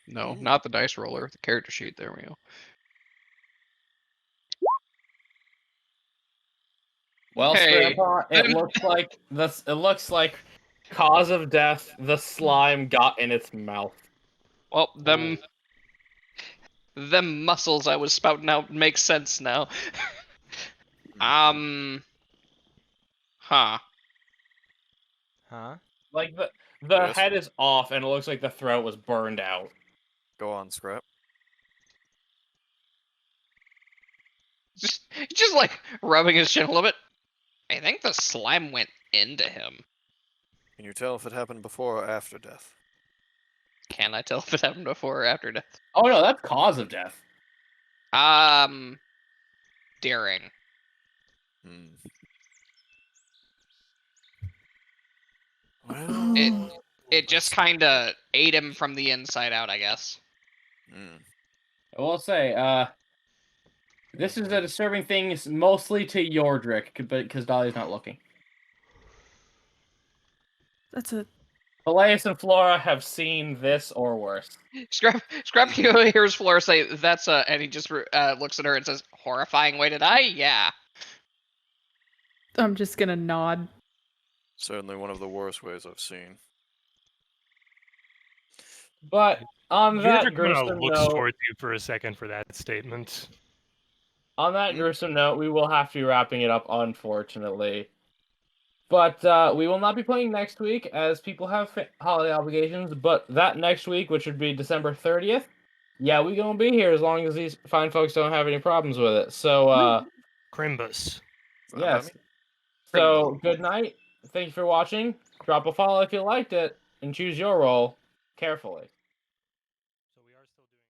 No, not the dice roller. The character sheet. There we go. Well, Hey. Scrampa, it looks like cause of death, the slime got in its mouth. Well, them muscles I was spouting out make sense now. Huh. Huh? Like the Yes. head is off, and it looks like the throat was burned out. Go on, Scrap. Just like rubbing his chin a little bit. I think the slime went into him. Can you tell if it happened before or after death? Can I tell if it happened before or after death? Oh no, that's cause of death. Daring. Well, It just kind of ate him from the inside out, I guess. I will say, this is a disturbing thing, mostly to Yordrick, because Dolly's not looking. that's a Peleus and Flora have seen this or worse. Scrap hears Flora say, "That's and he just looks at her and says, "Horrifying way to die." Yeah. I'm just gonna nod. certainly one of the worst ways I've seen. But on that Yordrick gruesome kind of looks note, towards you for a second for that statement. on that gruesome note, we will have to be wrapping it up, unfortunately. But we will not be playing next week as people have holiday obligations. But that next week, which would be December 30th, yeah, we gonna be here as long as these fine folks don't have any problems with it. So, Crimbus. yes. So, good night. Thank you for watching. Drop a follow if you liked it, and choose your role carefully.